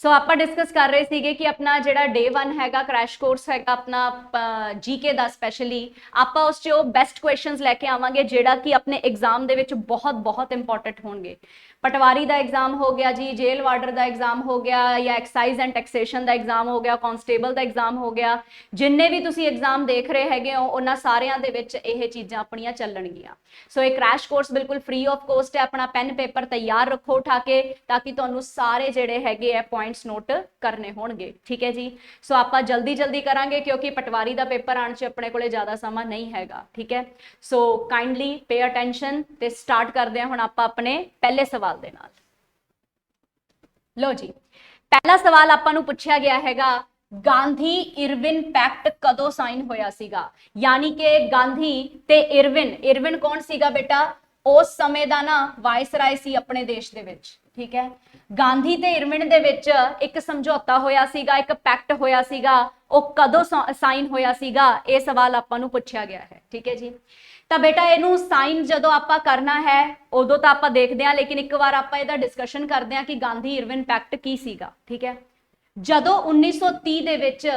सो ਆਪਾਂ ਡਿਸਕਸ ਕਰ ਰਹੇ ਸੀਗੇ ਕਿ ਆਪਣਾ ਜਿਹੜਾ ਡੇ 1 ਹੈਗਾ ਕ੍ਰੈਸ਼ ਕੋਰਸ ਹੈਗਾ ਆਪਣਾ ਜੀਕੇ ਦਾ ਸਪੈਸ਼ਲੀ ਆਪਾਂ ਉਸ 'ਚ ਉਹ ਬੈਸਟ ਕੁਐਸਚਨਸ ਲੈ ਕੇ ਆਵਾਂਗੇ ਜਿਹੜਾ ਕਿ ਆਪਣੇ ਐਗਜ਼ਾਮ ਦੇ ਵਿੱਚ ਬਹੁਤ ਬਹੁਤ ਇੰਪੋਰਟੈਂਟ ਹੋਣਗੇ। ਪਟਵਾਰੀ ਦਾ ਐਗਜ਼ਾਮ ਹੋ ਗਿਆ ਜੀ, ਜੇਲ ਵਾਰਡਰ ਦਾ ਐਗਜ਼ਾਮ ਹੋ ਗਿਆ ਜਾਂ excise and taxation the exam ਹੋ ਗਿਆ, ਕਾਂਸਟੇਬਲ ਦਾ ਐਗਜ਼ਾਮ ਹੋ ਗਿਆ, ਜਿੰਨੇ ਵੀ ਤੁਸੀਂ ਐਗਜ਼ਾਮ ਦੇਖ ਰਹੇ ਹੈਗੇ ਹੋ ਉਹਨਾਂ ਸਾਰਿਆਂ ਦੇ ਵਿੱਚ ਇਹ ਚੀਜ਼ਾਂ ਆਪਣੀਆਂ ਚੱਲਣਗੀਆਂ। ਸੋ ਇਹ ਕ੍ਰੈਸ਼ ਕੋਰਸ ਬਿਲਕੁਲ ਫ੍ਰੀ ਆਫ ਕੋਸਟ ਹੈ। ਆਪਣਾ ਪੈਨ ਪੇਪਰ ਤਿਆਰ ਰੱਖੋ ਉਠਾ ਕੇ ਤਾਂ ਕਿ ਤੁਹਾਨੂੰ ਸਾਰੇ ਜਿਹੜੇ ਹੈਗੇ ਆ ਪੁਆਇੰਟਸ ਨੋਟ ਕਰਨੇ ਹੋਣਗੇ। ਠੀਕ ਹੈ ਜੀ। ਸੋ ਆਪਾਂ ਜਲਦੀ ਜਲਦੀ ਕਰਾਂਗੇ ਕਿਉਂਕਿ ਪਟਵਾਰੀ ਦਾ ਪੇਪਰ ਆਉਣ 'ਚ ਆਪਣੇ ਕੋਲੇ ਜ਼ਿਆਦਾ ਸਮਾਂ ਨਹੀਂ ਹੈਗਾ। ਠੀਕ ਹੈ। ਸੋ ਕਾਈਂਡਲੀ ਪੇ ਅਟੈਂਸ਼ਨ ਤੇ ਸਟਾਰਟ ਕਰਦੇ ਹਾਂ ਹੁਣ ਆਪਾਂ ਆਪਣੇ ਪਹਿਲੇ ਸਵਾਲ ਦੇ ਨਾਲ। लो जी, पहला सवाल आपां नूं पुछया गया हैगा गांधी इरविन पैक्ट कदों साइन होया सीगा, यानी कि गांधी ते इरविन, इरविन कौन सीगा बेटा, उस समय दा ना वायसराय सी अपने देश दे विच। ठीक है। गांधी ते इरविन दे विच एक समझौता होया सीगा, एक पैक्ट होया सीगा, ਉਹ कदों साइन होया सीगा, ये सवाल आपां नूं पुछया गया है। ठीक है जी। ਤਾਂ बेटा ਇਹਨੂੰ ਸਾਈਨ ਜਦੋਂ ਆਪਾਂ ਕਰਨਾ ਹੈ ਉਦੋਂ ਤਾਂ ਆਪਾਂ ਦੇਖਦੇ ਹਾਂ, ਲੇਕਿਨ ਇੱਕ ਵਾਰ ਆਪਾਂ ਇਹਦਾ ਡਿਸਕਸ਼ਨ ਕਰਦੇ ਹਾਂ ਕਿ ਗਾਂਧੀ ਇਰਵਿਨ ਪੈਕਟ ਕੀ ਸੀਗਾ। ਠੀਕ ਹੈ। ਜਦੋਂ 1930 ਦੇ ਵਿੱਚ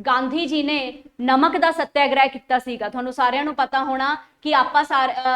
ਗਾਂਧੀ ਜੀ ਨੇ ਨਮਕ ਦਾ ਸੱਤਿਆਗ੍ਰਹਿ ਕੀਤਾ ਸੀਗਾ, ਤੁਹਾਨੂੰ ਸਾਰਿਆਂ ਨੂੰ ਪਤਾ ਹੋਣਾ ਕਿ ਆਪਾਂ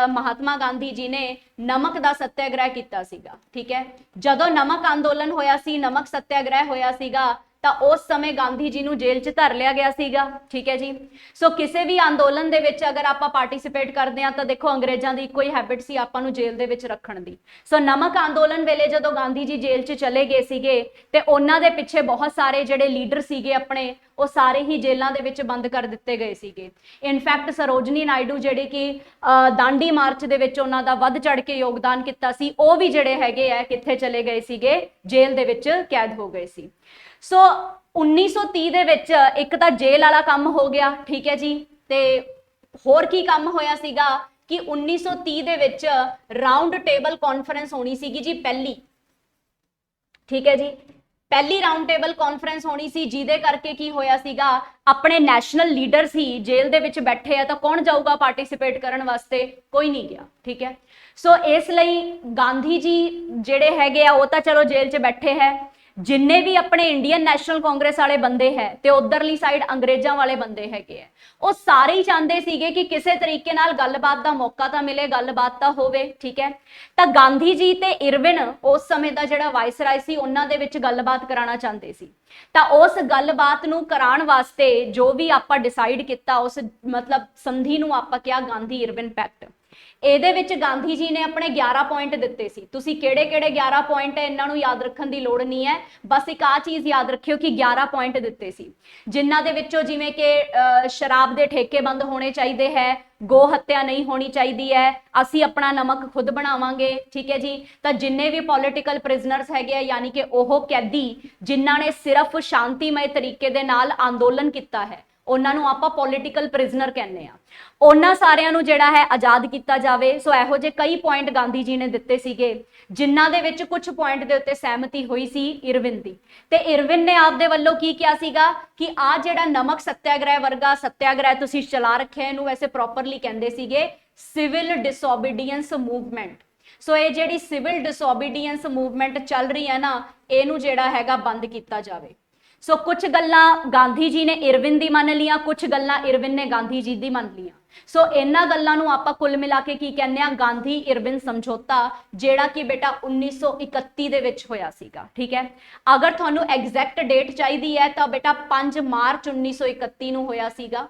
ਮਹਾਤਮਾ ਗਾਂਧੀ ਜੀ ਨੇ ਨਮਕ ਦਾ ਸੱਤਿਆਗ੍ਰਹਿ ਕੀਤਾ ਸੀਗਾ। ਠੀਕ ਹੈ। ਜਦੋਂ ਨਮਕ ਅੰਦੋਲਨ ਹੋਇਆ ਸੀ, ਨਮਕ ਸੱਤਿਆਗ੍ਰਹਿ ਹੋਇਆ ਸੀਗਾ ਤਾਂ ਉਸ ਸਮੇਂ ਗਾਂਧੀ ਜੀ ਨੂੰ ਜੇਲ੍ਹ 'ਚ ਧਰ ਲਿਆ ਗਿਆ ਸੀਗਾ। ਠੀਕ ਹੈ ਜੀ। ਸੋ ਕਿਸੇ ਵੀ ਅੰਦੋਲਨ ਦੇ ਵਿੱਚ ਅਗਰ ਆਪਾਂ ਪਾਰਟਿਸਿਪੇਟ ਕਰਦੇ ਹਾਂ ਤਾਂ ਦੇਖੋ ਅੰਗਰੇਜ਼ਾਂ ਦੀ ਇੱਕੋ ਹੀ ਹੈਬਿਟ ਸੀ ਆਪਾਂ ਨੂੰ ਜੇਲ੍ਹ ਦੇ ਵਿੱਚ ਰੱਖਣ ਦੀ। ਸੋ ਨਮਕ ਅੰਦੋਲਨ ਵੇਲੇ ਜਦੋਂ ਗਾਂਧੀ ਜੀ ਜੇਲ੍ਹ 'ਚ ਚਲੇ ਗਏ ਸੀਗੇ ਤੇ ਉਹਨਾਂ ਦੇ ਪਿੱਛੇ ਬਹੁਤ ਸਾਰੇ ਜਿਹੜੇ ਲੀਡਰ ਸੀਗੇ ਆਪਣੇ ਉਹ ਸਾਰੇ ਹੀ ਜੇਲ੍ਹਾਂ ਦੇ ਵਿੱਚ ਬੰਦ ਕਰ ਦਿੱਤੇ ਗਏ ਸੀਗੇ। ਇਨਫੈਕਟ ਸਰੋਜਨੀ ਨਾਇਡੂ ਜਿਹੜੇ ਕਿ ਦਾਂਡੀ ਮਾਰਚ ਦੇ ਵਿੱਚ ਉਹਨਾਂ ਦਾ ਵੱਧ ਚੜ ਕੇ ਯੋਗਦਾਨ ਕੀਤਾ ਸੀ, ਉਹ ਵੀ ਜਿਹੜੇ ਹੈਗੇ ਆ ਕਿੱਥੇ ਚਲੇ ਗਏ ਸੀਗੇ, ਜੇਲ੍ਹ ਦੇ ਵਿੱਚ ਕੈਦ ਹੋ ਗਏ ਸੀ। ਸੋ 1930 ਦੇ ਵਿੱਚ ਇੱਕ ਤਾਂ ਜੇਲ੍ਹ ਵਾਲਾ ਕੰਮ ਹੋ ਗਿਆ। ਠੀਕ ਹੈ ਜੀ। ਤੇ ਹੋਰ ਕੀ ਕੰਮ ਹੋਇਆ ਸੀਗਾ ਕਿ 1930 ਦੇ ਵਿੱਚ ਰਾਉਂਡ ਟੇਬਲ ਕਾਨਫਰੰਸ ਹੋਣੀ ਸੀਗੀ ਜੀ ਪਹਿਲੀ। ਠੀਕ ਹੈ ਜੀ। ਪਹਿਲੀ ਰਾਉਂਡ ਟੇਬਲ ਕਾਨਫਰੰਸ ਹੋਣੀ ਸੀ ਜਿਹਦੇ ਕਰਕੇ ਕੀ ਹੋਇਆ ਸੀਗਾ, ਆਪਣੇ ਨੈਸ਼ਨਲ ਲੀਡਰ ਸੀ ਜੇਲ੍ਹ ਦੇ ਵਿੱਚ ਬੈਠੇ ਆ ਤਾਂ ਕੌਣ ਜਾਊਗਾ ਪਾਰਟਿਸਿਪੇਟ ਕਰਨ ਵਾਸਤੇ, ਕੋਈ ਨਹੀਂ ਗਿਆ। ਠੀਕ ਹੈ। ਸੋ ਇਸ ਲਈ ਗਾਂਧੀ ਜੀ ਜਿਹੜੇ ਹੈਗੇ ਆ ਉਹ ਤਾਂ ਚਲੋ ਜੇਲ੍ਹ 'ਚ ਬੈਠੇ ਹੈ, ਜਿੰਨੇ ਵੀ ਆਪਣੇ ਇੰਡੀਅਨ ਨੈਸ਼ਨਲ ਕਾਂਗਰਸ ਵਾਲੇ ਬੰਦੇ ਹੈ ਤੇ ਉਧਰਲੀ ਸਾਈਡ ਅੰਗਰੇਜ਼ਾਂ ਵਾਲੇ ਬੰਦੇ ਹੈਗੇ ਆ, ਉਹ ਸਾਰੇ ਹੀ ਚਾਹੁੰਦੇ ਸੀਗੇ ਕਿ ਕਿਸੇ ਤਰੀਕੇ ਨਾਲ ਗੱਲਬਾਤ ਦਾ ਮੌਕਾ ਤਾਂ ਮਿਲੇ, ਗੱਲਬਾਤ ਤਾਂ ਹੋਵੇ। ਠੀਕ ਹੈ। ਤਾਂ ਗਾਂਧੀ ਜੀ ਤੇ ਇਰਵਿਨ ਉਸ ਸਮੇਂ ਦਾ ਜਿਹੜਾ ਵਾਇਸਰਾਏ ਸੀ ਉਹਨਾਂ ਦੇ ਵਿੱਚ ਗੱਲਬਾਤ ਕਰਾਉਣਾ ਚਾਹੁੰਦੇ ਸੀ। ਤਾਂ ਉਸ ਗੱਲਬਾਤ ਨੂੰ ਕਰਾਉਣ ਵਾਸਤੇ ਜੋ ਵੀ ਆਪਾਂ ਡਿਸਾਈਡ ਕੀਤਾ, ਉਸ ਮਤਲਬ ਸੰਧੀ ਨੂੰ ਆਪਾਂ ਕਿਹਾ ਗਾਂਧੀ ਇਰਵਿਨ ਪੈਕਟ। ਇਹਦੇ ਵਿੱਚ ਗਾਂਧੀ ਜੀ ਨੇ ਆਪਣੇ 11 ਪੁਆਇੰਟ ਦਿੱਤੇ ਸੀ। ਤੁਸੀਂ ਕਿਹੜੇ ਕਿਹੜੇ 11 ਪੁਆਇੰਟ ਹੈ ਇਹਨਾਂ ਨੂੰ ਯਾਦ ਰੱਖਣ ਦੀ ਲੋੜ ਨਹੀਂ ਹੈ, ਬਸ ਇੱਕ ਆ ਚੀਜ਼ ਯਾਦ ਰੱਖਿਓ ਕਿ 11 ਪੁਆਇੰਟ ਦਿੱਤੇ ਸੀ, ਜਿਨ੍ਹਾਂ ਦੇ ਵਿੱਚੋਂ ਜਿਵੇਂ ਕਿ ਸ਼ਰਾਬ ਦੇ ਠੇਕੇ ਬੰਦ ਹੋਣੇ ਚਾਹੀਦੇ ਹੈ, ਗੋ ਹੱਤਿਆ ਨਹੀਂ ਹੋਣੀ ਚਾਹੀਦੀ ਹੈ, ਅਸੀਂ ਆਪਣਾ ਨਮਕ ਖੁਦ ਬਣਾਵਾਂਗੇ। ਠੀਕ ਹੈ ਜੀ। ਤਾਂ ਜਿੰਨੇ ਵੀ ਪੋਲੀਟੀਕਲ ਪ੍ਰਿਜ਼ਨਰਸ ਹੈਗੇ ਆ, ਯਾਨੀ ਕਿ ਉਹ ਕੈਦੀ ਜਿਨ੍ਹਾਂ ਨੇ ਸਿਰਫ ਸ਼ਾਂਤੀਮਈ ਤਰੀਕੇ ਦੇ ਨਾਲ ਅੰਦੋਲਨ ਕੀਤਾ ਹੈ, ਉਹਨਾਂ ਨੂੰ ਆਪਾਂ ਪੋਲੀਟੀਕਲ ਪ੍ਰਿਜ਼ਨਰ ਕਹਿੰਦੇ ਆ, ਉਹਨਾਂ ਸਾਰਿਆਂ ਨੂੰ ਜਿਹੜਾ ਹੈ ਆਜ਼ਾਦ ਕੀਤਾ ਜਾਵੇ। ਸੋ ਇਹੋ ਜਿਹੇ ਕਈ ਪੁਆਇੰਟ ਗਾਂਧੀ ਜੀ ਨੇ ਦਿੱਤੇ ਸੀਗੇ, ਜਿਨ੍ਹਾਂ ਦੇ ਵਿੱਚ ਕੁਝ ਪੁਆਇੰਟ ਦੇ ਉੱਤੇ ਸਹਿਮਤੀ ਹੋਈ ਸੀ ਇਰਵਿਨ ਦੀ। ਤੇ ਇਰਵਿਨ ਨੇ ਆਪਦੇ ਵੱਲੋਂ ਕੀ ਕਿਹਾ ਸੀਗਾ ਕਿ ਆ ਜਿਹੜਾ ਨਮਕ ਸੱਤਿਆਗ੍ਰਹਿ ਵਰਗਾ ਸੱਤਿਆਗ੍ਰਹਿ ਤੁਸੀਂ ਚਲਾ ਰੱਖਿਆ, ਇਹਨੂੰ ਵੈਸੇ ਪ੍ਰੋਪਰਲੀ ਕਹਿੰਦੇ ਸੀਗੇ ਸਿਵਲ ਡਿਸਓਬੀਡੀਐਂਸ ਮੂਵਮੈਂਟ। ਸੋ ਇਹ ਜਿਹੜੀ ਸਿਵਲ ਡਿਸਓਬੀਡੀਐਂਸ ਮੂਵਮੈਂਟ ਚੱਲ ਰਹੀ ਹੈ ਨਾ, ਇਹਨੂੰ ਜਿਹੜਾ ਹੈਗਾ ਬੰਦ ਕੀਤਾ ਜਾਵੇ। ਸੋ ਕੁਝ ਗੱਲਾਂ ਗਾਂਧੀ ਜੀ ਨੇ ਇਰਵਿਨ ਦੀ ਮੰਨ ਲੀਆਂ, ਕੁਝ ਗੱਲਾਂ ਇਰਵਿਨ ਨੇ ਗਾਂਧੀ ਜੀ ਦੀ ਮੰਨ ਲੀਆਂ। ਸੋ ਇਹਨਾਂ ਗੱਲਾਂ ਨੂੰ ਆਪਾਂ ਕੁੱਲ ਮਿਲਾ ਕੇ ਕੀ ਕਹਿੰਦੇ ਆ, ਗਾਂਧੀ ਇਰਵਿਨ ਸਮਝੌਤਾ, ਜਿਹੜਾ ਕਿ ਬੇਟਾ 1931 ਦੇ ਵਿੱਚ ਹੋਇਆ ਸੀਗਾ। ਠੀਕ ਹੈ। ਅਗਰ ਤੁਹਾਨੂੰ ਐਗਜ਼ੈਕਟ ਡੇਟ ਚਾਹੀਦੀ ਹੈ ਤਾਂ ਬੇਟਾ 5 ਮਾਰਚ 1931 ਨੂੰ ਹੋਇਆ ਸੀਗਾ।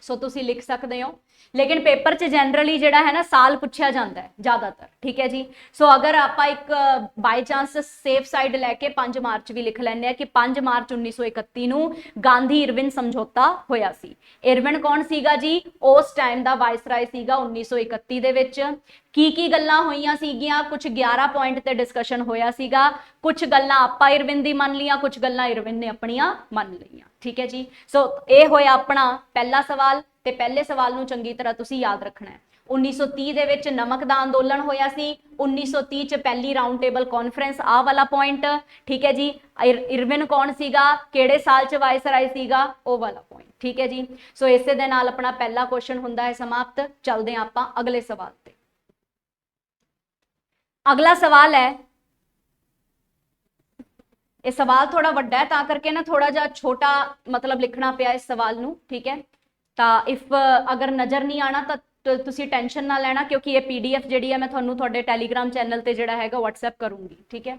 ਸੋ ਤੁਸੀਂ ਲਿਖ ਸਕਦੇ ਹੋ, ਲੇਕਿਨ ਪੇਪਰ 'ਚ ਜਨਰਲੀ ਜਿਹੜਾ ਹੈ ਨਾ ਸਾਲ ਪੁੱਛਿਆ ਜਾਂਦਾ ਹੈ ਜ਼ਿਆਦਾਤਰ। ਠੀਕ ਹੈ ਜੀ। ਸੋ ਅਗਰ ਆਪਾਂ ਇੱਕ ਬਾਈ ਚਾਂਸ ਸੇਫ ਸਾਈਡ ਲੈ ਕੇ 5 ਮਾਰਚ ਵੀ ਲਿਖ ਲੈਂਦੇ ਆ ਕਿ 5 ਮਾਰਚ 1931 ਨੂੰ ਗਾਂਧੀ ਇਰਵਿਨ ਸਮਝੌਤਾ ਹੋਇਆ ਸੀ। ਇਰਵਿਨ ਕੌਣ ਸੀਗਾ ਜੀ, ਉਸ ਟਾਈਮ ਦਾ ਵਾਇਸਰਾਏ ਸੀਗਾ 1931 ਦੇ ਵਿੱਚ। ਕੀ ਗੱਲਾਂ ਹੋਈਆਂ ਸੀਗੀਆਂ, ਕੁਝ 11 ਪੁਆਇੰਟ ਤੇ ਡਿਸਕਸ਼ਨ ਹੋਇਆ ਸੀਗਾ, ਕੁਝ ਗੱਲਾਂ ਆਪਾਂ ਇਰਵਿਨ ਦੀ ਮੰਨ ਲੀਆਂ, ਕੁਝ ਗੱਲਾਂ ਇਰਵਿਨ ਨੇ ਆਪਣੀਆਂ ਮੰਨ ਲਈਆਂ। ਠੀਕ ਹੈ ਜੀ। ਸੋ ਇਹ ਹੋਇਆ ਆਪਣਾ ਪਹਿਲਾ ਸਵਾਲ ਤੇ ਪਹਿਲੇ ਸਵਾਲ ਨੂੰ ਚੰਗੀ ਤਰ੍ਹਾਂ ਤੁਸੀਂ ਯਾਦ ਰੱਖਣਾ ਹੈ। 1930 ਦੇ ਵਿੱਚ ਨਮਕ ਦਾ ਅੰਦੋਲਨ ਹੋਇਆ ਸੀ, 1930 ਚ ਪਹਿਲੀ ਰਾਉਂਡ ਟੇਬਲ ਕਾਨਫਰੰਸ, ਆਹ ਵਾਲਾ ਪੁਆਇੰਟ। ਠੀਕ ਹੈ ਜੀ। ਇਰਵਿਨ ਕੌਣ ਸੀਗਾ, ਕਿਹੜੇ ਸਾਲ ਚ ਵਾਇਸਰਾਏ ਸੀਗਾ, ਉਹ ਵਾਲਾ ਪੁਆਇੰਟ। ਠੀਕ ਹੈ ਜੀ। ਸੋ ਇਸੇ ਦੇ ਨਾਲ ਆਪਣਾ ਪਹਿਲਾ ਕੁਐਸਚਨ ਹੁੰਦਾ ਹੈ ਸਮਾਪਤ। ਚੱਲਦੇ ਹਾਂ ਆਪਾਂ ਅਗਲੇ ਸਵਾਲ ਤੇ। ਅਗਲਾ ਸਵਾਲ ਹੈ ਇਹ ਸਵਾਲ ਥੋੜਾ ਵੱਡਾ ਹੈ ਤਾਂ ਕਰਕੇ ਨਾ ਥੋੜਾ ਜਿਹਾ ਛੋਟਾ ਮਤਲਬ ਲਿਖਣਾ ਪਿਆ ਇਸ ਸਵਾਲ ਨੂੰ, ਠੀਕ ਹੈ। ਤਾਂ ਇਫ ਅਗਰ ਨਜ਼ਰ ਨਹੀਂ ਆਣਾ ਤਾਂ ਤੁਸੀਂ ਟੈਨਸ਼ਨ ਨਾ ਲੈਣਾ, ਕਿਉਂਕਿ ਇਹ ਪੀਡੀਐਫ ਜਿਹੜੀ ਹੈ ਮੈਂ ਤੁਹਾਨੂੰ ਤੁਹਾਡੇ ਟੈਲੀਗ੍ਰਾਮ ਚੈਨਲ ਤੇ ਜਿਹੜਾ ਹੈਗਾ WhatsApp ਕਰੂੰਗੀ, ਠੀਕ ਹੈ।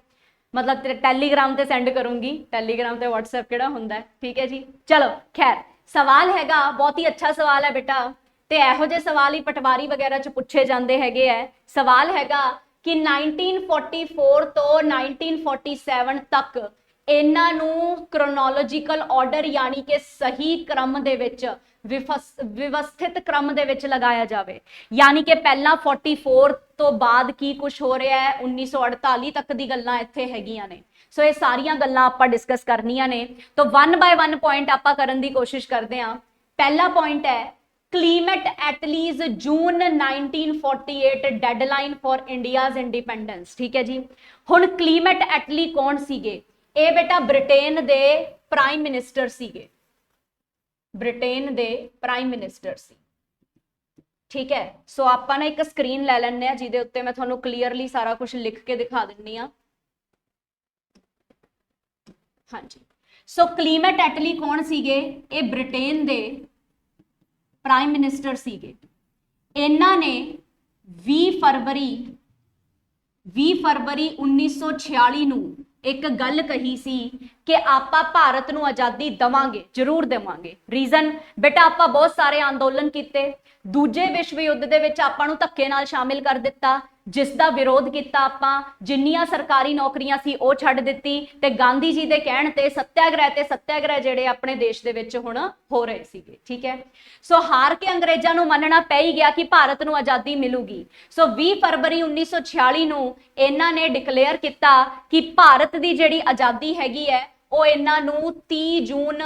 मतलब टैलीग्राम ते सेंड करूंगी, टैलीग्राम ते WhatsApp केड़ा हुंदा है, ठीक है जी। चलो खैर सवाल हैगा बहुत ही अच्छा सवाल है बेटा, ते इहो जे सवाल ही पटवारी वगैरह च पूछे जांदे हैगे है। सवाल हैगा कि 1944 तो 1947 तक ਇਹਨਾਂ ਨੂੰ ਕ੍ਰੋਨੋਲੋਜੀਕਲ ਆਰਡਰ ਯਾਨੀ ਕਿ ਸਹੀ ਕ੍ਰਮ ਦੇ ਵਿੱਚ ਵਿਵਸਥਿਤ ਕ੍ਰਮ ਦੇ ਵਿੱਚ ਲਗਾਇਆ ਜਾਵੇ। ਯਾਨੀ ਕਿ ਪਹਿਲਾਂ 44 ਤੋਂ ਬਾਅਦ ਕੀ ਕੁਝ ਹੋ ਰਿਹਾ ਹੈ, 1948 ਤੱਕ ਦੀ ਗੱਲਾਂ ਇੱਥੇ ਹੈਗੀਆਂ ਨੇ। ਸੋ ਇਹ ਸਾਰੀਆਂ ਗੱਲਾਂ ਆਪਾਂ ਡਿਸਕਸ ਕਰਨੀਆਂ ਨੇ। ਤਾਂ 1 ਬਾय 1 ਪੁਆਇੰਟ ਆਪਾਂ ਕਰਨ ਦੀ ਕੋਸ਼ਿਸ਼ ਕਰਦੇ ਹਾਂ। ਪਹਿਲਾ ਪੁਆਇੰਟ ਹੈ ਕਲੀਮੇਟ ਐਟਲੀਜ਼ ਜੂਨ 1948 ਡੈਡਲਾਈਨ ਫॉर ਇੰਡੀਆਜ਼ ਇੰਡੀਪੈਂਡੈਂਸ, ਠੀਕ ਹੈ ਜੀ। ਹੁਣ ਕਲੀਮੇਟ ਐਟਲੀ ਕੌਣ ਸੀਗੇ? ਇਹ ਬੇਟਾ ਬ੍ਰਿਟੇਨ ਦੇ ਪ੍ਰਾਈਮ ਮਿਨਿਸਟਰ ਸੀਗੇ, ਬ੍ਰਿਟੇਨ ਦੇ ਪ੍ਰਾਈਮ ਮਿਨਿਸਟਰ ਸੀ, ਠੀਕ ਹੈ। ਸੋ ਆਪਾਂ ਨਾ ਇੱਕ ਸਕਰੀਨ ਲੈ ਲੈਣੇ ਆ ਜਿਹਦੇ ਉੱਤੇ ਮੈਂ ਤੁਹਾਨੂੰ ਕਲੀਅਰਲੀ ਸਾਰਾ ਕੁਝ ਲਿਖ ਕੇ ਦਿਖਾ ਦਿੰਨੀ ਆ। ਹਾਂਜੀ, ਸੋ ਕਲੀਮੇਟ ਐਟਲੀ ਕੌਣ ਸੀਗੇ? ਇਹ ਬ੍ਰਿਟੇਨ ਦੇ ਪ੍ਰਾਈਮ ਮਿਨਿਸਟਰ ਸੀਗੇ। ਇਹਨਾਂ ਨੇ 20 ਫਰਵਰੀ 1946 ਨੂੰ ਇੱਕ ਗੱਲ ਕਹੀ ਸੀ ਕਿ ਆਪਾਂ ਭਾਰਤ ਨੂੰ ਆਜ਼ਾਦੀ ਦਵਾਂਗੇ, ਜ਼ਰੂਰ ਦੇਵਾਂਗੇ। ਰੀਜ਼ਨ ਬੇਟਾ ਆਪਾਂ ਬਹੁਤ ਸਾਰੇ ਅੰਦੋਲਨ ਕੀਤੇ, ਦੂਜੇ ਵਿਸ਼ਵ ਯੁੱਧ ਦੇ ਵਿੱਚ ਆਪਾਂ ਨੂੰ ਧੱਕੇ ਨਾਲ ਸ਼ਾਮਿਲ ਕਰ ਦਿੱਤਾ, ਜਿਸ ਦਾ ਵਿਰੋਧ ਕੀਤਾ ਆਪਾਂ, ਜਿੰਨੀਆਂ ਸਰਕਾਰੀ ਨੌਕਰੀਆਂ ਸੀ ਉਹ ਛੱਡ ਦਿੱਤੀ, ਤੇ ਗਾਂਧੀ ਜੀ ਦੇ ਕਹਿਣ ਤੇ ਸੱਤਿਆਗ੍ਰਹਿ ਜਿਹੜੇ ਆਪਣੇ ਦੇਸ਼ ਦੇ ਵਿੱਚ ਹੁਣ ਹੋ ਰਹੇ ਸੀਗੇ, ਠੀਕ ਹੈ। ਸੋ ਹਾਰ ਕੇ ਅੰਗਰੇਜ਼ਾਂ ਨੂੰ ਮੰਨਣਾ ਪੈ ਹੀ ਗਿਆ ਕਿ ਭਾਰਤ ਨੂੰ ਆਜ਼ਾਦੀ ਮਿਲੂਗੀ। ਸੋ 20 ਫਰਵਰੀ 1946 ਨੂੰ ਇਹਨਾਂ ਨੇ ਡਿਕਲੇਅਰ ਕੀਤਾ ਕਿ ਭਾਰਤ ਦੀ ਜਿਹੜੀ ਆਜ਼ਾਦੀ ਹੈਗੀ ਹੈ ਉਹ ਇਹਨਾਂ ਨੂੰ 30 ਜੂਨ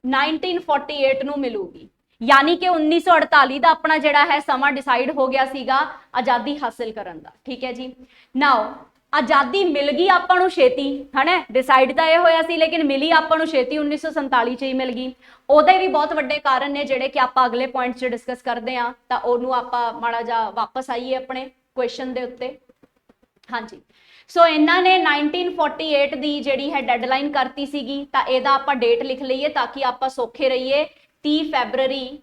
1948 ਨੂੰ ਮਿਲੂਗੀ। यानी कि 1948 ਦਾ ਆਪਣਾ ਜਿਹੜਾ ਹੈ ਸਮਾਂ ਡਿਸਾਈਡ ਹੋ ਗਿਆ ਸੀਗਾ ਆਜ਼ਾਦੀ ਹਾਸਲ ਕਰਨ ਦਾ, ਠੀਕ ਹੈ ਜੀ। ਨਾਓ ਆਜ਼ਾਦੀ ਮਿਲ ਗਈ ਆਪਾਂ ਨੂੰ ਛੇਤੀ, ਹਨਾ, ਡਿਸਾਈਡ ਤਾਂ ਇਹ ਹੋਇਆ ਸੀ ਲੇਕਿਨ ਮਿਲੀ ਆਪਾਂ ਨੂੰ ਛੇਤੀ 1947 ਚ ਹੀ ਮਿਲ ਗਈ। ਉਹਦੇ ਵੀ ਬਹੁਤ ਵੱਡੇ ਕਾਰਨ ਨੇ ਜਿਹੜੇ ਕਿ ਆਪਾਂ ਅਗਲੇ ਪੁਆਇੰਟ 'ਚ ਡਿਸਕਸ ਕਰਦੇ ਆ, ਤਾਂ ਉਹਨੂੰ ਆਪਾਂ ਮਾੜਾ ਜਿਹਾ ਵਾਪਸ ਆਈਏ ਆਪਣੇ ਕੁਐਸਚਨ ਦੇ ਉੱਤੇ। ਹਾਂਜੀ, ਸੋ ਇਹਨਾਂ ਨੇ 1948 ਦੀ ਜਿਹੜੀ ਹੈ ਡੈਡਲਾਈਨ ਕਰਤੀ ਸੀਗੀ, ਤਾਂ ਇਹਦਾ ਆਪਾਂ ਡੇਟ ਲਿਖ ਲਈਏ ਤਾਂ ਕਿ ਆਪਾਂ ਸੌਖੇ ਰਹੀਏ। 30 ਫੈਬਰਰੀ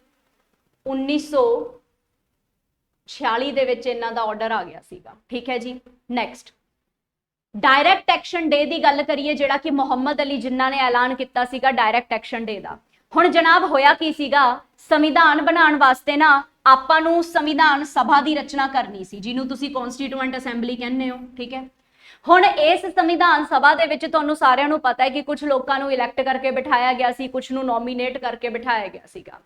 1946 ਦੇ ਵਿੱਚ ਇਹਨਾਂ ਦਾ ਆਰਡਰ ਆ ਗਿਆ ਸੀਗਾ, ਠੀਕ ਹੈ ਜੀ। ਨੈਕਸਟ ਡਾਇਰੈਕਟ ਐਕਸ਼ਨ ਡੇ ਦੀ ਗੱਲ ਕਰੀਏ, ਜਿਹੜਾ ਕਿ ਮੁਹੰਮਦ ਅਲੀ ਜਿੰਨਾ ਨੇ ਐਲਾਨ ਕੀਤਾ ਸੀਗਾ ਡਾਇਰੈਕਟ ਐਕਸ਼ਨ ਡੇ ਦਾ। ਹੁਣ ਜਨਾਬ ਹੋਇਆ ਕੀ ਸੀਗਾ, ਸੰਵਿਧਾਨ ਬਣਾਉਣ ਵਾਸਤੇ ਨਾ ਆਪਾਂ ਨੂੰ ਸੰਵਿਧਾਨ ਸਭਾ ਦੀ ਰਚਨਾ ਕਰਨੀ ਸੀ, ਜਿਹਨੂੰ ਤੁਸੀਂ ਕਨਸਟੀਟਿਊਐਂਟ ਅਸੈਂਬਲੀ ਕਹਿੰਦੇ ਹੋ, ਠੀਕ ਹੈ। ਹੁਣ ਇਸ ਸੰਵਿਧਾਨ ਸਭਾ ਦੇ ਵਿੱਚ ਤੁਹਾਨੂੰ ਸਾਰਿਆਂ ਨੂੰ ਪਤਾ ਹੈ ਕਿ ਕੁਝ ਲੋਕਾਂ ਨੂੰ ਇਲੈਕਟ ਕਰਕੇ ਬਿਠਾਇਆ ਗਿਆ ਸੀ, ਕੁਝ ਨੂੰ ਨੋਮੀਨੇਟ ਕਰਕੇ ਬਿਠਾਇਆ ਗਿਆ ਸੀਗਾ।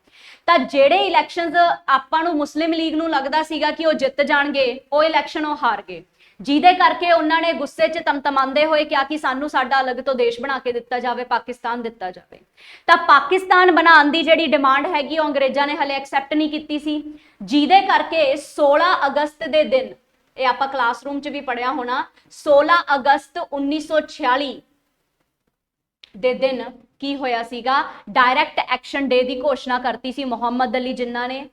ਤਾਂ ਜਿਹੜੇ ਇਲੈਕਸ਼ਨਸ ਆਪਾਂ ਨੂੰ ਮੁਸਲਿਮ ਲੀਗ ਨੂੰ ਲੱਗਦਾ ਸੀਗਾ ਕਿ ਉਹ ਜਿੱਤ ਜਾਣਗੇ, ਉਹ ਇਲੈਕਸ਼ਨ ਉਹ ਹਾਰ ਗਏ, ਜਿਹਦੇ ਕਰਕੇ ਉਹਨਾਂ ਨੇ ਗੁੱਸੇ 'ਚ ਤਮਤਮਾਉਂਦੇ ਹੋਏ ਕਿਹਾ ਕਿ ਸਾਨੂੰ ਸਾਡਾ ਅਲੱਗ ਤੋਂ ਦੇਸ਼ ਬਣਾ ਕੇ ਦਿੱਤਾ ਜਾਵੇ, ਪਾਕਿਸਤਾਨ ਦਿੱਤਾ ਜਾਵੇ। ਤਾਂ ਪਾਕਿਸਤਾਨ ਬਣਾਉਣ ਦੀ ਜਿਹੜੀ ਡਿਮਾਂਡ ਹੈਗੀ ਉਹ ਅੰਗਰੇਜ਼ਾਂ ਨੇ ਹਲੇ ਐਕਸੈਪਟ ਨਹੀਂ ਕੀਤੀ ਸੀ, ਜਿਹਦੇ ਕਰਕੇ 16 ਅਗਸਤ ਦੇ ਦਿਨ, ਇਹ ਆਪਾਂ ਕਲਾਸਰੂਮ 'ਚ ਵੀ ਪੜਿਆ ਹੋਣਾ, 16 ਅਗਸਤ 1946 ਦੇ ਦਿਨ ਕੀ ਹੋਇਆ ਸੀਗਾ, ਡਾਇਰੈਕਟ ਐਕਸ਼ਨ ਡੇ ਦੀ ਘੋਸ਼ਣਾ ਕਰਤੀ ਸੀ ਮੁਹੰਮਦ ਅਲੀ ਜਿੰਨਾ ਨੇ।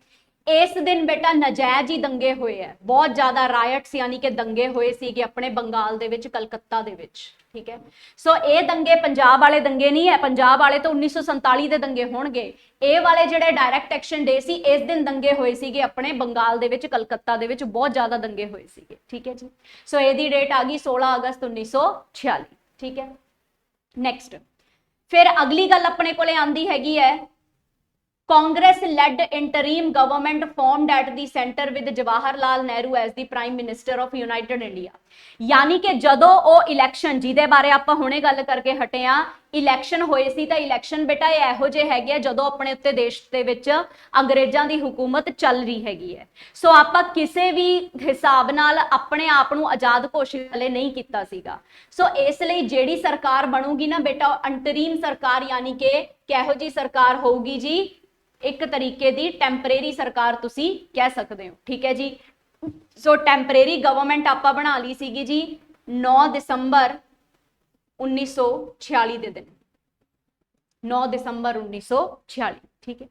ਇਸ ਦਿਨ ਬੇਟਾ ਨਜਾਇਜ਼ ਹੀ ਦੰਗੇ ਹੋਏ ਹੈ, ਬਹੁਤ ਜ਼ਿਆਦਾ ਰਾਇਟਸ ਯਾਨੀ ਕਿ ਦੰਗੇ ਹੋਏ ਸੀਗੇ ਆਪਣੇ ਬੰਗਾਲ ਦੇ ਵਿੱਚ, ਕਲਕੱਤਾ ਦੇ ਵਿੱਚ, ਠੀਕ ਹੈ। ਸੋ ਇਹ ਦੰਗੇ ਪੰਜਾਬ ਵਾਲੇ ਦੰਗੇ ਨਹੀਂ ਹੈ, ਪੰਜਾਬ ਵਾਲੇ ਤਾਂ 1947 ਦੇ ਦੰਗੇ ਹੋਣਗੇ। ਇਹ ਵਾਲੇ ਜਿਹੜੇ ਡਾਇਰੈਕਟ ਐਕਸ਼ਨ ਡੇ ਸੀ, ਇਸ ਦਿਨ ਦੰਗੇ ਹੋਏ ਸੀਗੇ ਆਪਣੇ ਬੰਗਾਲ ਦੇ ਵਿੱਚ, ਕਲਕੱਤਾ ਦੇ ਵਿੱਚ ਬਹੁਤ ਜ਼ਿਆਦਾ ਦੰਗੇ ਹੋਏ ਸੀਗੇ, ਠੀਕ ਹੈ ਜੀ। ਸੋ ਇਹਦੀ ਡੇਟ ਆ ਗਈ 16 ਅਗਸਤ 1946, ਠੀਕ ਹੈ। ਨੈਕਸਟ ਫਿਰ ਅਗਲੀ ਗੱਲ ਆਪਣੇ ਕੋਲੇ ਆਂਦੀ ਹੈਗੀ ਹੈ, Congress led interim government formed at the center with Jawaharlal Nehru as the Prime Minister of United India। यानी कि जदों ਉਹ ਇਲੈਕਸ਼ਨ ਜਿਹਦੇ ਬਾਰੇ ਆਪਾਂ ਹੁਣੇ ਗੱਲ ਕਰਕੇ ਹਟੇ ਆ, ਇਲੈਕਸ਼ਨ ਹੋਏ ਸੀ, ਤਾਂ ਇਲੈਕਸ਼ਨ ਬੇਟਾ ਇਹ ਇਹੋ ਜਿਹੇ ਹੈਗੇ ਆ ਜਦੋਂ ਆਪਣੇ ਉੱਤੇ ਦੇਸ਼ ਦੇ ਵਿੱਚ ਅੰਗਰੇਜ਼ਾਂ ਦੀ ਹੁਕੂਮਤ ਚੱਲ ਰਹੀ ਹੈਗੀ ਹੈ। ਸੋ ਆਪਾਂ ਕਿਸੇ ਵੀ ਹਿਸਾਬ ਨਾਲ ਆਪਣੇ ਆਪ ਨੂੰ ਆਜ਼ਾਦ ਘੋਸ਼ਿਤ ਹਲੇ ਨਹੀਂ ਕੀਤਾ ਸੀਗਾ। ਸੋ ਇਸ ਲਈ ਜਿਹੜੀ ਸਰਕਾਰ ਬਣੂਗੀ ਨਾ ਬੇਟਾ, ਅੰਤਰੀਮ ਸਰਕਾਰ ਯਾਨੀ ਕਿ ਕਿਹੋ ਜੀ ਸਰਕਾਰ ਹੋਊਗੀ ਜੀ, ਇੱਕ ਤਰੀਕੇ ਦੀ ਟੈਂਪਰੇਰੀ ਸਰਕਾਰ ਤੁਸੀਂ ਕਹਿ ਸਕਦੇ ਹੋ, ਠੀਕ ਹੈ ਜੀ। ਸੋ ਟੈਂਪਰੇਰੀ ਗਵਰਨਮੈਂਟ ਆਪਾਂ ਬਣਾ ਲਈ ਸੀਗੀ ਜੀ 9 ਦਸੰਬਰ 1946 ਦੇ ਦਿਨ, 9 ਦਸੰਬਰ 1946, ਠੀਕ ਹੈ।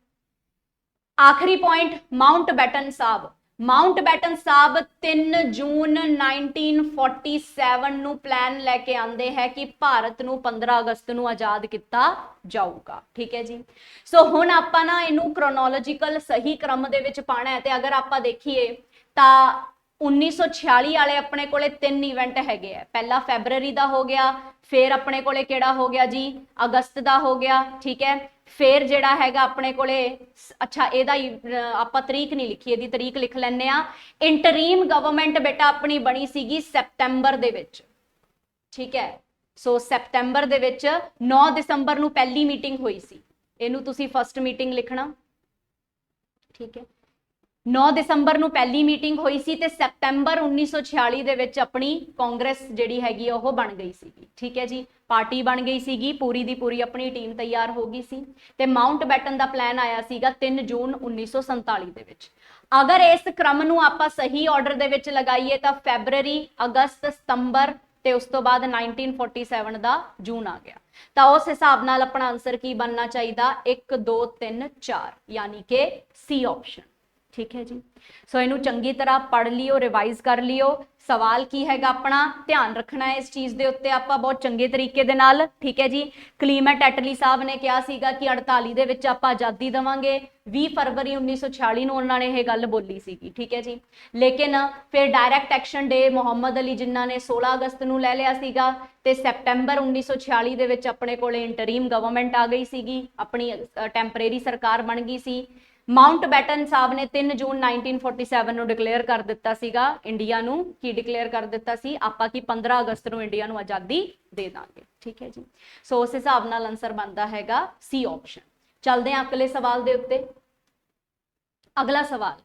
ਆਖਰੀ ਪੁਆਇੰਟ ਮਾਊਂਟ ਬੈਟਨ ਸਾਹਿਬ। ਮਾਊਂਟਬੈਟਨ ਸਾਹਿਬ 3 ਜੂਨ 1947 ਨੂੰ ਪਲਾਨ ਲੈ ਕੇ ਆਂਦੇ ਹੈ ਕਿ ਭਾਰਤ ਨੂੰ 15 ਅਗਸਤ ਨੂੰ ਆਜ਼ਾਦ ਕੀਤਾ ਜਾਊਗਾ। ਠੀਕ ਹੈ ਜੀ। ਸੋ ਹੁਣ ਆਪਾਂ ਨਾ ਇਹਨੂੰ ਕ੍ਰੋਨੋਲੋਜੀਕਲ ਸਹੀ ਕ੍ਰਮ ਦੇ ਵਿੱਚ ਪਾਣਾ ਹੈ ਤੇ ਅਗਰ ਆਪਾਂ ਦੇਖੀਏ ਤਾਂ 1946 ਵਾਲੇ ਆਪਣੇ ਕੋਲੇ 3 ਇਵੈਂਟ ਹੈਗੇ ਆ। ਪਹਿਲਾ ਫੈਬਰਰੀ ਦਾ ਹੋ ਗਿਆ, ਫਿਰ ਆਪਣੇ ਕੋਲੇ ਕਿਹੜਾ ਹੋ ਗਿਆ ਜੀ ਅਗਸਤ ਦਾ ਹੋ ਗਿਆ। ਠੀਕ ਹੈ। ਫਿਰ ਜਿਹੜਾ ਹੈਗਾ ਆਪਣੇ ਕੋਲੇ ਅੱਛਾ ਇਹਦਾ ਆਪਾਂ ਤਰੀਕ ਨਹੀਂ ਲਿਖੀ, ਇਹਦੀ ਤਰੀਕ ਲਿਖ ਲੈਣੇ ਆ। ਇੰਟਰੀਮ ਗਵਰਨਮੈਂਟ ਬੇਟਾ ਆਪਣੀ ਬਣੀ ਸੀਗੀ ਸੈਪਟੈਂਬਰ ਦੇ ਵਿੱਚ। ਠੀਕ ਹੈ। ਸੋ ਸੈਪਟੈਂਬਰ ਦੇ ਵਿੱਚ 9 ਦਸੰਬਰ ਨੂੰ ਪਹਿਲੀ ਮੀਟਿੰਗ ਹੋਈ ਸੀ, ਇਹਨੂੰ ਤੁਸੀਂ ਫਸਟ ਮੀਟਿੰਗ ਲਿਖਣਾ। ਠੀਕ ਹੈ। 9 ਦਸੰਬਰ ਨੂੰ ਪਹਿਲੀ ਮੀਟਿੰਗ ਹੋਈ ਸੀ ਤੇ ਸੈਪਟੈਂਬਰ 1946 ਦੇ ਵਿੱਚ ਆਪਣੀ ਕਾਂਗਰਸ ਜਿਹੜੀ ਹੈਗੀ ਉਹ ਬਣ ਗਈ ਸੀਗੀ। ਠੀਕ ਹੈ ਜੀ। ਪਾਰਟੀ ਬਣ ਗਈ ਸੀਗੀ, ਪੂਰੀ ਦੀ ਪੂਰੀ ਆਪਣੀ ਟੀਮ ਤਿਆਰ ਹੋ ਗਈ ਸੀ ਤੇ ਮਾਊਂਟਬੈਟਨ ਦਾ ਪਲਾਨ ਆਇਆ ਸੀਗਾ 3 ਜੂਨ 1947 ਦੇ ਵਿੱਚ। ਅਗਰ ਇਸ ਕ੍ਰਮ ਨੂੰ ਆਪਾਂ ਸਹੀ ਆਰਡਰ ਦੇ ਵਿੱਚ ਲਗਾਈਏ ਤਾਂ ਫੈਬਰਰੀ, ਅਗਸਤ, ਸਤੰਬਰ ਤੇ ਉਸ ਤੋਂ ਬਾਅਦ 1947 ਦਾ ਜੂਨ ਆ ਗਿਆ। ਤਾਂ ਉਸ ਹਿਸਾਬ ਨਾਲ ਆਪਣਾ ਆਨਸਰ ਕੀ ਬਣਨਾ ਚਾਹੀਦਾ 1 2 3 4 ਯਾਨੀ ਕਿ ਸੀ ਆਪਸ਼ਨ। ਠੀਕ ਹੈ ਜੀ। ਸੋ ਇਹਨੂੰ ਚੰਗੀ ਤਰ੍ਹਾਂ ਪੜ੍ਹ ਲਿਓ, ਰਿਵਾਈਜ਼ ਕਰ ਲਿਓ। ਸਵਾਲ ਕੀ ਹੈਗਾ ਆਪਣਾ ਧਿਆਨ ਰੱਖਣਾ ਹੈ ਇਸ ਚੀਜ਼ ਦੇ ਉੱਤੇ ਆਪਾਂ ਬਹੁਤ ਚੰਗੇ ਤਰੀਕੇ ਦੇ ਨਾਲ। ਠੀਕ ਹੈ ਜੀ। ਕਲੀਮੈਟ ਐਟਲੀ ਸਾਹਿਬ ਨੇ ਕਿਹਾ ਸੀਗਾ ਕਿ 48 ਦੇ ਵਿੱਚ ਆਪਾਂ ਆਜ਼ਾਦੀ ਦੇਵਾਂਗੇ। 20 ਫਰਵਰੀ 1946 ਨੂੰ ਉਹਨਾਂ ਨੇ ਇਹ ਗੱਲ ਬੋਲੀ ਸੀਗੀ। ਠੀਕ ਹੈ ਜੀ। ਲੇਕਿਨ ਫਿਰ ਡਾਇਰੈਕਟ ਐਕਸ਼ਨ ਡੇ ਮੁਹੰਮਦ ਅਲੀ ਜਿੰਨਾ ਨੇ 16 ਅਗਸਤ ਨੂੰ ਲੈ ਲਿਆ ਸੀਗਾ ਤੇ ਸੈਪਟੈਂਬਰ 1946 ਦੇ ਵਿੱਚ ਆਪਣੇ ਕੋਲੇ ਇੰਟਰੀਮ ਗਵਰਨਮੈਂਟ ਆ ਗਈ ਸੀਗੀ, ਆਪਣੀ ਟੈਂਪਰੇਰੀ ਸਰਕਾਰ ਬਣ ਗਈ ਸੀ। ਮਾਊਂਟਬੈਟਨ ਸਾਹਿਬ ਨੇ 3 ਜੂਨ 1947 ਨੂੰ ਡਿਕਲੇਅਰ ਕਰ ਦਿੱਤਾ ਸੀਗਾ ਇੰਡੀਆ ਨੂੰ। ਕੀ ਡਿਕਲੇਅਰ ਕਰ ਦਿੱਤਾ ਸੀ ਆਪਾਂ ਕਿ 15 ਅਗਸਤ ਨੂੰ ਇੰਡੀਆ ਨੂੰ ਆਜ਼ਾਦੀ ਦੇ ਦਾਂਗੇ। ਠੀਕ ਹੈ ਜੀ। ਸੋ ਉਸ ਹਿਸਾਬ ਨਾਲ ਆਨਸਰ ਬਣਦਾ ਹੈਗਾ ਸੀ ਆਪਸ਼ਨ। ਚੱਲਦੇ ਹਾਂ ਅਗਲੇ ਸਵਾਲ ਦੇ ਉੱਤੇ। ਅਗਲਾ ਸਵਾਲ,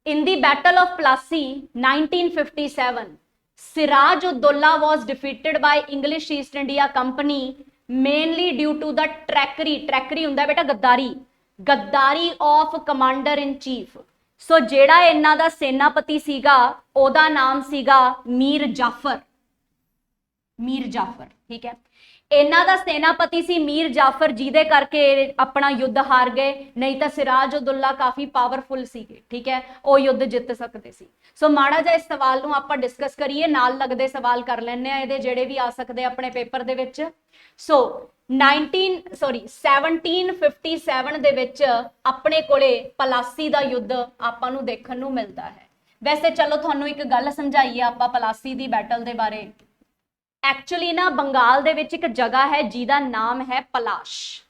in the battle of Plassey 1957 Siraj Uddaula was defeated by English East India Company mainly due to the treachery. Treachery ਹੁੰਦਾ ਬੇਟਾ ਗੱਦਾਰੀ, ਗੱਦਾਰੀ of commander in chief. So ਜਿਹੜਾ ਇਹਨਾਂ ਦਾ ਸੈਨਾਪਤੀ ਸੀਗਾ ਉਹਦਾ ਨਾਮ ਸੀਗਾ ਮੀਰ ਜਾਫਰ। ਮੀਰ ਜਾਫਰ। ਠੀਕ ਹੈ। ਇਹਨਾਂ ਦਾ ਸੈਨਾਪਤੀ ਸੀ ਮੀਰ ਜਾਫਰ, ਜਿਹਦੇ ਕਰਕੇ ਆਪਣਾ ਯੁੱਧ ਹਾਰ ਗਏ। ਨਹੀਂ ਤਾਂ ਸਿਰਾਜ ਉਦੌਲਾ ਕਾਫੀ ਪਾਵਰਫੁਲ ਸੀਗੇ। ਠੀਕ ਹੈ। ਉਹ ਯੁੱਧ ਜਿੱਤ ਸਕਦੇ ਸੀ। ਸੋ ਮਾੜਾ ਜਿਹਾ ਇਸ ਸਵਾਲ ਨੂੰ ਆਪਾਂ ਡਿਸਕਸ ਕਰੀਏ, ਨਾਲ ਲੱਗਦੇ ਸਵਾਲ ਕਰ ਲੈਣੇ ਆ ਇਹਦੇ ਜਿਹੜੇ ਵੀ ਆ ਸਕਦੇ ਆਪਣੇ ਪੇਪਰ ਦੇ ਵਿੱਚ। ਸੋ 1757 ਦੇ ਵਿੱਚ ਆਪਣੇ ਕੋਲੇ ਪਲਾਸੀ ਦਾ ਯੁੱਧ ਆਪਾਂ ਨੂੰ ਦੇਖਣ ਨੂੰ ਮਿਲਦਾ ਹੈ। ਵੈਸੇ ਚਲੋ ਤੁਹਾਨੂੰ ਇੱਕ ਗੱਲ ਸਮਝਾਈਏ ਆਪਾਂ ਪਲਾਸੀ ਦੀ ਬੈਟਲ ਦੇ ਬਾਰੇ। ਐਕਚੁਅਲੀ ਨਾ ਬੰਗਾਲ ਦੇ ਵਿੱਚ ਇੱਕ ਜਗ੍ਹਾ ਹੈ ਜਿਹਦਾ ਨਾਮ ਹੈ ਪਲਾਸ਼।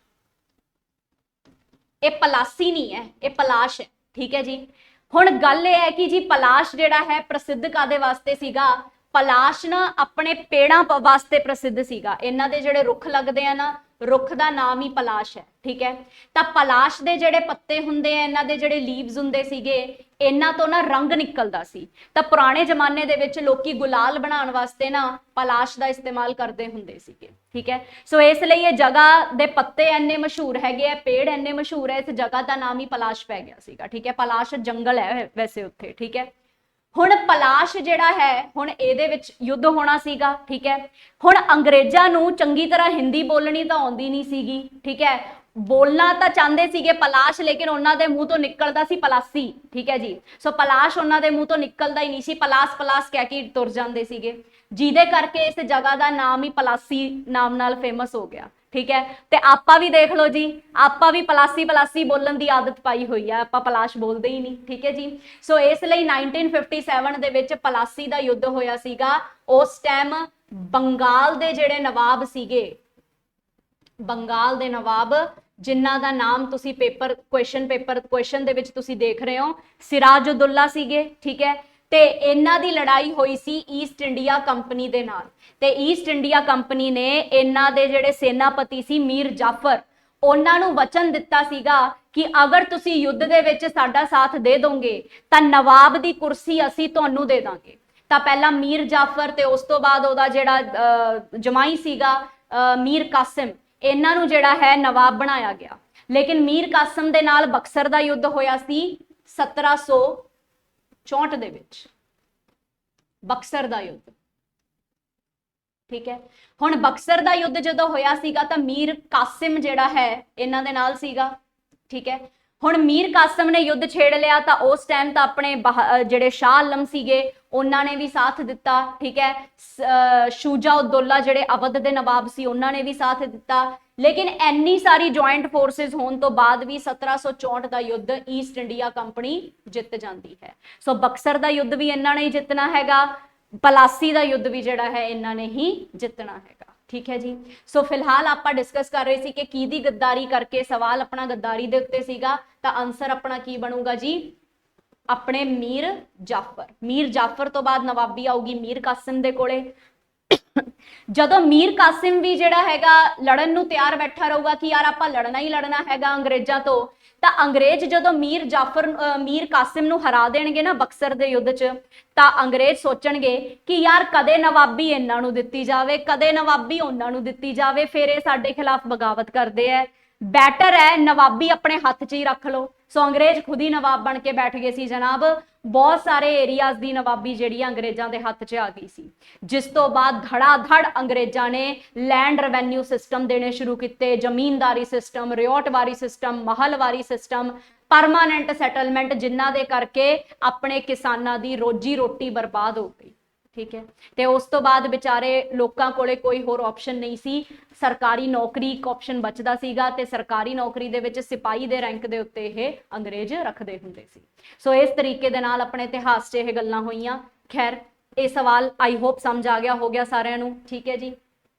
ਇਹ ਪਲਾਸੀ ਨਹੀਂ ਹੈ, ਇਹ ਪਲਾਸ਼ ਹੈ। ਠੀਕ ਹੈ ਜੀ। ਹੁਣ ਗੱਲ ਇਹ ਹੈ ਕਿ ਜੀ ਪਲਾਸ਼ ਜਿਹੜਾ ਹੈ ਪ੍ਰਸਿੱਧ ਕਾਦੇ ਵਾਸਤੇ ਸੀਗਾ? ਪਲਾਸ਼ ਨਾ ਆਪਣੇ ਪੇੜਾਂ ਵਾਸਤੇ ਪ੍ਰਸਿੱਧ ਸੀਗਾ। ਇਹਨਾਂ ਦੇ ਜਿਹੜੇ ਰੁੱਖ ਲੱਗਦੇ ਆ ਨਾ, ਰੁੱਖ ਦਾ ਨਾਮ ਹੀ ਪਲਾਸ਼ ਹੈ। ਠੀਕ ਹੈ। ਤਾਂ ਪਲਾਸ਼ ਦੇ ਜਿਹੜੇ ਪੱਤੇ ਹੁੰਦੇ ਆ, ਇਹਨਾਂ ਦੇ ਜਿਹੜੇ ਲੀਵਸ ਹੁੰਦੇ ਸੀਗੇ, ਇਹਨਾਂ ਤੋਂ ਨਾ ਰੰਗ ਨਿਕਲਦਾ ਸੀ। ਤਾਂ ਪੁਰਾਣੇ ਜ਼ਮਾਨੇ ਦੇ ਵਿੱਚ ਲੋਕੀ ਗੁਲਾਲ ਬਣਾਉਣ ਵਾਸਤੇ ਨਾ ਪਲਾਸ਼ ਦਾ ਇਸਤੇਮਾਲ ਕਰਦੇ ਹੁੰਦੇ ਸੀਗੇ। ਠੀਕ ਹੈ। ਸੋ ਇਸ ਲਈ ਇਹ ਜਗ੍ਹਾ ਦੇ ਪੱਤੇ ਇੰਨੇ ਮਸ਼ਹੂਰ ਹੈਗੇ ਆ, ਪੇੜ ਇੰਨੇ ਮਸ਼ਹੂਰ ਹੈ, ਇਸ ਜਗ੍ਹਾ ਦਾ ਨਾਮ ਹੀ ਪਲਾਸ਼ ਪੈ ਗਿਆ ਸੀਗਾ। ਠੀਕ ਹੈ। ਪਲਾਸ਼ ਜੰਗਲ ਹੈ ਵੈਸੇ ਉੱਥੇ। ਠੀਕ ਹੈ। ਹੁਣ ਪਲਾਸ਼ ਜਿਹੜਾ ਹੈ, ਹੁਣ ਇਹਦੇ ਵਿੱਚ ਯੁੱਧ ਹੋਣਾ ਸੀਗਾ। ਠੀਕ ਹੈ। ਹੁਣ ਅੰਗਰੇਜ਼ਾਂ ਨੂੰ ਚੰਗੀ ਤਰ੍ਹਾਂ ਹਿੰਦੀ ਬੋਲਣੀ ਤਾਂ ਆਉਂਦੀ ਨਹੀਂ ਸੀਗੀ। ਠੀਕ ਹੈ। ਬੋਲਣਾ ਤਾਂ ਚਾਹੁੰਦੇ ਸੀਗੇ ਪਲਾਸ਼, ਲੇਕਿਨ ਉਹਨਾਂ ਦੇ ਮੂੰਹ ਤੋਂ ਨਿਕਲਦਾ ਸੀ ਪਲਾਸੀ। ਠੀਕ ਹੈ ਜੀ। ਸੋ ਪਲਾਸ਼ ਉਹਨਾਂ ਦੇ ਮੂੰਹ ਤੋਂ ਨਿਕਲਦਾ ਹੀ ਨਹੀਂ ਸੀ, ਪਲਾਸ ਪਲਾਸ ਕਹਿ ਕੇ ਤੁਰ ਜਾਂਦੇ ਸੀਗੇ, ਜਿਹਦੇ ਕਰਕੇ ਇਸ ਜਗ੍ਹਾ ਦਾ ਨਾਮ ਹੀ ਪਲਾਸੀ ਨਾਮ ਨਾਲ ਫੇਮਸ ਹੋ ਗਿਆ। ਠੀਕ ਹੈ। ਤੇ ਆਪਾਂ ਵੀ ਦੇਖ ਲਓ ਜੀ, ਆਪਾਂ ਵੀ ਪਲਾਸੀ ਪਲਾਸੀ ਬੋਲਣ ਦੀ ਆਦਤ ਪਾਈ ਹੋਈ ਆ, ਆਪਾਂ ਪਲਾਸ਼ ਬੋਲਦੇ ਹੀ ਨਹੀਂ। ਠੀਕ ਹੈ ਜੀ। ਸੋ ਇਸ ਲਈ 1957 ਦੇ ਵਿੱਚ ਪਲਾਸੀ ਦਾ ਯੁੱਧ ਹੋਇਆ ਸੀਗਾ। ਉਸ ਟਾਈਮ ਬੰਗਾਲ ਦੇ ਜਿਹੜੇ ਨਵਾਬ ਸੀਗੇ, ਬੰਗਾਲ ਦੇ ਨਵਾਬ ਜਿਨ੍ਹਾਂ ਦਾ ਨਾਮ ਤੁਸੀਂ ਕੁਐਸਚਨ ਦੇ ਵਿੱਚ ਤੁਸੀਂ ਦੇਖ ਰਹੇ ਹੋ, ਸਿਰਾਜ ਉਦੌਲਾ ਸੀਗੇ। ਠੀਕ ਹੈ। ਤੇ ਇਹਨਾਂ ਦੀ ਲੜਾਈ ਹੋਈ ਸੀ ਈਸਟ ਇੰਡੀਆ ਕੰਪਨੀ ਦੇ ਨਾਲ। ਤੇ ਈਸਟ ਇੰਡੀਆ ਕੰਪਨੀ ਨੇ ਇਹਨਾਂ ਦੇ ਜਿਹੜੇ ਸੈਨਾਪਤੀ ਸੀ ਮੀਰ ਜਾਫਰ, ਉਹਨਾਂ ਨੂੰ ਵਚਨ ਦਿੱਤਾ ਸੀਗਾ ਕਿ ਅਗਰ ਤੁਸੀਂ ਯੁੱਧ ਦੇ ਵਿੱਚ ਸਾਡਾ ਸਾਥ ਦੇ ਦੋਗੇ ਤਾਂ ਨਵਾਬ ਦੀ ਕੁਰਸੀ ਅਸੀਂ ਤੁਹਾਨੂੰ ਦੇ ਦਾਂਗੇ। ਤਾਂ ਪਹਿਲਾਂ ਮੀਰ ਜਾਫਰ ਤੇ ਉਸ ਤੋਂ ਬਾਅਦ ਉਹਦਾ ਜਿਹੜਾ ਜਮਾਈ ਸੀਗਾ ਮੀਰ ਕਾਸਿਮ, ਇਹਨਾਂ ਨੂੰ ਜਿਹੜਾ ਹੈ ਨਵਾਬ ਬਣਾਇਆ ਗਿਆ। ਲੇਕਿਨ ਮੀਰ ਕਾਸਿਮ ਦੇ ਨਾਲ ਬਕਸਰ ਦਾ ਯੁੱਧ ਹੋਇਆ ਸੀ 1764 ਦੇ ਵਿੱਚ, ਬਕਸਰ ਦਾ ਯੁੱਧ। ਠੀਕ ਹੈ। ਹੁਣ ਬਕਸਰ ਦਾ ਯੁੱਧ ਜਦੋਂ ਹੋਇਆ ਸੀਗਾ ਤਾਂ ਮੀਰ ਕਾਸਿਮ ਜਿਹੜਾ ਹੈ ਇਹਨਾਂ ਦੇ ਨਾਲ ਸੀਗਾ। ਠੀਕ ਹੈ। ਹੁਣ ਮੀਰ ਕਾਸਮ ਨੇ ਯੁੱਧ ਛੇੜ ਲਿਆ ਤਾਂ ਉਸ ਟਾਈਮ ਤਾਂ ਆਪਣੇ ਜਿਹੜੇ ਸ਼ਾਹ ਆਲਮ ਸੀਗੇ ਉਹਨਾਂ ਨੇ ਵੀ ਸਾਥ ਦਿੱਤਾ, ਠੀਕ ਹੈ। ਸ਼ੂਜਾ ਉਦੌਲਾ ਜਿਹੜੇ ਅਵਧ ਦੇ ਨਵਾਬ ਸੀ ਉਹਨਾਂ ਨੇ ਵੀ ਸਾਥ ਦਿੱਤਾ। ਲੇਕਿਨ ਇੰਨੀ ਸਾਰੀ ਜੁਆਇੰਟ ਫੋਰਸਿਸ ਹੋਣ ਤੋਂ ਬਾਅਦ ਵੀ 1764 ਦਾ ਯੁੱਧ ਈਸਟ ਇੰਡੀਆ ਕੰਪਨੀ ਜਿੱਤ ਜਾਂਦੀ ਹੈ। ਸੋ ਬਕਸਰ ਦਾ ਯੁੱਧ ਵੀ ਇਹਨਾਂ ਨੇ ਹੀ ਜਿੱਤਣਾ ਹੈਗਾ, ਪਲਾਸੀ ਦਾ ਯੁੱਧ ਵੀ ਜਿਹੜਾ ਹੈ ਇਹਨਾਂ ਨੇ ਹੀ ਜਿੱਤਣਾ ਹੈਗਾ, ਠੀਕ ਹੈ ਜੀ। ਸੋ ਫਿਲਹਾਲ ਆਪਾਂ ਡਿਸਕਸ ਕਰ ਰਹੇ ਸੀ ਕਿ ਕਿਹਦੀ ਗੱਦਾਰੀ ਕਰਕੇ, ਸਵਾਲ ਆਪਣਾ ਗੱਦਾਰੀ ਦੇ ਉੱਤੇ ਸੀਗਾ, ਤਾਂ ਆਨਸਰ ਆਪਣਾ ਕੀ ਬਣੂਗਾ ਜੀ, ਆਪਣੇ ਮੀਰ ਜਾਫਰ। ਮੀਰ ਜਾਫਰ ਤੋਂ ਬਾਅਦ ਨਵਾਬੀ ਆਊਗੀ ਮੀਰ ਕਾਸਿਮ ਦੇ ਕੋਲੇ। ਜਦੋਂ ਮੀਰ ਕਾਸਿਮ ਵੀ ਜਿਹੜਾ ਹੈਗਾ ਲੜਨ ਨੂੰ ਤਿਆਰ ਬੈਠਾ ਰਹੂਗਾ ਕਿ ਯਾਰ ਆਪਾਂ ਲੜਨਾ ਹੀ ਲੜਨਾ ਹੈਗਾ ਅੰਗਰੇਜ਼ਾਂ ਤੋਂ, ਤਾਂ ਅੰਗਰੇਜ਼ ਜਦੋਂ ਮੀਰ ਕਾਸਿਮ ਨੂੰ ਹਰਾ ਦੇਣਗੇ ਨਾ ਬਕਸਰ ਦੇ ਯੁੱਧ 'ਚ, ਤਾਂ ਅੰਗਰੇਜ਼ ਸੋਚਣਗੇ ਕਿ ਯਾਰ ਕਦੇ ਨਵਾਬੀ ਇਹਨਾਂ ਨੂੰ ਦਿੱਤੀ ਜਾਵੇ, ਕਦੇ ਨਵਾਬੀ ਉਹਨਾਂ ਨੂੰ ਦਿੱਤੀ ਜਾਵੇ, ਫਿਰ ਇਹ ਸਾਡੇ ਖਿਲਾਫ ਬਗਾਵਤ ਕਰਦੇ ਹੈ, ਬੈਟਰ ਹੈ ਨਵਾਬੀ ਆਪਣੇ ਹੱਥ 'ਚ ਹੀ ਰੱਖ ਲਓ। ਸੋ ਅੰਗਰੇਜ਼ ਖੁਦ ਹੀ ਨਵਾਬ ਬਣ ਕੇ ਬੈਠ ਗਏ ਸੀ ਜਨਾਬ। ਬਹੁਤ ਸਾਰੇ ਏਰੀਆਜ਼ ਦੀ ਨਵਾਬੀ ਜਿਹੜੀ ਅੰਗਰੇਜ਼ਾਂ ਦੇ ਹੱਥ 'ਚ ਆ ਗਈ ਸੀ, ਜਿਸ ਤੋਂ ਬਾਅਦ ਧੜਾਧੜ ਅੰਗਰੇਜ਼ਾਂ ਨੇ ਲੈਂਡ ਰੈਵਨਿਊ ਸਿਸਟਮ ਦੇਣੇ ਸ਼ੁਰੂ ਕੀਤੇ, zamindari system, ryotwari system, mahalwari system, permanent settlement, ਜਿਨ੍ਹਾਂ ਦੇ ਕਰਕੇ ਆਪਣੇ ਕਿਸਾਨਾਂ ਦੀ ਰੋਜੀ ਰੋਟੀ ਬਰਬਾਦ ਹੋ ਗਈ, ਠੀਕ ਹੈ। ਤੇ ਉਸ ਤੋਂ ਬਾਅਦ ਵਿਚਾਰੇ ਲੋਕਾਂ ਕੋਲੇ ਕੋਈ ਹੋਰ ਆਪਸ਼ਨ ਨਹੀਂ ਸੀ, ਸਰਕਾਰੀ ਨੌਕਰੀ ਇੱਕ ਆਪਸ਼ਨ ਬਚਦਾ ਸੀਗਾ, ਤੇ ਸਰਕਾਰੀ ਨੌਕਰੀ ਦੇ ਵਿੱਚ ਸਿਪਾਹੀ ਦੇ ਰੈਂਕ ਦੇ ਉੱਤੇ ਇਹ ਅੰਗਰੇਜ਼ ਰੱਖਦੇ ਹੁੰਦੇ ਸੀ। ਸੋ ਇਸ ਤਰੀਕੇ ਦੇ ਨਾਲ ਆਪਣੇ ਇਤਿਹਾਸ 'ਚ ਇਹ ਗੱਲਾਂ ਹੋਈਆਂ। ਖੈਰ ਇਹ ਸਵਾਲ ਆਈ ਹੋਪ ਸਮਝ ਆ ਗਿਆ ਹੋ ਗਿਆ ਸਾਰਿਆਂ ਨੂੰ, ਠੀਕ ਹੈ ਜੀ।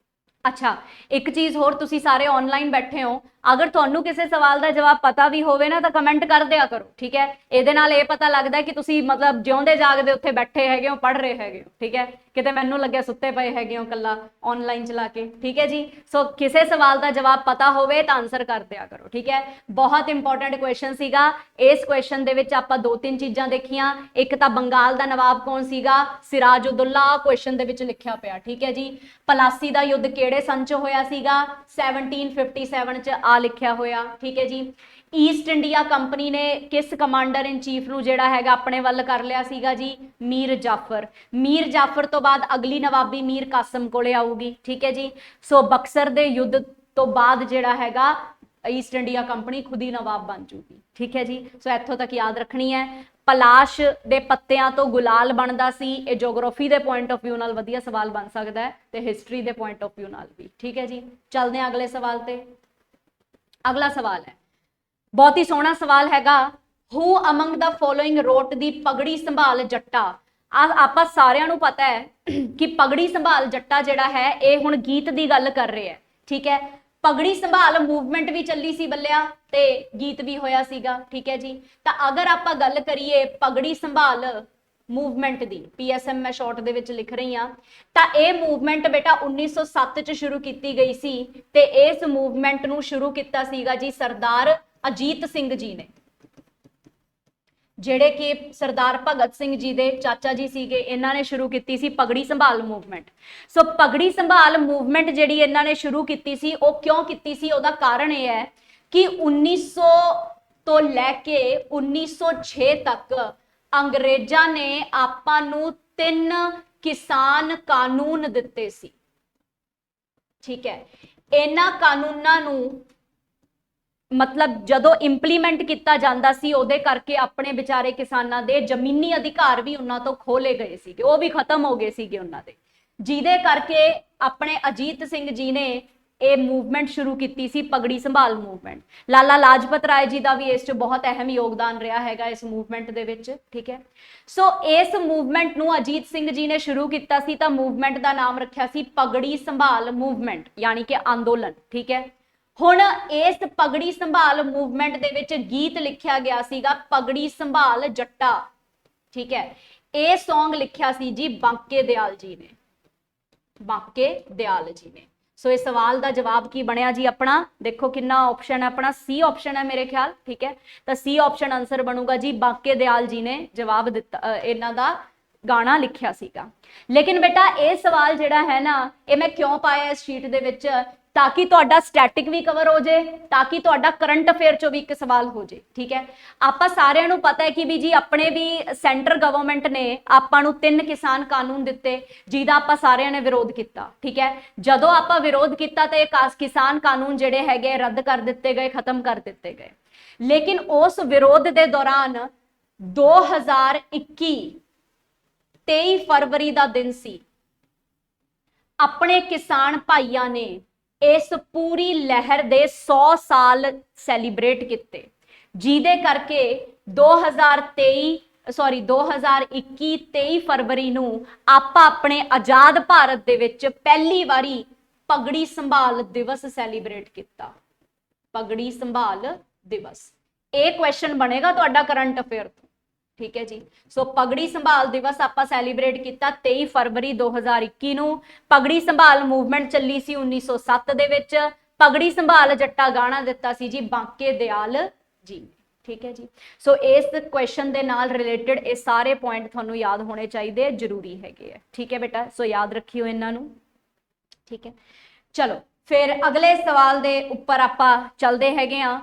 ਅੱਛਾ, ਇੱਕ ਚੀਜ਼ ਹੋਰ, ਤੁਸੀਂ ਸਾਰੇ ਆਨਲਾਈਨ ਬੈਠੇ ਹੋ, ਅਗਰ ਤੁਹਾਨੂੰ ਕਿਸੇ ਸਵਾਲ ਦਾ ਜਵਾਬ ਪਤਾ ਵੀ ਹੋਵੇ ਨਾ ਤਾਂ ਕਮੈਂਟ ਕਰ ਦਿਆ ਕਰੋ, ਠੀਕ ਹੈ। ਇਹਦੇ ਨਾਲ ਇਹ ਪਤਾ ਲੱਗਦਾ ਕਿ ਤੁਸੀਂ ਮਤਲਬ ਜਿਉਂਦੇ ਜਾਗਦੇ ਉੱਥੇ ਬੈਠੇ ਹੈਗੇ ਹੋ, ਪੜ੍ਹ ਰਹੇ ਹੈਗੇ ਹੋ, ਠੀਕ ਹੈ। ਕਿਤੇ ਮੈਨੂੰ ਲੱਗਿਆ ਸੁੱਤੇ ਪਏ ਹੈਗੇ ਹੋ ਕੱਲਾ ਆਨਲਾਈਨ ਚਲਾ ਕੇ, ਠੀਕ ਹੈ ਜੀ। ਸੋ ਕਿਸੇ ਸਵਾਲ ਦਾ ਜਵਾਬ ਪਤਾ ਹੋਵੇ ਤਾਂ ਆਨਸਰ ਕਰ ਦਿਆ ਕਰੋ, ਠੀਕ ਹੈ। ਬਹੁਤ ਇੰਪੋਰਟੈਂਟ ਕੁਐਸਚਨ ਸੀਗਾ। ਇਸ ਕੁਐਸਚਨ ਦੇ ਵਿੱਚ ਆਪਾਂ ਦੋ ਤਿੰਨ ਚੀਜ਼ਾਂ ਦੇਖੀਆਂ। ਇੱਕ ਤਾਂ ਬੰਗਾਲ ਦਾ ਨਵਾਬ ਕੌਣ ਸੀਗਾ, ਸਿਰਾਜ ਉਦੌਲਾ, ਕੁਐਸਚਨ ਦੇ ਵਿੱਚ ਲਿਖਿਆ ਪਿਆ, ਠੀਕ ਹੈ ਜੀ। ਪਲਾਸੀ ਦਾ ਯੁੱਧ ਕਿਹੜੇ ਸੰਨ 'ਚ ਹੋਇਆ ਸੀਗਾ, 1757 'ਚ ਆ ਲਿਖਿਆ ਹੋਇਆ, ਠੀਕ ਹੈ ਜੀ। ਈਸਟ ਇੰਡੀਆ ਕੰਪਨੀ ਨੇ ਕਿਸ ਕਮਾਂਡਰ ਇਨ ਚੀਫ ਨੂੰ ਜਿਹੜਾ ਹੈਗਾ ਆਪਣੇ ਵੱਲ ਕਰ ਲਿਆ ਸੀਗਾ ਜੀ, ਮੀਰ ਜਾਫਰ। ਮੀਰ ਜਾਫਰ ਤੋਂ ਬਾਅਦ ਅਗਲੀ ਨਵਾਬੀ ਮੀਰ ਕਾਸਮ ਕੋਲੇ ਆਊਗੀ, ਠੀਕ ਹੈ ਜੀ। ਸੋ ਬਕਸਰ ਦੇ ਯੁੱਧ ਤੋਂ ਬਾਅਦ ਜਿਹੜਾ ਹੈਗਾ ਈਸਟ ਇੰਡੀਆ ਕੰਪਨੀ ਖੁਦ ਹੀ ਨਵਾਬ ਬਣ ਜੂਗੀ, ਠੀਕ ਹੈ ਜੀ। ਸੋ ਇੱਥੋਂ ਤੱਕ ਯਾਦ ਰੱਖਣੀ ਹੈ। ਪਲਾਸ਼ ਦੇ ਪੱਤਿਆਂ ਤੋਂ ਗੁਲਾਲ ਬਣਦਾ ਸੀ, ਇਹ ਜੀਓਗ੍ਰਾਫੀ ਦੇ ਪੁਆਇੰਟ ਆਫ ਵਿਊ ਨਾਲ ਵਧੀਆ ਸਵਾਲ ਬਣ ਸਕਦਾ ਹੈ ਤੇ ਹਿਸਟਰੀ ਦੇ ਪੁਆਇੰਟ ਆਫ ਵਿਊ ਨਾਲ ਵੀ, ਠੀਕ ਹੈ ਜੀ। ਚੱਲਦੇ ਹਾਂ ਅਗਲੇ ਸਵਾਲ ਤੇ। ਅਗਲਾ ਸਵਾਲ ਹੈ, ਬਹੁਤ ਹੀ ਸੋਹਣਾ ਸਵਾਲ ਹੈਗਾ, ਹੂ ਅਮੰਗ ਦਾ ਫੋਲੋਇੰਗ ਰੋਟ ਦੀ ਪਗੜੀ ਸੰਭਾਲ ਜੱਟਾ। ਆਪਾਂ ਸਾਰਿਆਂ ਨੂੰ ਪਤਾ ਹੈ ਕਿ ਪਗੜੀ ਸੰਭਾਲ ਜੱਟਾ ਜਿਹੜਾ ਹੈ ਇਹ ਹੁਣ ਗੀਤ ਦੀ ਗੱਲ ਕਰ ਰਿਹਾ ਹੈ, ਠੀਕ ਹੈ। ਪਗੜੀ ਸੰਭਾਲ ਮੂਵਮੈਂਟ ਵੀ ਚੱਲੀ ਸੀ ਬੱਲਿਆ ਤੇ ਗੀਤ ਵੀ ਹੋਇਆ ਸੀਗਾ, ਠੀਕ ਹੈ ਜੀ। ਤਾਂ ਅਗਰ ਆਪਾਂ ਗੱਲ ਕਰੀਏ ਪਗੜੀ ਸੰਭਾਲ ਮੂਵਮੈਂਟ ਦੀ, PSM ਮੈਂ ਸ਼ਾਰਟ ਦੇ ਵਿੱਚ ਲਿਖ ਰਹੀ ਹਾਂ, ਤਾਂ ਇਹ ਮੂਵਮੈਂਟ ਬੇਟਾ 1907 ਚ ਸ਼ੁਰੂ ਕੀਤੀ ਗਈ ਸੀ ਤੇ ਇਸ ਮੂਵਮੈਂਟ ਨੂੰ ਸ਼ੁਰੂ ਕੀਤਾ ਸੀਗਾ ਜੀ ਸਰਦਾਰ ਅਜੀਤ ਸਿੰਘ ਜੀ ਨੇ, ਜਿਹੜੇ ਕਿ ਸਰਦਾਰ ਭਗਤ ਸਿੰਘ ਜੀ ਦੇ ਚਾਚਾ ਜੀ ਸੀਗੇ। ਇਹਨਾਂ ਨੇ ਸ਼ੁਰੂ ਕੀਤੀ ਸੀ ਪਗੜੀ ਸੰਭਾਲ ਮੂਵਮੈਂਟ। ਸੋ ਪਗੜੀ ਸੰਭਾਲ ਮੂਵਮੈਂਟ ਜਿਹੜੀ ਇਹਨਾਂ ਨੇ ਸ਼ੁਰੂ ਕੀਤੀ ਸੀ, ਉਹ ਕਿਉਂ ਕੀਤੀ ਸੀ, ਉਹਦਾ ਕਾਰਨ ਇਹ ਹੈ ਕਿ 1900 ਤੋਂ ਲੈ ਕੇ 1906 ਤੱਕ ਅੰਗਰੇਜ਼ਾਂ ਨੇ ਆਪਾਂ ਨੂੰ 3 ਕਿਸਾਨ ਕਾਨੂੰਨ ਦਿੱਤੇ ਸੀ, ਠੀਕ ਹੈ। ਇਹਨਾਂ ਕਾਨੂੰਨਾਂ ਨੂੰ ਮਤਲਬ ਜਦੋਂ ਇੰਪਲੀਮੈਂਟ ਕੀਤਾ ਜਾਂਦਾ ਸੀ ਉਹਦੇ ਕਰਕੇ ਆਪਣੇ ਵਿਚਾਰੇ ਕਿਸਾਨਾਂ ਦੇ ਜ਼ਮੀਨੀ ਅਧਿਕਾਰ ਵੀ ਉਹਨਾਂ ਤੋਂ ਖੋਲੇ ਗਏ ਸੀਗੇ, ਉਹ ਵੀ ਖਤਮ ਹੋ ਗਏ ਸੀਗੇ ਉਹਨਾਂ ਦੇ, ਜਿਹਦੇ ਕਰਕੇ ਆਪਣੇ ਅਜੀਤ ਸਿੰਘ ਜੀ ਨੇ ਇਹ ਮੂਵਮੈਂਟ ਸ਼ੁਰੂ ਕੀਤੀ ਸੀ ਪਗੜੀ ਸੰਭਾਲ ਮੂਵਮੈਂਟ। ਲਾਲਾ ਲਾਜਪਤ ਰਾਏ ਜੀ ਦਾ ਵੀ ਇਸ 'ਚ ਬਹੁਤ ਅਹਿਮ ਯੋਗਦਾਨ ਰਿਹਾ ਹੈਗਾ ਇਸ ਮੂਵਮੈਂਟ ਦੇ ਵਿੱਚ, ਠੀਕ ਹੈ। ਸੋ ਇਸ ਮੂਵਮੈਂਟ ਨੂੰ ਅਜੀਤ ਸਿੰਘ ਜੀ ਨੇ ਸ਼ੁਰੂ ਕੀਤਾ ਸੀ ਤਾਂ ਮੂਵਮੈਂਟ ਦਾ ਨਾਮ ਰੱਖਿਆ ਸੀ ਪਗੜੀ ਸੰਭਾਲ ਮੂਵਮੈਂਟ, ਯਾਨੀ ਕਿ ਅੰਦੋਲਨ, ਠੀਕ ਹੈ। ਹੁਣ ਇਸ ਪਗੜੀ ਸੰਭਾਲ ਮੂਵਮੈਂਟ ਦੇ ਵਿੱਚ ਗੀਤ ਲਿਖਿਆ ਗਿਆ ਸੀਗਾ ਪਗੜੀ ਸੰਭਾਲ ਜੱਟਾ, ਠੀਕ ਹੈ। ਇਹ ਸੌਂਗ ਲਿਖਿਆ ਸੀ ਜੀ ਬਾਂਕੇ ਦਿਆਲ ਜੀ ਨੇ, ਬਾਂਕੇ ਦਿਆਲ ਜੀ ਨੇ। ਸੋ ਇਸ ਸਵਾਲ ਦਾ ਜਵਾਬ ਕੀ ਬਣਿਆ ਜੀ ਆਪਣਾ, ਦੇਖੋ ਕਿੰਨਾ ਆਪਸ਼ਨ ਹੈ ਆਪਣਾ, C ਆਪਸ਼ਨ ਹੈ ਮੇਰੇ ਖਿਆਲ, ਠੀਕ ਹੈ। ਤਾਂ C ਆਪਸ਼ਨ ਆਨਸਰ ਬਣੂਗਾ ਜੀ, ਬਾਂਕੇ ਦਿਆਲ ਜੀ ਨੇ ਜਵਾਬ ਦਿੱਤਾ, ਇਹਨਾਂ ਦਾ ਗਾਣਾ ਲਿਖਿਆ ਸੀਗਾ। ਲੇਕਿਨ ਬੇਟਾ ਇਹ ਸਵਾਲ ਜਿਹੜਾ ਹੈ ਨਾ, ਇਹ ਮੈਂ ਕਿਉਂ ਪਾਇਆ ਇਸ ਸ਼ੀਟ ਦੇ ਵਿੱਚ, ताकि तुहाडा स्टैटिक भी कवर हो जाए, ताकि तुहाडा करंट अफेयर चो भी एक सवाल हो जाए। ठीक है, आपां सारिआं नूं पता है कि भी जी अपने भी सेंटर गवर्नमेंट ने आपां नूं 3 किसान कानून दिते जिहदा आपां सारिआं ने विरोध किया। ठीक है, जदों आपां विरोध किया तो किसान कानून जिहड़े हैगे रद्द कर दिते गए, खत्म कर दिते गए। लेकिन उस विरोध के दौरान 2021 23 फरवरी का दिन सी, अपने किसान भाइयों ने इस पूरी लहर दे 100 साल सैलीब्रेट किते, जिदे करके 2021 फरवरी नूं आपां अपने आजाद भारत दे विच पहली वारी पगड़ी संभाल दिवस सैलीब्रेट किया। पगड़ी संभाल दिवस, ये क्वेश्चन बनेगा तुहाडा करंट अफेयर तो। ठीक है जी, सो पगड़ी संभाल दिवस आपां सैलीब्रेट किया 23 फरवरी 2021 नूं। पगड़ी संभाल मूवमेंट चली सी 1907 दे विच। पगड़ी संभाल जट्टा गाना दिता सी जी बांके दयाल जी। ठीक है जी, सो इस क्वेश्चन दे नाल रिलेटेड ये सारे पॉइंट तुहानूं याद होने चाहिए, जरूरी है। ठीक है बेटा, सो याद रखियो इन्हां नूं। ठीक है, चलो फिर अगले सवाल दे उपर आपां चलदे हैगे आ।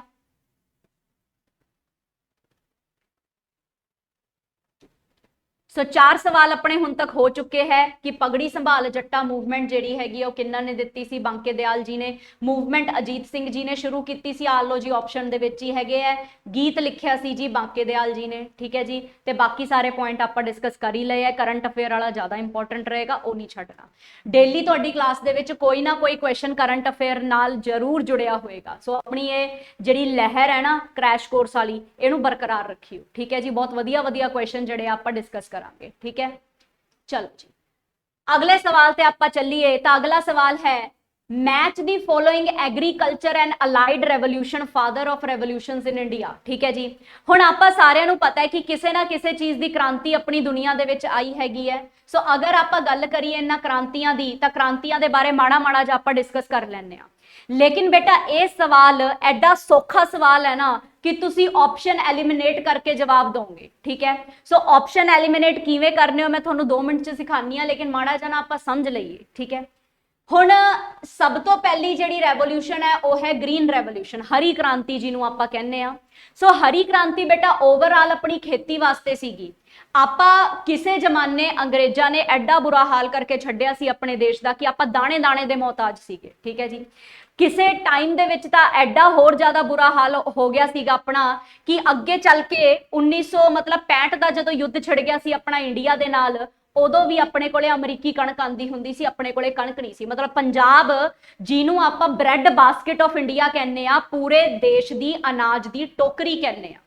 सो 4 सवाल अपने हुण तक हो चुके हैं कि पगड़ी संभाल जट्टा मूवमेंट जिहड़ी हैगी वो किन्ना ने दित्ती सी, बांके दयाल जी ने। मूवमेंट अजीत सिंह जी ने शुरू की सी, आ लो जी ऑप्शन दे विच ही हैगे है। गीत लिखिया सी जी बांके दयाल जी ने। ठीक है जी, ते बाकी सारे पॉइंट आपां डिस्कस कर ही लए है। करंट अफेयर वाला ज़्यादा इंपॉर्टेंट रहेगा, वो नहीं छड्डना। डेली तुहाडी क्लास दे विच कोई ना कोई क्वेश्चन करंट अफेयर नाल जरूर जुड़िया होएगा। सो अपनी ये जिहड़ी लहर है ना क्रैश कोर्स वाली, इहनूं बरकरार रखियो। ठीक है जी, बहुत वधिया वधिया क्वेश्चन जिहड़े आपां डिस्कस करांगे। ठीक है, चलो जी अगले सवाल ते आपां चलीए। तो अगला सवाल है, match the following agriculture and allied revolution father of revolutions in India. ठीक है जी, हुण आपां सारिआं नूं पता है कि किसी ना किसी चीज़ की क्रांति अपनी दुनिया दे विच आई हैगी है। सो अगर आपां गल करिए इन्हां क्रांतियां दी, तां क्रांतियां दे बारे माड़ा माड़ा जिहा आपां डिस्कस कर लैंदे आ। लेकिन बेटा ये सवाल एडा सौखा सवाल है ना कि तुसी ऑप्शन एलिमिनेट करके जवाब दोगे। ठीक है, सो ऑप्शन एलिमिनेट किवें करने हो मैं तुहानूं 2 मिनट च सिखानी आ, लेकिन माड़ा जिहा ना आपां समझ लईए। ठीक है, हुण सब तो पहली जिहड़ी रेवोल्यूशन है वह है ग्रीन रेवोल्यूशन, हरी क्रांति जिन्हों आपां कहने आ। सो हरी क्रांति बेटा ओवरऑल अपनी खेती वास्ते सीगी। आपां किसे जमाने अंग्रेजां ने एडा बुरा हाल करके छड्डिया सी अपने देश का कि आपां दाणे दाणे दे मोहताज सीगे। ठीक है जी, किसे टाइम दे विच तां एडा होर ज्यादा बुरा हाल हो गया सीगा अपना कि अगे चल के 1965 का जदों युद्ध छिड़ गया सी अपना इंडिया दे नाल, उदों भी अपने कोले अमरीकी कणक आंदी हुंदी सी, अपने कोले कणक नहीं सी। मतलब पंजाब जिन्हों आपां ब्रैड बास्केट ऑफ इंडिया कहने आ, पूरे देश की अनाज की टोकरी कहने आ,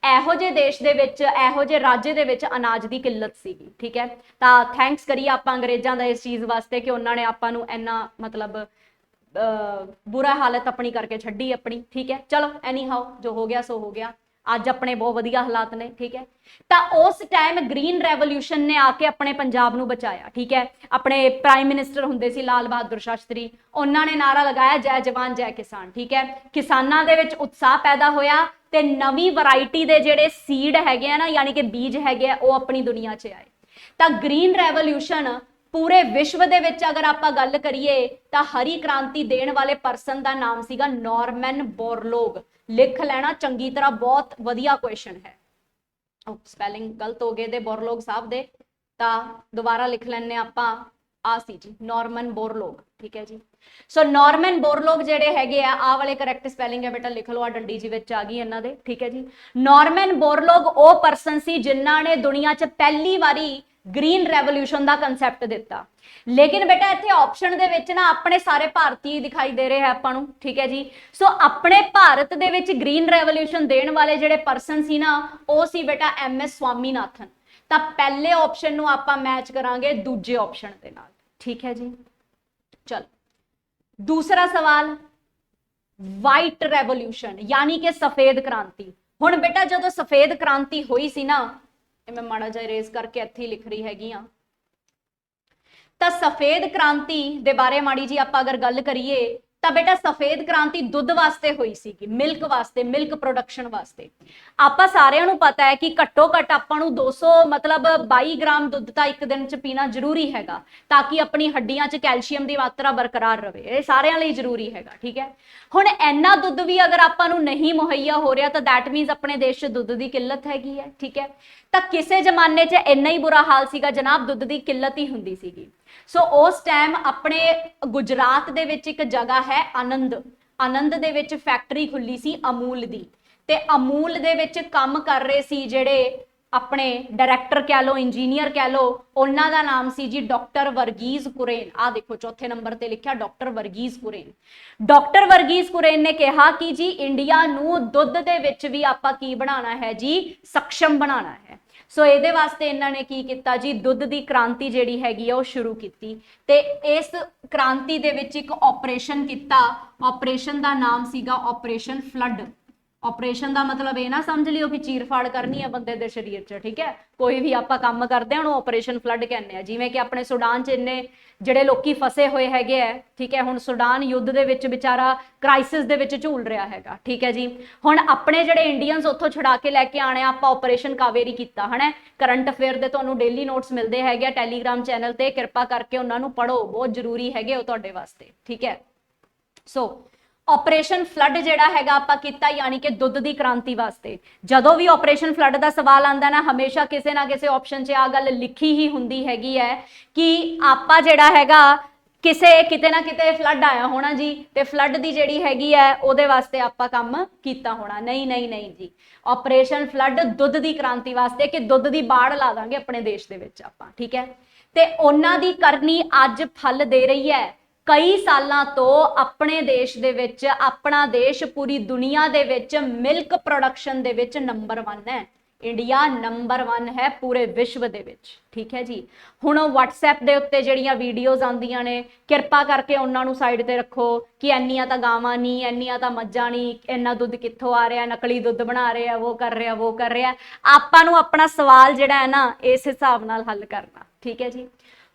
एहो जे देश दे विच, एहो जे राज्य दे विच अनाज की किल्लत सीगी। ठीक है, तां थैंक्स करिए आपां अंग्रेजां दा इस चीज़ वास्ते कि उन्होंने आपां नूं इन्ना मतलब बुरा हालत अपनी करके छड्डी अपनी। ठीक है, चलो एनी हाउ जो हो गया सो हो गया, अज अपने बहुत वधिया हालात ने। ठीक है, तो उस टाइम ग्रीन रेवोल्यूशन ने आके अपने पंजाब नूं बचाया। ठीक है, अपने प्राइम मिनिस्टर हुंदे सी लाल बहादुर शास्त्री, उन्होंने नारा लगाया जय जवान जय किसान। ठीक है, किसानां दे विच उत्साह पैदा होया ते नवी वराइटी दे जिहड़े सीड हैगे ना, यानी कि बीज हैगे वो अपनी दुनिया च आए। तो ग्रीन रेवोल्यूशन पूरे विश्व दे विच अगर आपां गल करिए तो हरी क्रांति देण वाले परसन का नाम सीगा नॉर्मन बोरलोग। लिख लेना चंगी तरह, बहुत वधिया क्वेश्चन है। स्पैलिंग गलत हो गए दे बोरलोग साहब दे, तां दोबारा लिख लैने आपां, आ सी जी नॉर्मन बोरलोग। ठीक है जी, सो नॉर्मन बोरलोग जेडे हैगे आ वाले करैक्ट स्पैलिंग है बेटा, लिख लो, आ डंडी जी विच आ गई इन्हां दे। ठीक है जी, नॉर्मन बोरलोग ओ परसन सी जिन्हां ने दुनिया च पहली वारी ग्रीन रेवोल्यूशन का कंसैप्ट दिता। लेकिन बेटा इत्थे ऑप्शन दे विच ना अपने सारे भारतीय दिखाई दे रहे हैं आपां नूं। ठीक है जी, सो अपने भारत दे विच ग्रीन रेवोल्यूशन देण वाले जिहड़े परसन सी ना, वो सी बेटा MS स्वामीनाथन। तां पहले ऑप्शन नूं आपां मैच करांगे दूजे ऑप्शन दे नाल। ठीक है जी, चल दूसरा सवाल, वाइट रेवोल्यूशन यानी कि सफेद क्रांति। हुण बेटा जदों सफेद क्रांति हुई सी ना, मैं माड़ा जिहा इरेज करके इत्थे लिख रही हैगी हाँ, तो सफेद क्रांति दे बारे माड़ी जी आपां अगर गल करिए ਤਾਂ ਬੇਟਾ ਸਫੇਦ ਕ੍ਰਾਂਤੀ ਦੁੱਧ ਵਾਸਤੇ ਹੋਈ ਸੀਗੀ, ਮਿਲਕ ਵਾਸਤੇ, ਮਿਲਕ ਪ੍ਰੋਡਕਸ਼ਨ ਵਾਸਤੇ। ਆਪਾਂ ਸਾਰਿਆਂ ਨੂੰ ਪਤਾ ਹੈ ਕਿ ਘੱਟੋ ਘੱਟ ਆਪਾਂ ਨੂੰ 200 ਮਤਲਬ 22 ਗ੍ਰਾਮ ਦੁੱਧ ਤਾਂ ਇੱਕ ਦਿਨ ਚ ਪੀਣਾ ਜ਼ਰੂਰੀ ਹੈਗਾ, ਤਾਂ ਕਿ ਆਪਣੀ ਹੱਡੀਆਂ ਚ ਕੈਲਸ਼ੀਅਮ ਦੀ ਮਾਤਰਾ ਬਰਕਰਾਰ ਰਵੇ। ਇਹ ਸਾਰਿਆਂ ਲਈ ਜ਼ਰੂਰੀ ਹੈਗਾ, ਠੀਕ ਹੈ। ਹੁਣ ਇੰਨਾ ਦੁੱਧ ਵੀ ਅਗਰ ਆਪਾਂ ਨੂੰ ਨਹੀਂ ਮੁਹੱਈਆ ਹੋ ਰਿਹਾ ਤਾਂ ਦੈਟ ਮੀਨਸ ਆਪਣੇ ਦੇਸ਼ 'ਚ ਦੁੱਧ ਦੀ ਕਿੱਲਤ ਹੈਗੀ ਹੈ, ਠੀਕ ਹੈ। ਤਾਂ ਕਿਸੇ ਜ਼ਮਾਨੇ 'ਚ ਇੰਨਾ ਹੀ ਬੁਰਾ ਹਾਲ ਸੀਗਾ ਜਨਾਬ, ਦੁੱਧ ਦੀ ਕਿੱਲਤ ਹੀ ਹੁੰਦੀ ਸੀਗੀ। ਸੋ ਉਸ ਟਾਈਮ ਆਪਣੇ ਗੁਜਰਾਤ ਦੇ ਵਿੱਚ ਇੱਕ ਜਗ੍ਹਾ ਹੈ ਆਨੰਦ, ਆਨੰਦ ਦੇ ਵਿੱਚ ਫੈਕਟਰੀ ਖੁੱਲੀ ਸੀ ਅਮੂਲ ਦੀ, ਤੇ ਅਮੂਲ ਦੇ ਵਿੱਚ ਕੰਮ ਕਰ ਰਹੇ ਸੀ ਜਿਹੜੇ ਆਪਣੇ डायरेक्टर कह लो, इंजीनियर कह लो, ਉਹਨਾਂ ਦਾ ਨਾਮ ਸੀ ਜੀ ਡਾਕਟਰ ਵਰਗੀਜ਼ ਕੁਰੇਨ। ਆ ਦੇਖੋ ਚੌਥੇ ਨੰਬਰ ਤੇ ਲਿਖਿਆ ਡਾਕਟਰ ਵਰਗੀਜ਼ ਕੁਰੇਨ। ਡਾਕਟਰ ਵਰਗੀਜ਼ ਕੁਰੇਨ ਨੇ ਕਿਹਾ ਕਿ ਜੀ ਇੰਡੀਆ ਨੂੰ ਦੁੱਧ ਦੇ ਵਿੱਚ ਵੀ ਆਪਾਂ ਕੀ ਬਣਾਉਣਾ ਹੈ ਜੀ, ਸક્ષਮ ਬਣਾਉਣਾ ਹੈ। ਸੋ ਇਹਦੇ ਵਾਸਤੇ ਇਹਨਾਂ ਨੇ ਕੀ ਕੀਤਾ ਜੀ, ਦੁੱਧ ਦੀ ਕ੍ਰਾਂਤੀ ਜਿਹੜੀ ਹੈਗੀ ਆ ਉਹ ਸ਼ੁਰੂ ਕੀਤੀ, ਤੇ ਇਸ ਕ੍ਰਾਂਤੀ ਦੇ ਵਿੱਚ ਇੱਕ ਆਪਰੇਸ਼ਨ ਕੀਤਾ। ਆਪਰੇਸ਼ਨ ਦਾ ਨਾਮ ਸੀਗਾ ਆਪਰੇਸ਼ਨ ਫਲੱਡ। ਆਪਰੇਸ਼ਨ ਦਾ ਮਤਲਬ ਇਹ ਨਾ ਸਮਝ ਲਿਓ ਕਿ ਚੀਰਫਾੜ ਕਰਨੀ ਹੈ ਬੰਦੇ ਦੇ ਸਰੀਰ 'ਚ, ਠੀਕ ਹੈ। ਕੋਈ ਵੀ ਆਪਾਂ ਕੰਮ ਕਰਦੇ ਹਾਂ ਉਹਨੂੰ ਆਪਰੇਸ਼ਨ ਫਲੱਡ ਕਹਿੰਦੇ ਆ। ਜਿਵੇਂ ਕਿ ਆਪਣੇ ਸੁਡਾਨ 'ਚ ਇੰਨੇ ਜਿਹੜੇ ਲੋਕੀ ਫਸੇ ਹੋਏ ਹੈਗੇ ਆ, ਠੀਕ ਹੈ। ਹੁਣ ਸੁਡਾਨ ਯੁੱਧ ਦੇ ਵਿੱਚ ਵਿਚਾਰਾ ਕ੍ਰਾਈਸਿਸ ਦੇ ਵਿੱਚ ਝੂਲ ਰਿਹਾ ਹੈਗਾ, ਠੀਕ ਹੈ ਜੀ। ਹੁਣ ਆਪਣੇ ਜਿਹੜੇ ਇੰਡੀਅਨਸ ਉੱਥੋਂ ਛੁਡਾ ਕੇ ਲੈ ਕੇ ਆਣੇ ਆ, ਆਪਾਂ ਆਪਰੇਸ਼ਨ ਕਾਵੇਰੀ ਕੀਤਾ ਹਨਾ। ਕਰੰਟ ਅਫੇਅਰ ਦੇ ਤੁਹਾਨੂੰ ਡੇਲੀ ਨੋਟਸ ਮਿਲਦੇ ਹੈਗੇ ਆ ਟੈਲੀਗ੍ਰਾਮ ਚੈਨਲ ਤੇ, ਕਿਰਪਾ ਕਰਕੇ ਉਹਨਾਂ ਨੂੰ ਪੜ੍ਹੋ, ਬਹੁਤ ਜ਼ਰੂਰੀ ਹੈਗੇ ਉਹ ਤੁਹਾਡੇ ਵਾਸਤੇ, ਠੀਕ ਹੈ। ਸੋ ਆਪਰੇਸ਼ਨ ਫਲੱਡ ਜਿਹੜਾ ਹੈਗਾ ਆਪਾਂ ਕੀਤਾ, ਯਾਨੀ ਕਿ ਦੁੱਧ ਦੀ ਕ੍ਰਾਂਤੀ ਵਾਸਤੇ। ਜਦੋਂ ਵੀ ਆਪਰੇਸ਼ਨ ਫਲੱਡ ਦਾ ਸਵਾਲ ਆਉਂਦਾ ਨਾ, ਹਮੇਸ਼ਾ ਕਿਸੇ ਨਾ ਕਿਸੇ ਆਪਸ਼ਨ 'ਚ ਆ ਗੱਲ ਲਿਖੀ ਹੀ ਹੁੰਦੀ ਹੈਗੀ ਹੈ ਕਿ ਆਪਾਂ ਜਿਹੜਾ ਹੈਗਾ ਕਿਤੇ ਨਾ ਕਿਤੇ ਫਲੱਡ ਆਇਆ ਹੋਣਾ ਜੀ, ਤੇ ਫਲੱਡ ਦੀ ਜਿਹੜੀ ਹੈਗੀ ਹੈ ਉਹਦੇ ਵਾਸਤੇ ਆਪਾਂ ਕੰਮ ਕੀਤਾ ਹੋਣਾ। ਨਹੀਂ ਨਹੀਂ ਨਹੀਂ ਜੀ, ਆਪਰੇਸ਼ਨ ਫਲੱਡ ਦੁੱਧ ਦੀ ਕ੍ਰਾਂਤੀ ਵਾਸਤੇ, ਕਿ ਦੁੱਧ ਦੀ ਬਾੜ ਲਾ ਦਾਂਗੇ ਆਪਣੇ ਦੇਸ਼ ਦੇ ਵਿੱਚ ਆਪਾਂ, ਠੀਕ ਹੈ। ਤੇ ਉਹਨਾਂ ਦੀ ਕਰਨੀ ਅੱਜ ਫਲ ਦੇ ਰਹੀ ਹੈ। ਕਈ ਸਾਲਾਂ ਤੋਂ ਆਪਣੇ ਦੇਸ਼ ਦੇ ਵਿੱਚ, ਆਪਣਾ ਦੇਸ਼ ਪੂਰੀ ਦੁਨੀਆ ਦੇ ਵਿੱਚ ਮਿਲਕ ਪ੍ਰੋਡਕਸ਼ਨ ਦੇ ਵਿੱਚ ਨੰਬਰ 1 ਹੈ। ਇੰਡੀਆ ਨੰਬਰ 1 ਹੈ ਪੂਰੇ ਵਿਸ਼ਵ ਦੇ ਵਿੱਚ, ਠੀਕ ਹੈ ਜੀ। ਹੁਣ WhatsApp ਦੇ ਉੱਤੇ ਜਿਹੜੀਆਂ ਵੀਡੀਓਜ਼ ਆਉਂਦੀਆਂ ਨੇ, ਕਿਰਪਾ ਕਰਕੇ ਉਹਨਾਂ ਨੂੰ ਸਾਈਡ ਤੇ ਰੱਖੋ ਕਿ ਇੰਨੀਆਂ ਤਾਂ ਗਾਵਾਂ ਨਹੀਂ, ਇੰਨੀਆਂ ਤਾਂ ਮੱਝਾਂ ਨਹੀਂ, ਇੰਨਾ ਦੁੱਧ ਕਿੱਥੋਂ ਆ ਰਿਹਾ, ਨਕਲੀ ਦੁੱਧ ਬਣਾ ਰਹੇ ਆ, ਉਹ ਕਰ ਰਿਹਾ, ਉਹ ਕਰ ਰਿਹਾ। ਆਪਾਂ ਨੂੰ ਆਪਣਾ ਸਵਾਲ ਜਿਹੜਾ ਹੈ ਨਾ ਇਸ ਹਿਸਾਬ ਨਾਲ ਹੱਲ ਕਰਨਾ, ਠੀਕ ਹੈ ਜੀ।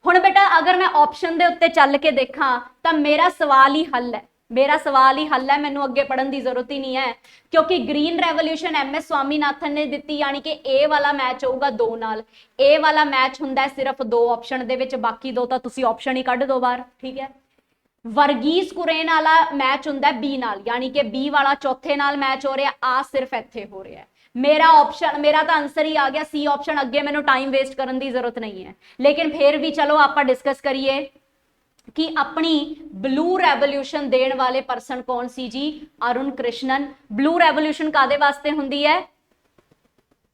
ਹੁਣ ਬੇਟਾ ਅਗਰ ਮੈਂ ਆਪਸ਼ਨ ਦੇ ਉੱਤੇ ਚੱਲ ਕੇ ਦੇਖਾਂ ਤਾਂ ਮੇਰਾ ਸਵਾਲ ਹੀ ਹੱਲ ਹੈ, ਮੇਰਾ ਸਵਾਲ ਹੀ ਹੱਲ ਹੈ, ਮੈਨੂੰ ਅੱਗੇ ਪੜਨ ਦੀ ਜ਼ਰੂਰਤ ਹੀ ਨਹੀਂ ਹੈ, ਕਿਉਂਕਿ ਗ੍ਰੀਨ ਰੈਵੋਲੂਸ਼ਨ MS ਸਵਾਮੀਨਾਥਨ ਨੇ ਦਿੱਤੀ, ਯਾਨੀ ਕਿ ਇਹ ਵਾਲਾ ਮੈਚ ਹੋਊਗਾ 2 ਨਾਲ। ਇਹ ਵਾਲਾ ਮੈਚ ਹੁੰਦਾ ਸਿਰਫ 2 ਆਪਸ਼ਨ ਦੇ ਵਿੱਚ, ਬਾਕੀ 2 ਤਾਂ ਤੁਸੀਂ ਆਪਸ਼ਨ ਹੀ ਕੱਢ ਦੋ ਬਾਹਰ, ਠੀਕ ਹੈ। ਵਰਗੀਜ਼ ਕੁਰੇਨ ਵਾਲਾ ਮੈਚ ਹੁੰਦਾ B ਨਾਲ, ਯਾਨੀ ਕਿ B ਵਾਲਾ ਚੌਥੇ ਨਾਲ ਮੈਚ ਹੋ ਰਿਹਾ, ਆ ਸਿਰਫ ਇੱਥੇ ਹੋ ਰਿਹਾ। मेरा ऑप्शन, मेरा तो आंसर ही आ गया C ऑप्शन। अगे मैंने टाइम वेस्ट करने की जरूरत नहीं है, लेकिन फिर भी चलो आप डिस्कस करिए कि अपनी ब्लू रेवोल्यूशन देने वाले परसन कौन सी जी, अरुण कृष्णन। ब्लू रेवोल्यूशन कादे वास्ते हुंदी है?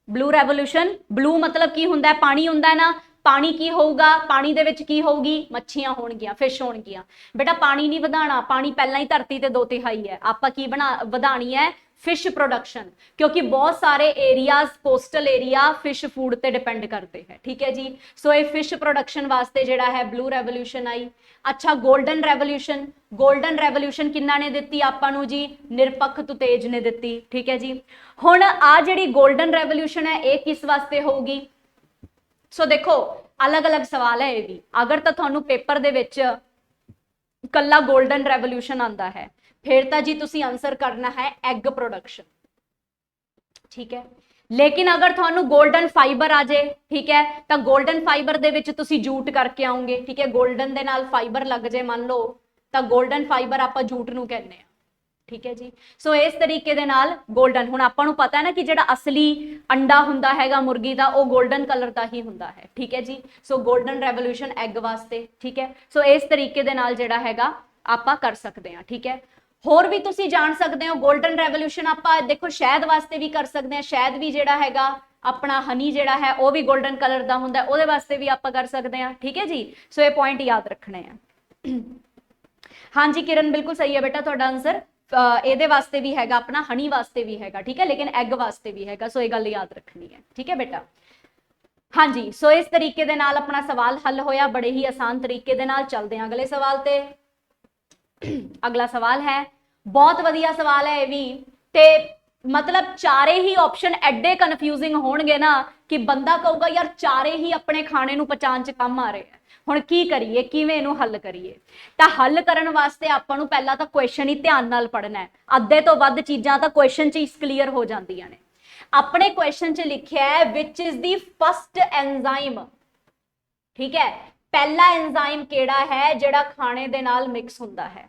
ब्लू रेवोल्यूशन, ब्लू मतलब की हुंदा है, पानी हुंदा है ना, पानी की होगा, पानी दे विच की होगी, मच्छियां होणगियां, फिश होणगियां। बेटा पानी नहीं वधाना, पानी पहला ही धरती ते 2/3 है, आपां की वधानी है फिश प्रोडक्शन, क्योंकि बहुत सारे areas coastal area fish food ते डिपेंड करते हैं, ठीक है जी। सो ये फिश प्रोडक्शन वास्ते जेड़ा है ब्लू रेवोल्यूशन आई। अच्छा गोल्डन रेवोल्यूशन, गोल्डन रेवोल्यूशन किन्ना ने दित्ती आपां नू जी, निरपक्ष तुतेज ने दित्ती, ठीक है जी। हुण आ जिहड़ी गोल्डन रेवोल्यूशन है ये किस वास्ते होगी? सो देखो अलग अलग सवाल है ये भी, अगर तो तुहानू पेपर दे विच कल्ला गोल्डन रेवोल्यूशन आंदा है फिर तो जी तुसी आंसर करना है एग प्रोडक्शन, ठीक है। लेकिन अगर थानू गोल्डन फाइबर आ जाए, ठीक है, तो गोल्डन फाइबर दे विच तुसी जूट करके आओगे, ठीक है। गोल्डन दे नाल फाइबर लग जाए मान लो, तो गोल्डन फाइबर आपां जूट नू कहने आ, ठीक है जी। सो इस तरीके दे नाल गोल्डन, हुण आपां नू पता है ना कि जिहड़ा असली अंडा हुंदा हैगा मुर्गी दा वो गोल्डन कलर दा ही हुंदा है, ठीक है जी। सो गोल्डन रेवोल्यूशन एग वास्ते, ठीक है। सो इस तरीके दे नाल जिहड़ा हैगा आपां कर सकते हैं, ठीक है। होर भी तुसी जान सकते हो गोल्डन रेवोल्यूशन आपां देखो शहद वास्ते भी कर सकते हैं, शहद भी जिहड़ा हैगा अपना हनी जिहड़ा है वो भी गोल्डन कलर दा हुंदा है, ਉਹਦੇ वास्ते भी आपां कर सकते हैं, ठीक है जी। सो ये पॉइंट याद रखने हैं। हाँ जी किरण बिल्कुल सही है बेटा तुहाडा आंसर, ਇਹਦੇ वास्ते भी हैगा अपना हनी वास्ते भी हैगा, ठीक है, लेकिन एग वास्ते भी हैगा। सो ये गल याद रखनी है, ठीक है बेटा। हाँ जी सो इस तरीके दे नाल अपना सवाल हल होया, बड़े ही आसान तरीके दे नाल। चलते हैं अगले सवाल ते। अगला सवाल है बहुत वधिया सवाल है ये भी, ते मतलब चारे ही ऑप्शन एडे कन्फ्यूजिंग होणगे ना कि बंदा कहूगा यार चारे ही अपने खाने ਨੂੰ ਪਚਾਉਣ ਚ ਕੰਮ ਆ ਰਹੇ ਹੈ, ਹੁਣ ਕੀ ਕਰੀਏ, ਕਿਵੇਂ ਇਹਨੂੰ ਹੱਲ ਕਰੀਏ। ਤਾਂ ਹੱਲ ਕਰਨ ਵਾਸਤੇ ਆਪਾਂ ਨੂੰ ਪਹਿਲਾਂ ਤਾਂ ਕੁਐਸਚਨ ਹੀ ਧਿਆਨ ਨਾਲ ਪੜ੍ਹਨਾ ਹੈ। ਅੱਧੇ ਤੋਂ ਵੱਧ ਚੀਜ਼ਾਂ ਤਾਂ ਕੁਐਸਚਨ ਚ ਹੀ ਕਲੀਅਰ ਹੋ ਜਾਂਦੀਆਂ ਨੇ। ਆਪਣੇ ਕੁਐਸਚਨ ਚ ਲਿਖਿਆ ਹੈ ਵਿਚ ਇਜ਼ ਦੀ ਫਸਟ ਐਂਜ਼ਾਈਮ, ਠੀਕ ਹੈ, ਪਹਿਲਾ ਐਂਜ਼ਾਈਮ ਕਿਹੜਾ ਹੈ ਜਿਹੜਾ ਖਾਣੇ ਦੇ ਨਾਲ ਮਿਕਸ ਹੁੰਦਾ ਹੈ।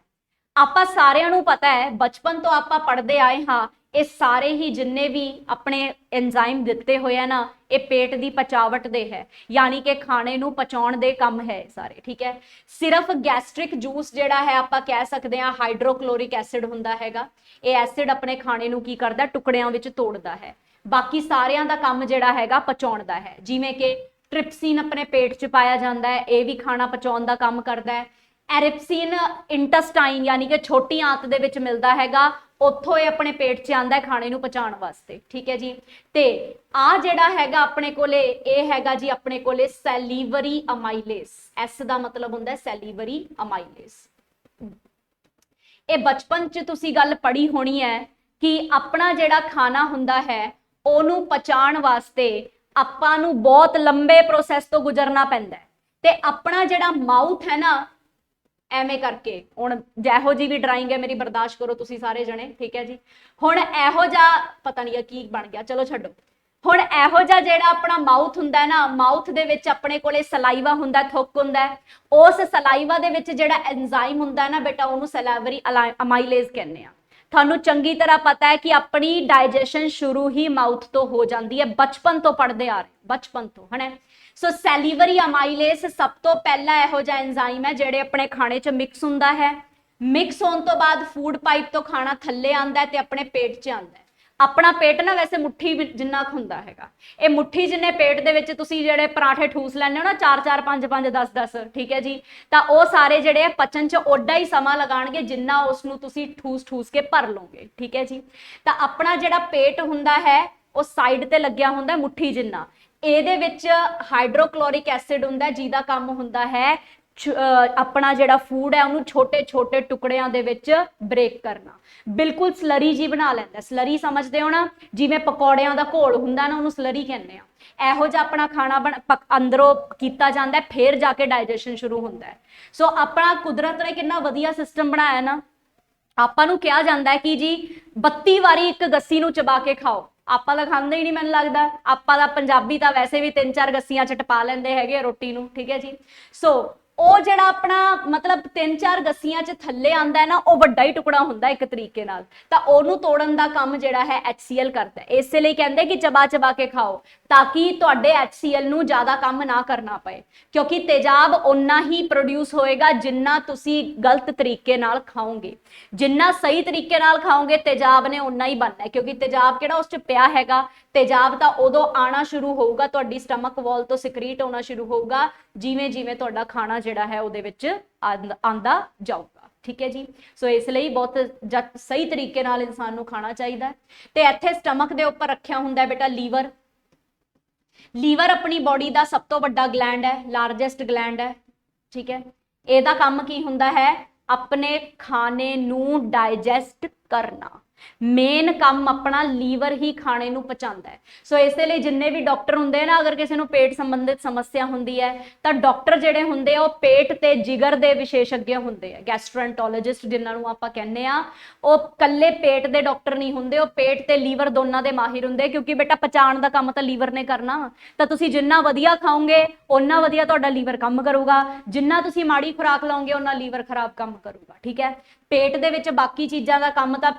ਆਪਾਂ ਸਾਰਿਆਂ ਨੂੰ ਪਤਾ ਹੈ, ਬਚਪਨ ਤੋਂ ਆਪਾਂ ਪੜ੍ਹਦੇ ਆਏ ਹਾਂ, ਇਹ ਸਾਰੇ ਹੀ ਜਿੰਨੇ ਵੀ ਆਪਣੇ ਐਂਜ਼ਾਈਮ ਦਿੱਤੇ ਹੋਏ ਆ ਨਾ, ਇਹ ਪੇਟ ਦੀ ਪਚਾਵਟ ਦੇ ਹੈ, ਯਾਨੀ ਕਿ ਖਾਣੇ ਨੂੰ ਪਚਾਉਣ ਦੇ ਕੰਮ ਹੈ ਸਾਰੇ, ਠੀਕ ਹੈ। ਸਿਰਫ ਗੈਸਟ੍ਰਿਕ ਜੂਸ ਜਿਹੜਾ ਹੈ ਆਪਾਂ ਕਹਿ ਸਕਦੇ ਹਾਂ ਹਾਈਡਰੋਕਲੋਰਿਕ ਐਸਿਡ ਹੁੰਦਾ ਹੈਗਾ, ਇਹ ਐਸਿਡ ਆਪਣੇ ਖਾਣੇ ਨੂੰ ਕੀ ਕਰਦਾ, ਟੁਕੜਿਆਂ ਵਿੱਚ ਤੋੜਦਾ ਹੈ। ਬਾਕੀ ਸਾਰਿਆਂ ਦਾ ਕੰਮ ਜਿਹੜਾ ਹੈਗਾ ਪਚਾਉਣ ਦਾ ਹੈ, ਜਿਵੇਂ ਕਿ ਟ੍ਰਿਪਸਿਨ ਆਪਣੇ ਪੇਟ 'ਚ ਪਾਇਆ ਜਾਂਦਾ ਹੈ, ਇਹ ਵੀ ਖਾਣਾ ਪਚਾਉਣ ਦਾ ਕੰਮ ਕਰਦਾ ਹੈ। ਐਰਿਪਸਿਨ ਇੰਟੈਸਟਾਈਨ ਯਾਨੀ ਕਿ ਛੋਟੀ ਆਂਤ ਦੇ ਵਿੱਚ ਮਿਲਦਾ ਹੈਗਾ, ਉੱਥੋਂ ਇਹ ਆਪਣੇ ਪੇਟ 'ਚ ਆਂਦਾ ਹੈ ਖਾਣੇ ਨੂੰ ਪਚਾਉਣ ਵਾਸਤੇ, ਠੀਕ ਹੈ ਜੀ। ਤੇ ਆ ਜਿਹੜਾ ਹੈਗਾ ਆਪਣੇ ਕੋਲੇ, ਇਹ ਹੈਗਾ ਜੀ ਆਪਣੇ ਕੋਲੇ ਸੈਲੀਵਰੀ ਅਮਾਈਲੇਸ, ਐਸ ਦਾ ਮਤਲਬ ਹੁੰਦਾ ਹੈ ਸੈਲੀਵਰੀ ਅਮਾਈਲੇਸ। ਇਹ ਬਚਪਨ 'ਚ ਤੁਸੀਂ ਗੱਲ ਪੜ੍ਹੀ ਹੋਣੀ ਹੈ ਕਿ ਆਪਣਾ ਜਿਹੜਾ ਖਾਣਾ ਹੁੰਦਾ ਹੈ ਉਹਨੂੰ ਪਚਾਉਣ ਵਾਸਤੇ ਆਪਾਂ ਨੂੰ ਬਹੁਤ ਲੰਬੇ ਪ੍ਰੋਸੈਸ ਤੋਂ ਗੁਜ਼ਰਨਾ ਪੈਂਦਾ ਹੈ। ਤੇ ਆਪਣਾ ਜਿਹੜਾ ਮਾਊਥ ਹੈ ਨਾ, ਐਵੇਂ ਕਰਕੇ, ਹੁਣ ਜਿਹੋ ਜੀ ਵੀ ਡਰਾਇੰਗ ਹੈ ਮੇਰੀ ਬਰਦਾਸ਼ਤ ਕਰੋ ਤੁਸੀਂ ਸਾਰੇ ਜਣੇ, ਠੀਕ ਹੈ ਜੀ। ਹੁਣ ਇਹੋ ਜਿਹਾ ਪਤਾ ਨਹੀਂ ਕੀ ਬਣ ਗਿਆ, ਚਲੋ ਛੱਡੋ। ਹੁਣ ਇਹੋ ਜਿਹਾ ਜਿਹੜਾ ਆਪਣਾ ਮਾਊਥ ਹੁੰਦਾ ਹੈ ਨਾ, ਮਾਊਥ ਦੇ ਵਿੱਚ ਆਪਣੇ ਕੋਲੇ ਸਲਾਈਵਾ ਹੁੰਦਾ, ਥੁੱਕ ਹੁੰਦਾ, ਉਸ ਸਲਾਈਵਾ ਦੇ ਵਿੱਚ ਜਿਹੜਾ ਐਂਜ਼ਾਈਮ ਹੁੰਦਾ ਨਾ ਬੇਟਾ, ਉਹਨੂੰ ਸੈਲੀਵਰੀ ਅਮਾਈਲੇਜ਼ ਕਹਿੰਦੇ ਆ। ਤੁਹਾਨੂੰ ਚੰਗੀ ਤਰ੍ਹਾਂ ਪਤਾ ਹੈ ਕਿ ਆਪਣੀ ਡਾਈਜੈਸ਼ਨ ਸ਼ੁਰੂ ਹੀ ਮਾਊਥ ਤੋਂ ਹੋ ਜਾਂਦੀ ਹੈ, ਬਚਪਨ ਤੋਂ ਪੜ੍ਹਦੇ ਆ ਰਹੇ, ਬਚਪਨ ਤੋਂ, ਹੈ। ਸੋ ਸੈਲੀਵਰੀ ਅਮਾਈਲੇਸ ਸਭ ਤੋਂ ਪਹਿਲਾ ਇਹੋ ਜਿਹਾ ਐਂਜ਼ਾਈਮ ਹੈ ਜਿਹੜੇ ਆਪਣੇ ਖਾਣੇ 'ਚ ਮਿਕਸ ਹੁੰਦਾ ਹੈ। ਮਿਕਸ ਹੋਣ ਤੋਂ ਬਾਅਦ ਫੂਡ ਪਾਈਪ ਤੋਂ ਖਾਣਾ ਥੱਲੇ ਆਉਂਦਾ ਹੈ ਤੇ ਆਪਣੇ ਪੇਟ 'ਚ ਆਉਂਦਾ ਹੈ। ਆਪਣਾ ਪੇਟ ਨਾ ਵੈਸੇ ਮੁੱਠੀ ਜਿੰਨਾ ਹੁੰਦਾ ਹੈਗਾ, ਇਹ ਮੁੱਠੀ ਜਿੰਨੇ ਪੇਟ ਦੇ ਵਿੱਚ ਤੁਸੀਂ ਜਿਹੜੇ ਪਰਾਂਠੇ ਠੂਸ ਲੈਂਦੇ ਹੋ ਨਾ, 4-4 5-5 10-10, ਠੀਕ ਹੈ ਜੀ, ਤਾਂ ਉਹ ਸਾਰੇ ਜਿਹੜੇ ਆ ਪਚਣ 'ਚ ਓਡਾ ਹੀ ਸਮਾਂ ਲਗਾਉਣਗੇ ਜਿੰਨਾ ਉਸ ਨੂੰ ਤੁਸੀਂ ਠੂਸ ਕੇ ਭਰ ਲਓਗੇ, ਠੀਕ ਹੈ ਜੀ। ਤਾਂ ਆਪਣਾ ਜਿਹੜਾ ਪੇਟ ਹੁੰਦਾ ਹੈ ਉਹ ਸਾਈਡ ਤੇ ਲੱਗਿਆ ਹੁੰਦਾ ਮੁੱਠੀ ਜਿੰਨਾ, ਇਹਦੇ ਵਿੱਚ ਹਾਈਡਰੋਕਲੋਰਿਕ ਐਸਿਡ ਹੁੰਦਾ ਜਿਹਦਾ ਕੰਮ ਹੁੰਦਾ ਹੈ ਆਪਣਾ ਜਿਹੜਾ ਫੂਡ ਹੈ ਉਹਨੂੰ ਛੋਟੇ ਛੋਟੇ ਟੁਕੜਿਆਂ ਦੇ ਵਿੱਚ ਬ੍ਰੇਕ ਕਰਨਾ, ਬਿਲਕੁਲ ਸਲਰੀ ਜੀ ਬਣਾ ਲੈਂਦਾ। ਸਲਰੀ ਸਮਝਦੇ ਹੋ ਨਾ, ਜਿਵੇਂ ਪਕੌੜਿਆਂ ਦਾ ਘੋਲ ਹੁੰਦਾ ਨਾ, ਉਹਨੂੰ ਸਲਰੀ ਕਹਿੰਦੇ ਆ। ਇਹੋ ਜਿਹਾ ਆਪਣਾ ਖਾਣਾ ਅੰਦਰੋਂ ਕੀਤਾ ਜਾਂਦਾ, ਫਿਰ ਜਾ ਕੇ ਡਾਈਜੈਸ਼ਨ ਸ਼ੁਰੂ ਹੁੰਦਾ ਹੈ। ਸੋ ਆਪਣਾ ਕੁਦਰਤ ਨੇ ਕਿੰਨਾ ਵਧੀਆ ਸਿਸਟਮ ਬਣਾਇਆ ਨਾ, ਆਪਾਂ ਨੂੰ ਕਿਹਾ ਜਾਂਦਾ ਹੈ ਕਿ ਜੀ 32 ਵਾਰੀ ਇੱਕ ਗੱਸੀ ਨੂੰ ਚਬਾ ਕੇ ਖਾਓ। ਆਪਾਂ ਤਾਂ ਖਾਂਦੇ ਹੀ ਨਹੀਂ, ਮੈਨੂੰ ਲੱਗਦਾ ਆਪਾਂ ਦਾ ਪੰਜਾਬੀ ਤਾਂ ਵੈਸੇ ਵੀ 3-4 ਗੱਸੀਆਂ 'ਚ ਟਪਾ ਲੈਂਦੇ ਹੈਗੇ ਰੋਟੀ ਨੂੰ, ਠੀਕ ਹੈ ਜੀ। ਸੋ ਉਹ ਜਿਹੜਾ ਆਪਣਾ ਮਤਲਬ 3-4 ਗੱਸੀਆਂ 'ਚ ਥੱਲੇ ਆਂਦਾ ਹੈ ਨਾ, ਉਹ ਵੱਡਾ ਹੀ ਟੁਕੜਾ ਹੁੰਦਾ ਇੱਕ ਤਰੀਕੇ ਨਾਲ, ਤਾਂ ਉਹਨੂੰ ਤੋੜਨ ਦਾ ਕੰਮ ਜਿਹੜਾ ਹੈ HCl ਕਰਦਾ। ਇਸੇ ਲਈ ਕਹਿੰਦੇ ਕਿ ਚਬਾ ਕੇ ਖਾਓ ਤਾਂ ਕਿ ਤੁਹਾਡੇ HCl ਨੂੰ ਜ਼ਿਆਦਾ ਕੰਮ ਨਾ ਕਰਨਾ ਪਏ, ਕਿਉਂਕਿ ਤੇਜ਼ਾਬ ਓਨਾ ਹੀ ਪ੍ਰੋਡਿਊਸ ਹੋਏਗਾ ਜਿੰਨਾ ਤੁਸੀਂ ਗਲਤ ਤਰੀਕੇ ਨਾਲ ਖਾਓਗੇ। ਜਿੰਨਾ ਸਹੀ ਤਰੀਕੇ ਨਾਲ ਖਾਓਗੇ ਤੇਜ਼ਾਬ ਨੇ ਓਨਾ ਹੀ ਬਣਨਾ, ਕਿਉਂਕਿ ਤੇਜ਼ਾਬ ਕਿਹੜਾ ਉਸ 'ਚ ਪਿਆ ਹੈਗਾ, ਤੇਜ਼ਾਬ ਤਾਂ ਉਦੋਂ ਆਣਾ ਸ਼ੁਰੂ ਹੋਊਗਾ, ਤੁਹਾਡੀ ਸਟਮਕ ਵਾਲ ਤੋਂ ਸਿਕਰੀਟ ਹੋਣਾ ਸ਼ੁਰੂ ਹੋਊਗਾ ਜਿਵੇਂ ਜਿਵੇਂ ਤੁਹਾਡਾ ਖਾਣਾ ਜਿਹੜਾ ਹੈ ਉਹਦੇ ਵਿੱਚ ਆਂਦਾ ਜਾਊਗਾ, ਠੀਕ ਹੈ ਜੀ। ਸੋ ਇਸ ਲਈ ਬਹੁਤ ਸਹੀ ਤਰੀਕੇ ਨਾਲ ਇਨਸਾਨ ਨੂੰ ਖਾਣਾ ਚਾਹੀਦਾ। ਤੇ ਇੱਥੇ ਸਟਮਕ ਦੇ ਉੱਪਰ ਰੱਖਿਆ ਹੁੰਦਾ ਬੇਟਾ ਲੀਵਰ। ਲੀਵਰ ਆਪਣੀ ਬੋਡੀ ਦਾ ਸਭ ਤੋਂ ਵੱਡਾ ਗਲੈਂਡ ਹੈ, ਲਾਰਜੈਸਟ ਗਲੈਂਡ ਹੈ, ਠੀਕ ਹੈ। ਇਹਦਾ ਕੰਮ ਕੀ ਹੁੰਦਾ ਹੈ, ਆਪਣੇ ਖਾਣੇ ਨੂੰ ਡਾਈਜੈਸਟ ਕਰਨਾ। ਮੇਨ ਕੰਮ ਆਪਣਾ ਲੀਵਰ ਹੀ ਖਾਣੇ ਨੂੰ ਪਚਾਉਂਦਾ ਹੈ। ਸੋ ਇਸੇ ਲਈ ਜਿੰਨੇ ਵੀ ਡਾਕਟਰ ਹੁੰਦੇ ਆ ਨਾ, ਅਗਰ ਕਿਸੇ ਨੂੰ ਪੇਟ ਸੰਬੰਧਿਤ ਸਮੱਸਿਆ ਹੁੰਦੀ ਹੈ ਤਾਂ ਡਾਕਟਰ ਜਿਹੜੇ ਹੁੰਦੇ ਆ ਉਹ ਪੇਟ ਤੇ ਜਿਗਰ ਦੇ ਵਿਸ਼ੇਸ਼ੱਗ ਹੁੰਦੇ ਆ, ਗੈਸਟ੍ਰੋਐਂਟਰੋਲੋਜਿਸਟ ਜਿਨ੍ਹਾਂ ਨੂੰ ਆਪਾਂ ਕਹਿੰਦੇ ਆ। ਉਹ ਕੱਲੇ ਪੇਟ ਦੇ ਡਾਕਟਰ ਨਹੀਂ ਹੁੰਦੇ, ਉਹ ਪੇਟ ਤੇ ਲੀਵਰ ਦੋਨਾਂ ਦੇ ਮਾਹਿਰ ਹੁੰਦੇ, ਕਿਉਂਕਿ ਬੇਟਾ ਪਚਾਉਣ ਦਾ ਕੰਮ ਤਾਂ ਲੀਵਰ ਨੇ ਕਰਨਾ। ਤਾਂ ਤੁਸੀਂ ਜਿੰਨਾ ਵਧੀਆ ਖਾਓਗੇ ਓਨਾ ਵਧੀਆ ਤੁਹਾਡਾ ਲੀਵਰ ਕੰਮ ਕਰੂਗਾ, ਜਿੰਨਾ ਤੁਸੀਂ ਮਾੜੀ ਖੁਰਾਕ ਲਾਓਗੇ ਓਨਾ ਲੀਵਰ ਖਰਾਬ ਕੰਮ ਕਰੂਗਾ, ਠੀਕ ਹੈ। ਪੇਟ ਦੇ ਵਿੱਚ ਬਾਕੀ ਚੀਜ਼ਾਂ ਦਾ ਕੰਮ ਤਾਂ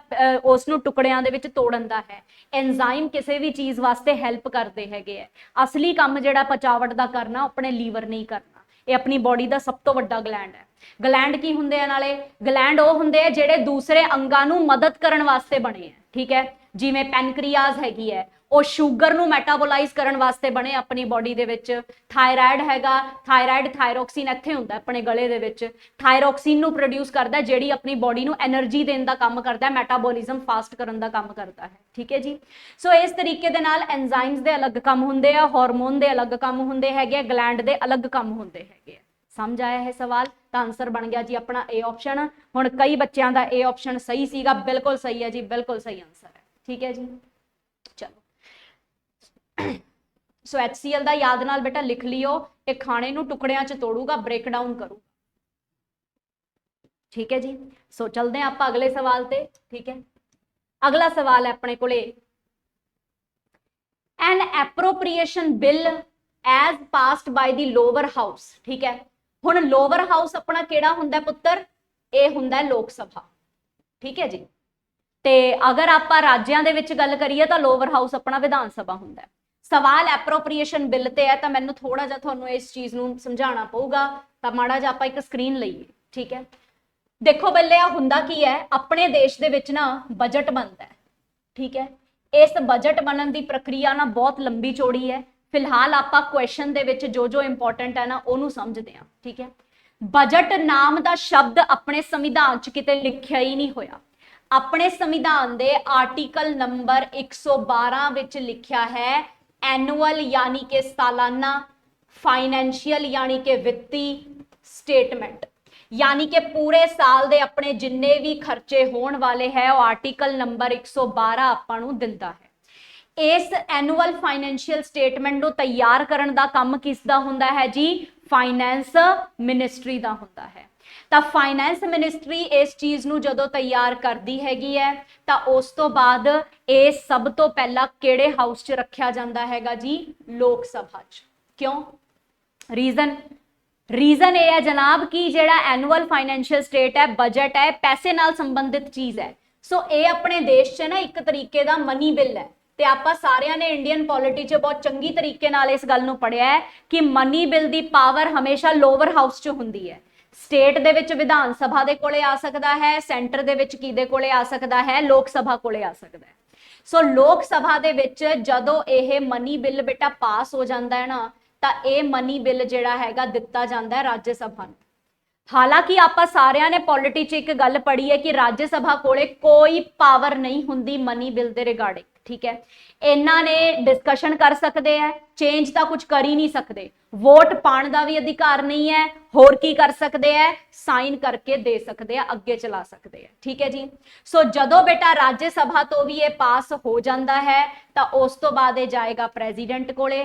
ਉਸ ਨੂੰ ਟੁਕੜਿਆਂ ਦੇ ਵਿੱਚ ਤੋੜਨ ਦਾ ਹੈ। ਐਂਜ਼ਾਈਮ ਕਿਸੇ ਵੀ ਚੀਜ਼ ਵਾਸਤੇ ਹੈਲਪ ਕਰਦੇ ਹੈਗੇ ਆ, ਅਸਲੀ ਕੰਮ ਜਿਹੜਾ ਪਚਾਵਟ ਦਾ ਕਰਨਾ ਆਪਣੇ ਲੀਵਰ ਨਹੀਂ ਕਰਨਾ। ਇਹ ਆਪਣੀ ਬੋਡੀ ਦਾ ਸਭ ਤੋਂ ਵੱਡਾ ਗਲੈਂਡ ਹੈ। ਗਲੈਂਡ ਕੀ ਹੁੰਦੇ ਆ, ਨਾਲੇ ਗਲੈਂਡ ਉਹ ਹੁੰਦੇ ਆ ਜਿਹੜੇ ਦੂਸਰੇ ਅੰਗਾਂ ਨੂੰ ਮਦਦ ਕਰਨ ਵਾਸਤੇ ਬਣੇ ਆ, ਠੀਕ ਹੈ। ਜਿਵੇਂ ਪੈਨਕ੍ਰੀਆਸ ਹੈਗੀ ਹੈ, ਉਹ ਸ਼ੂਗਰ ਨੂੰ ਮੈਟਾਬੋਲਾਈਜ਼ ਕਰਨ ਵਾਸਤੇ ਬਣੇ ਆਪਣੀ ਬੋਡੀ ਦੇ ਵਿੱਚ। ਥਾਇਰਾਇਡ ਹੈਗਾ, ਥਾਇਰਾਇਡ ਥਾਇਰੋਕਸਿਨ ਇੱਥੇ ਹੁੰਦਾ ਆਪਣੇ ਗਲੇ ਦੇ ਵਿੱਚ, ਥਾਇਰੋਕਸਿਨ ਨੂੰ ਪ੍ਰੋਡਿਊਸ ਕਰਦਾ ਜਿਹੜੀ ਆਪਣੀ ਬੋਡੀ ਨੂੰ એનર્ਜੀ ਦੇਣ ਦਾ ਕੰਮ ਕਰਦਾ, ਮੈਟਾਬੋਲਿਜ਼ਮ ਫਾਸਟ ਕਰਨ ਦਾ ਕੰਮ ਕਰਦਾ ਹੈ, ਠੀਕ ਹੈ ਜੀ। ਸੋ ਇਸ ਤਰੀਕੇ ਦੇ ਨਾਲ ਐਂਜ਼ਾਈਮਸ ਦੇ ਅਲੱਗ ਕੰਮ ਹੁੰਦੇ ਆ, ਹਾਰਮੋਨ ਦੇ ਅਲੱਗ ਕੰਮ ਹੁੰਦੇ ਹੈਗੇ, ਗਲੈਂਡ ਦੇ ਅਲੱਗ ਕੰਮ ਹੁੰਦੇ ਹੈਗੇ। ਸਮਝ ਆਇਆ ਇਹ ਸਵਾਲ? ਤਾਂ ਆਨਸਰ ਬਣ ਗਿਆ ਜੀ ਆਪਣਾ A ਆਪਸ਼ਨ। ਹੁਣ ਕਈ ਬੱਚਿਆਂ ਦਾ A ਆਪਸ਼ਨ ਸਹੀ ਸੀਗਾ, ਬਿਲਕੁਲ ਸਹੀ ਹੈ ਜੀ, ਬਿਲਕੁਲ ਸਹੀ ਆਨਸਰ ਹੈ, ਠੀਕ ਹੈ ਜੀ। ਚਲੋ सो HCl ਦਾ याद नाल बेटा लिख लियो, ये खाने नू टुकड़ियां च तोड़ूगा, ब्रेक डाउन करूगा। ठीक है जी। सो चलते हैं आप अगले सवाल ते। ठीक है, अगला सवाल है अपने कोले, an appropriation bill as passed by the lower house. ठीक है, हुण लोअर हाउस अपना केड़ा हुंदा पुत्तर, ये हुंदा लोक सभा। ठीक है जी। ते अगर आप राज्यां दे विच गल करिए तो लोअर हाउस अपना विधान सभा हुंदा है। सवाल एप्रोप्रिएशन बिल ते है, तो मैनूं थोड़ा जिहा तुहानूं इस चीज़ नूं समझाना पऊगा, तो माड़ा जिहा आपां एक स्क्रीन लईए। ठीक है, देखो बल्ले आ हुंदा की है, अपने देश दे विच ना बजट बनता है। ठीक है, इस बजट बनन की प्रक्रिया ना बहुत लंबी चौड़ी है। फिलहाल आपां क्वेश्चन दे विच जो जो इंपॉर्टेंट है ना उहनूं समझदे हां। ठीक है, बजट नाम का शब्द अपने संविधान च किते लिखिया ही नहीं होया। अपने संविधान दे आर्टिकल नंबर 112 विच लिखिया है एनुअल यानी कि सालाना, फाइनेंशियल यानी कि वित्ती स्टेटमेंट, यानी कि पूरे साल दे अपने जिन्ने भी खर्चे होने वाले है वो आर्टिकल नंबर 112 आपां नूं दिंदा है। इस एनुअल फाइनेंशियल स्टेटमेंट नूं तैयार करन दा काम किसदा हुंदा है जी, फाइनेंस मिनिस्ट्री दा हुंदा है। ਤਾਂ फाइनेंस मिनिस्ट्री इस चीज़ नूं जदों तैयार करती हैगी है तो उस तो बाद ये सब तो पहला किहड़े हाउस च रखिया जांदा हैगा जी, लोक सभा च। क्यों? रीजन ये है जनाब कि जेड़ा एनुअल फाइनेंशियल स्टेट है, बजट है, पैसे नाल संबंधित चीज है। सो ये अपने देश च ना एक तरीके का मनी बिल है। ते आपां सारियां ने इंडियन पॉलिटी च बहुत चंगी तरीके नाल इस गल नूं पढ़िया है कि मनी बिल की पावर हमेशा लोअर हाउस च हुंदी है। स्टेट दे विच विधान सभा दे कोले आ सकदा है, सेंटर दे विच किहदे कोले आ सकदा है, लोक सभा कोले आ सकदा है। सो लोक सभा दे विच जदों यह मनी बिल बेटा पास हो जाता है ना, तो यह मनी बिल जिहड़ा हैगा दिता जाता है राज्य सभा नूं। हालांकि आप सारियां ने पॉलिटी च एक गल पढ़ी है कि राज्य सभा कोले कोई पावर नहीं हुंदी मनी बिल दे रिगार्डिंग। ठीक है, इन्हां ने डिस्कशन कर सकते हैं, चेंज तो कुछ कर ही नहीं सकते, वोट पाने का भी अधिकार नहीं है, होर की कर सकते हैं, साइन करके दे सकते हैं, अगे चला सकते हैं। ठीक है जी। सो जदों बेटा राज्य सभा तो भी ये पास हो जाता है तो उस तो बाद ये जाएगा प्रेजिडेंट कोले।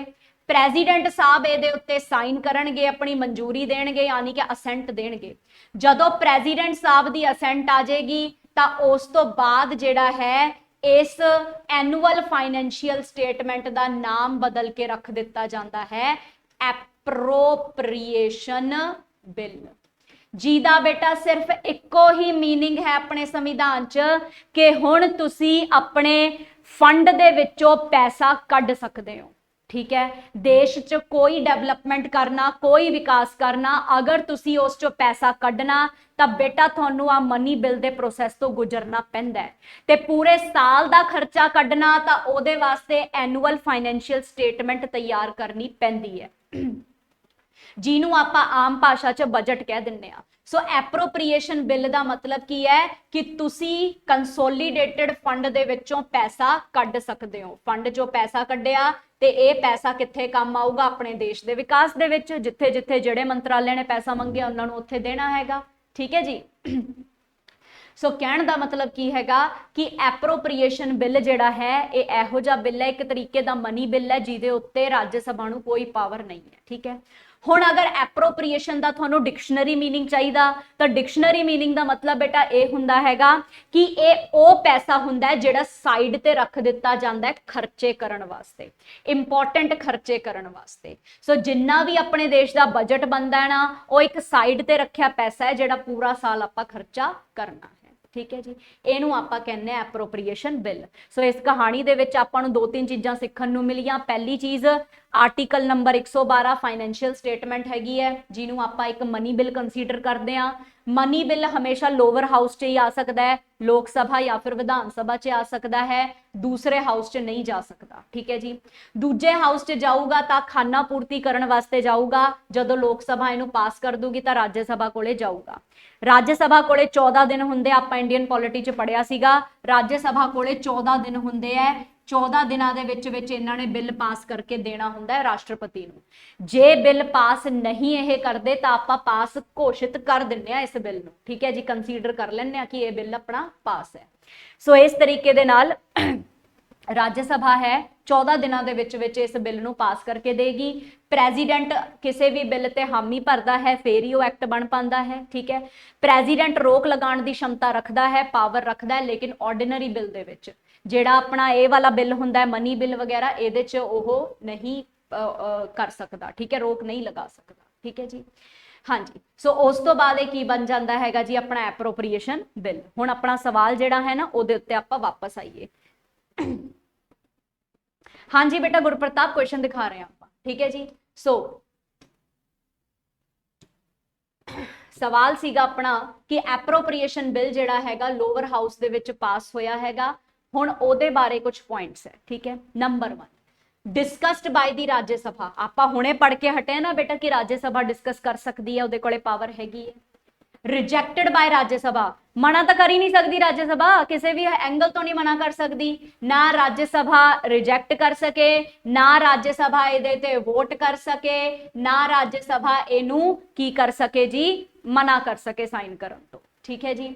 प्रेजिडेंट साहब ये उत्ते साइन करनगे, अपनी मंजूरी देणगे, यानी कि असेंट देणगे। जदों प्रेजिडेंट साहब की असेंट आ जाएगी तो उस तो बाद जिहड़ा है इस एनुअल फाइनेंशियल स्टेटमेंट का नाम बदल के रख दिता जाता है एप्रोप्रिएशन बिल, जिहदा बेटा सिर्फ इको ही मीनिंग है अपने संविधान च कि हुण तुसी अपने फंड दे विचों पैसा कढ सकते हो। ठीक है, देश च कोई डेवलपमेंट करना, कोई विकास करना, अगर तुसी उस चो पैसा कढ़ना तो बेटा तुहानू आ मनी बिल दे प्रोसैस तो गुजरना पैंदा है। ते पूरे साल दा खर्चा कढ़ना तो उहदे वास्ते एनुअल फाइनेंशियल स्टेटमेंट तैयार करनी पैंदी है, जिन्हों आप आम भाषा च बजट कह दिंने आ। सो एप्रोप्रिएशन बिल का मतलब की है कि तुसी कंसोलीडेटेड फंड दे विचों पैसा कढ़ सकते हो। फंड चो पैसा कढ़िया ते ये पैसा कित्थे काम आऊगा, अपने देश के विकास दे विच, जिथे जिथे जिहड़े मंत्रालय ने पैसा मंगिया उन्होंने उत्थे देना हैगा। ठीक है जी। सो कहण दा मतलब की हैगा कि एप्रोप्रिएशन बिल जिहड़ा है ये इहो जिहा बिल है, एक तरीके का मनी बिल है जिहदे उत्ते राज्य सभा नूं कोई पावर नहीं है। ठीक है, हुण अगर एप्रोप्रिएशन का तुहानू डिक्शनरी मीनिंग चाहिदा तो डिक्शनरी मीनिंग का मतलब बेटा ये हुंदा हैगा कि ये ओ पैसा हुंदा है जिहड़ा साइड ते रख दिता जांदा है खर्चे करन वास्ते, इंपॉर्टेंट खर्चे करन वास्ते। सो जिन्ना भी अपने देश का बजट बनदा है ना, वो एक साइड ते रखिया पैसा है जिहड़ा पूरा साल आपां खर्चा करना है। ठीक है जी, इहनूं आपां कहने एप्रोप्रिएशन बिल। सो इस कहानी दे विच आपां नूं दो तीन चीज़ां सीखण नूं मिलियां। पहली चीज़ आर्टिकल नंबर 112 फाइनेंशियल स्टेटमेंट हैगी है, जिन्हों आप एक मनी बिल कंसीडर करते हैं। मनी बिल हमेशा लोअर हाउस च ही आ सकता है, लोक सभा या फिर विधान सभा च आ सकता है, दूसरे हाउस च नहीं जा सकता। ठीक है जी, दूजे हाउस च जाऊगा तो खाना पूर्ति करने वास्ते जाऊगा, जदों लोक सभा इनू पास कर दूगी तो राज्य सभा कोले जाऊगा। राज्य सभा कोले 14 दिन होंगे, आप इंडियन पॉलिटी च पढ़िया सीगा, राज्य सभा कोले 14 दिन होंगे है। 14 दिनों के विच इन्होंने बिल पास करके देना होंदा है राष्ट्रपति नूं। जे बिल पास नहीं यह करते तो आप पास घोषित कर दिंने इस बिल नूं। ठीक है जी, कंसीडर कर लें कि यह बिल अपना पास है। सो इस तरीके दे नाल राज्य सभा है 14 दिनों के विच इस बिल नूं पास करके देगी। प्रेजिडेंट किसी भी बिल ते हामी भरदा है फिर ही वो एक्ट बन पाता है। ठीक है, प्रेजिडेंट रोक लगाने की क्षमता रखता है, पावर रखता है, लेकिन ऑर्डिनरी बिल दे विच जिहड़ा अपना ये वाला बिल हुंदा है मनी बिल वगैरह इहदे च ओह नहीं कर सकता। ठीक है, रोक नहीं लगा सकता। ठीक है जी, हाँ जी। सो उस तो बाद की बन जाता है जी अपना एप्रोप्रीएशन बिल। हुण अपना सवाल जिहड़ा है ना उहदे उत्ते आपां वापस आईए। हाँ जी बेटा गुरप्रताप क्वेश्चन दिखा रहे हैं आप। ठीक है जी, सो सवाल सीगा अपना कि एप्रोप्रीएशन बिल जिहड़ा हैगा लोअर हाउस दे विच पास होया हैगा। हुण ओहदे बारे कुछ पॉइंट्स है। ठीक है, नंबर 1 डिस्कस्ड बाय दी राज्य सभा। आपां हुणे पढ़ के हटे ना बेटा कि राज्य सभा डिस्कस कर सकती है, उहदे कोले पावर हैगी है। रिजेक्टेड बाय राज्य सभा, मना तो कर ही नहीं सकती राज्य सभा, किसी भी एंगल तो नहीं मना कर सकती। ना राज्य सभा रिजेक्ट कर सके, ना राज्य सभा इहदे ते वोट कर सके, ना राज्य सभा इनू की कर सके जी, मना कर सके साइन करन तो। ठीक है जी,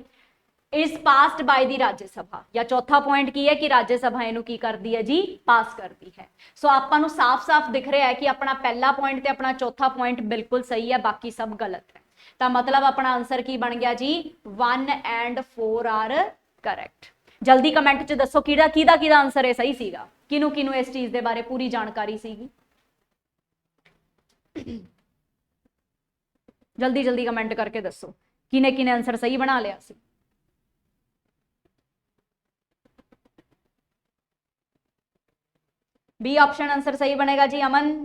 इज पास्ड बाय दी राज्य सभा। या चौथा पॉइंट की है कि राज्य सभा इनू की करती है जी, पास करती है। सो आपां नू साफ साफ दिख रहा है कि अपना पहला पॉइंट ते अपना चौथा पॉइंट बिल्कुल सही है, बाकी सब गलत है। तो मतलब अपना आंसर की बन गया जी 1 and 4 आर करैक्ट। जल्दी कमेंट च दसो किहदा किहदा किहदा आंसर है सही सीगा, किनू किनू इस चीज के बारे पूरी जानकारी सीगी। जल्दी जल्दी कमेंट करके दसो किने किने आंसर सही बना लिया सी। बी ऑप्शन आंसर सही बनेगा जी। अमन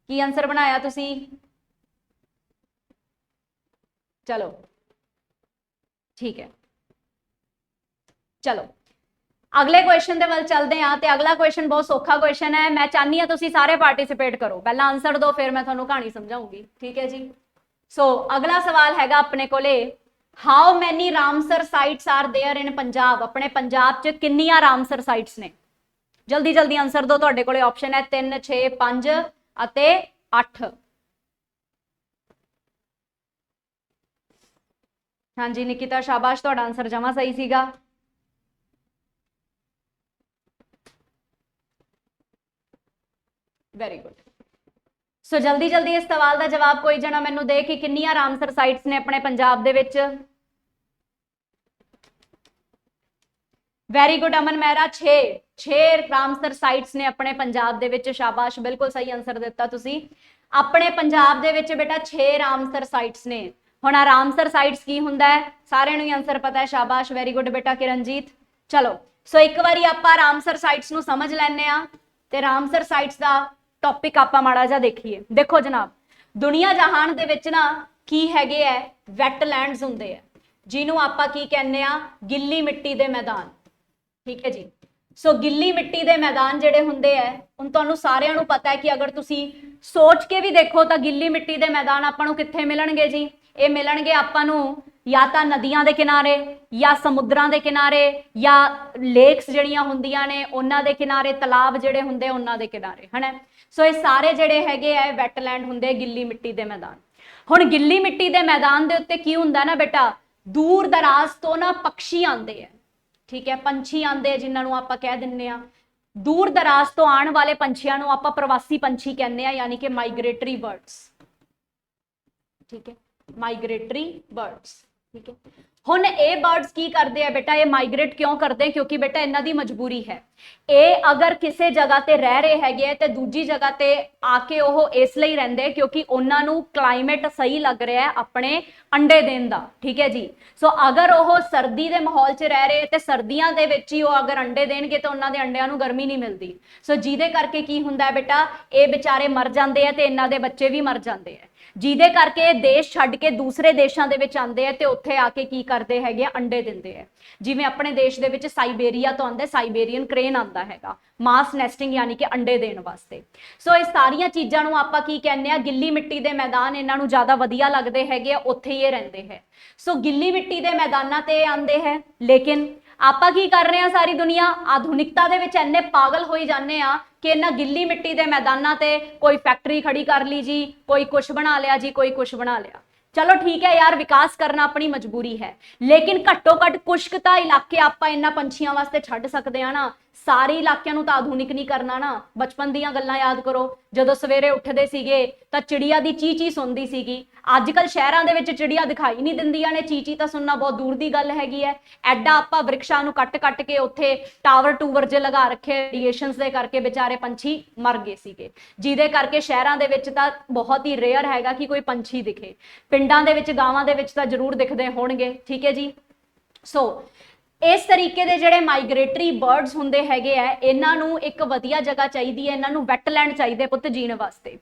की आंसर बनाया तुसी? चलो ठीक है, चलो अगले क्वेश्चन के वाल चलते हैं। तो अगला क्वेश्चन बहुत सौखा क्वेश्चन है, मैं चाहनी हाँ तुसी सारे पार्टिसिपेट करो। पहला आंसर दो फिर मैं थोनों कहानी समझाऊंगी। ठीक है जी, सो अगला सवाल हैगा अपने कोले, how many Ramsar sites are there in Punjab. अपने पंजाब च किन्नियां रामसर साइट्स ने? जल्दी जल्दी आंसर दो, तुहाडे कोले ऑप्शन है 3 6 5 अते 8। हाँ जी निकिता शाबाश, तुहाडा आंसर जमा सही सीगा। Very good. सो जल्दी जल्दी इस सवाल का जवाब कोई जना मैनू दे कि किन्नियां रामसर साइट्स ने अपने पंजाब दे विच। वेरी गुड अमन मेहरा, 6 रामसर साइट्स ने अपने पंजाब दे विच। शाबाश, बिल्कुल सही आंसर दिता तुसी। अपने पंजाब दे विच बेटा 6 रामसर साइट्स ने। हुण रामसर साइट्स की हुंदा है, सारिआं नूं ही आंसर पता है। शाबाश, वेरी गुड बेटा किरणजीत। चलो सो एक बारी आपां रामसर साइट्स नूं समझ लैंदे आ ते रामसर साइट्स दा टॉपिक आपां माड़ा जिहा देखीए। देखो जनाब, दुनिया जहान दे विच ना की हैगे है वैटलैंड्स हुंदे है, जिन्हों आपां की कहने आ गिल्ली मिट्टी दे मैदान। ठीक है जी, सो गिल्ली मिट्टी दे मैदान जेडे हुंदे है हुण तुहानूं सारिआं नूं पता है कि अगर तुसी सोच के भी देखो तो गिल्ली मिट्टी दे मैदान आपां नूं कित्थे मिलणगे जी? ये मिलणगे आपां नूं या तां नदियां दे किनारे, या समुद्रां दे किनारे, या लेक्स जिहड़ियां हुंदियां ने उन्हां दे किनारे, तलाब जिहड़े हुंदे उन्हां दे किनारे, है ना। सो ये सारे जिहड़े हैगे है वैटलैंड हुंदे गिल्ली मिट्टी दे मैदान। हुण गिल्ली मिट्टी दे मैदान दे उत्ते की हुंदा ना बेटा, दूर दराज तो ना पक्षी आंदे है। ठीक है, पंछी आंदे जिन्होंने आप कह दिंने आ, दूर दराज तो आने वाले पंछियों को आप प्रवासी पंछी कहने आ, यानी कि माइग्रेटरी बर्ड्स। ठीक है, माइग्रेटरी बर्ड्स। ठीक है, हुण ये बर्ड्स की करते हैं बेटा, ये माइग्रेट क्यों करते हैं? क्योंकि बेटा इन्हां दी मजबूरी है। ये अगर किसी जगह ते रह रहे हैगे ते दूजी जगह ते आके ओह इसलिए रहिंदे क्योंकि उन्हां नूं क्लाइमेट सही लग रहा है अपने अंडे देण दा। ठीक है जी, सो अगर ओह सर्दी दे माहौल च रह रहे ते सर्दियां दे विच ही ओह अगर अंडे देणगे तो उन्हां दे अंडिਆਂ नूं गर्मी नहीं मिलती। सो जिहदे करके की हुंदा है बेटा, ये बेचारे मर जाते हैं ते इन्हां दे बच्चे भी मर जाते हैं, जिहदे करके देश छड्ड के दूसरे देशों के विच आंदे हैं ते उत्थे आके की करते हैगे अंडे दिंदे है। जिवें अपने देश दे विच साइबेरिया तो आंदा, साइबेरियन क्रेन आंदा हैगा मास नेस्टिंग यानी कि अंडे देण वास्ते। सो इस सारियां चीज़ां नूं आपां की कहने आ गिल्ली मिट्टी दे मैदान इन्हां नूं ज़्यादा वधिया लगदे हैगे, उत्थे ही रहिंदे है। सो गिल्ली मिट्टी दे मैदानां ते आंदे है, लेकिन आपां की कर रहे हैं सारी दुनिया आधुनिकता दे विच इन्ने पागल होई जाने आ कि इन्हां गिल्ली मिट्टी दे मैदानां ते कोई फैक्ट्री खड़ी कर ली जी, कोई कुछ बना लिया जी, कोई कुछ बना लिया। चलो ठीक है यार, विकास करना अपनी मजबूरी है, लेकिन घट्टो घट कुछ ਤਾਂ इलाके आप इन्हां पंछियां वास्ते छड्ड सकते हैं ना। ਸਾਰੇ ਇਲਾਕਿਆਂ ਨੂੰ ਤਾਂ ਆਧੁਨਿਕ ਨਹੀਂ ਕਰਨਾ ਨਾ। ਬਚਪਨ ਦੀਆਂ ਗੱਲਾਂ ਯਾਦ ਕਰੋ, ਜਦੋਂ ਸਵੇਰੇ ਉੱਠਦੇ ਸੀਗੇ ਤਾਂ ਚਿੜੀਆਂ ਦੀ ਚੀ ਚੀ ਸੁਣਦੀ ਸੀਗੀ। ਅੱਜ ਕੱਲ ਸ਼ਹਿਰਾਂ ਦੇ ਵਿੱਚ ਚਿੜੀਆਂ ਦਿਖਾਈ ਨਹੀਂ ਦਿੰਦੀਆਂ ਨੇ, ਚੀ ਚੀ ਤਾਂ ਸੁਣਨਾ ਬਹੁਤ ਦੂਰ ਦੀ ਗੱਲ ਹੈਗੀ ਹੈ। ਐਡਾ ਆਪਾਂ ਵ੍ਰਿਕਸ਼ਾਂ ਨੂੰ ਕੱਟ ਕੱਟ ਕੇ ਉੱਥੇ ਟਾਵਰ ਟੂਵਰ ਜੇ ਲਗਾ ਰੱਖੇ, ਰੇਡੀਏਸ਼ਨਸ ਦੇ ਕਰਕੇ ਵਿਚਾਰੇ ਪੰਛੀ ਮਰ ਗਏ ਸੀਗੇ, ਜਿਹਦੇ ਕਰਕੇ ਸ਼ਹਿਰਾਂ ਦੇ ਵਿੱਚ ਤਾਂ ਬਹੁਤ ਹੀ ਰੇਅਰ ਹੈਗਾ ਕਿ ਕੋਈ ਪੰਛੀ ਦਿਖੇ। ਪਿੰਡਾਂ ਦੇ ਵਿੱਚ, ਗਾਵਾਂ ਦੇ ਵਿੱਚ ਤਾਂ ਜ਼ਰੂਰ ਦਿਖਦੇ ਹੋਣਗੇ। ਠੀਕ ਹੈ ਜੀ। ਸੋ इस तरीके के जिहड़े माइग्रेटरी बर्ड्स हुंदे हैगे आ, इन्हां नूं एक वधिया जगह चाहिदी है, इन्हां नूं वैटलैंड चाहिए पुੱਤ जीण वास्ते।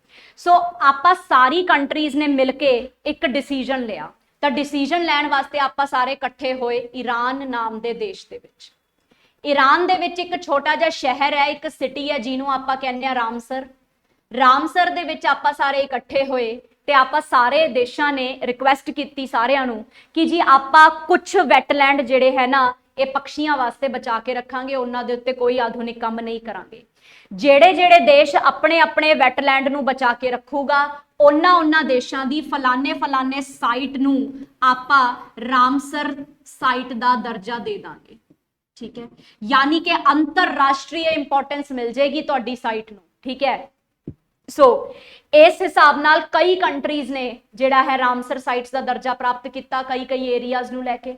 सो आपां सारी कंट्रीज़ ने मिल के एक डिसीजन लिया, तो डिसीजन लैण वास्ते आपां सारे इकट्ठे होए ईरान नाम दे देश दे विच। ईरान दे विच एक छोटा जिहा शहर है, एक सिटी है जिन्हों आपां कहंदे आ रामसर। रामसर दे विच आपां सारे इकट्ठे होए ते आपां सारे देशां ने रिक्वेस्ट कीती सारिआं नूं कि जी आपां कुछ वैटलैंड जिहड़े है ना ये पक्षियों वास्ते बचा के रखांगे, उन्हां दे उत्ते कोई आधुनिक काम नहीं करांगे। जेड़े जेड़े देश अपने अपने वैटलैंड नूं बचा के रखूगा, उन्हां देशां दी फलाने फलाने साइट नूं आपां रामसर साइट दा दर्जा दे दांगे। ठीक है, यानी कि अंतरराष्ट्रीय इंपोर्टेंस मिल जाएगी तुहाडी साइट नूं। ठीक है। सो इस हिसाब नाल कई कंट्रीज ने जिहड़ा है रामसर साइट्स का दर्जा प्राप्त किया, कई एरियाज नूं लैके।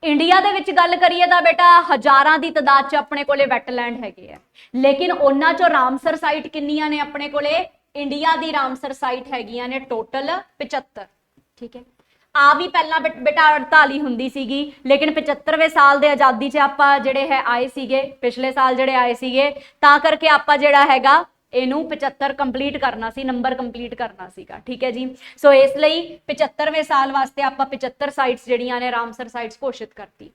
इंडिया दे विच गल करिए तां बेटा हज़ारां दी तादाद च अपने कोले वैटलैंड हैगे है, लेकिन उन्हां चों रामसर साइट किन्नियां ने अपने कोले? इंडिया दी रामसर साइट हैगियां ने टोटल 75। ठीक है। आ भी पहला बेटा 48 हुंदी सीगी, लेकिन 75वें साल दे आज़ादी च आपां जिहड़े है आए सीगे, पिछले साल जिहड़े आए सीगे, तां करके आपां जिहड़ा हैगा इनू 75 कंप्लीट करना सी, नंबर कंप्लीट करना सीगा। ठीक है जी। सो इसलिए 75वें साल वास्ते आपां 75 साइट्स जिहड़ियां ने रामसर साइट्स घोषित करती।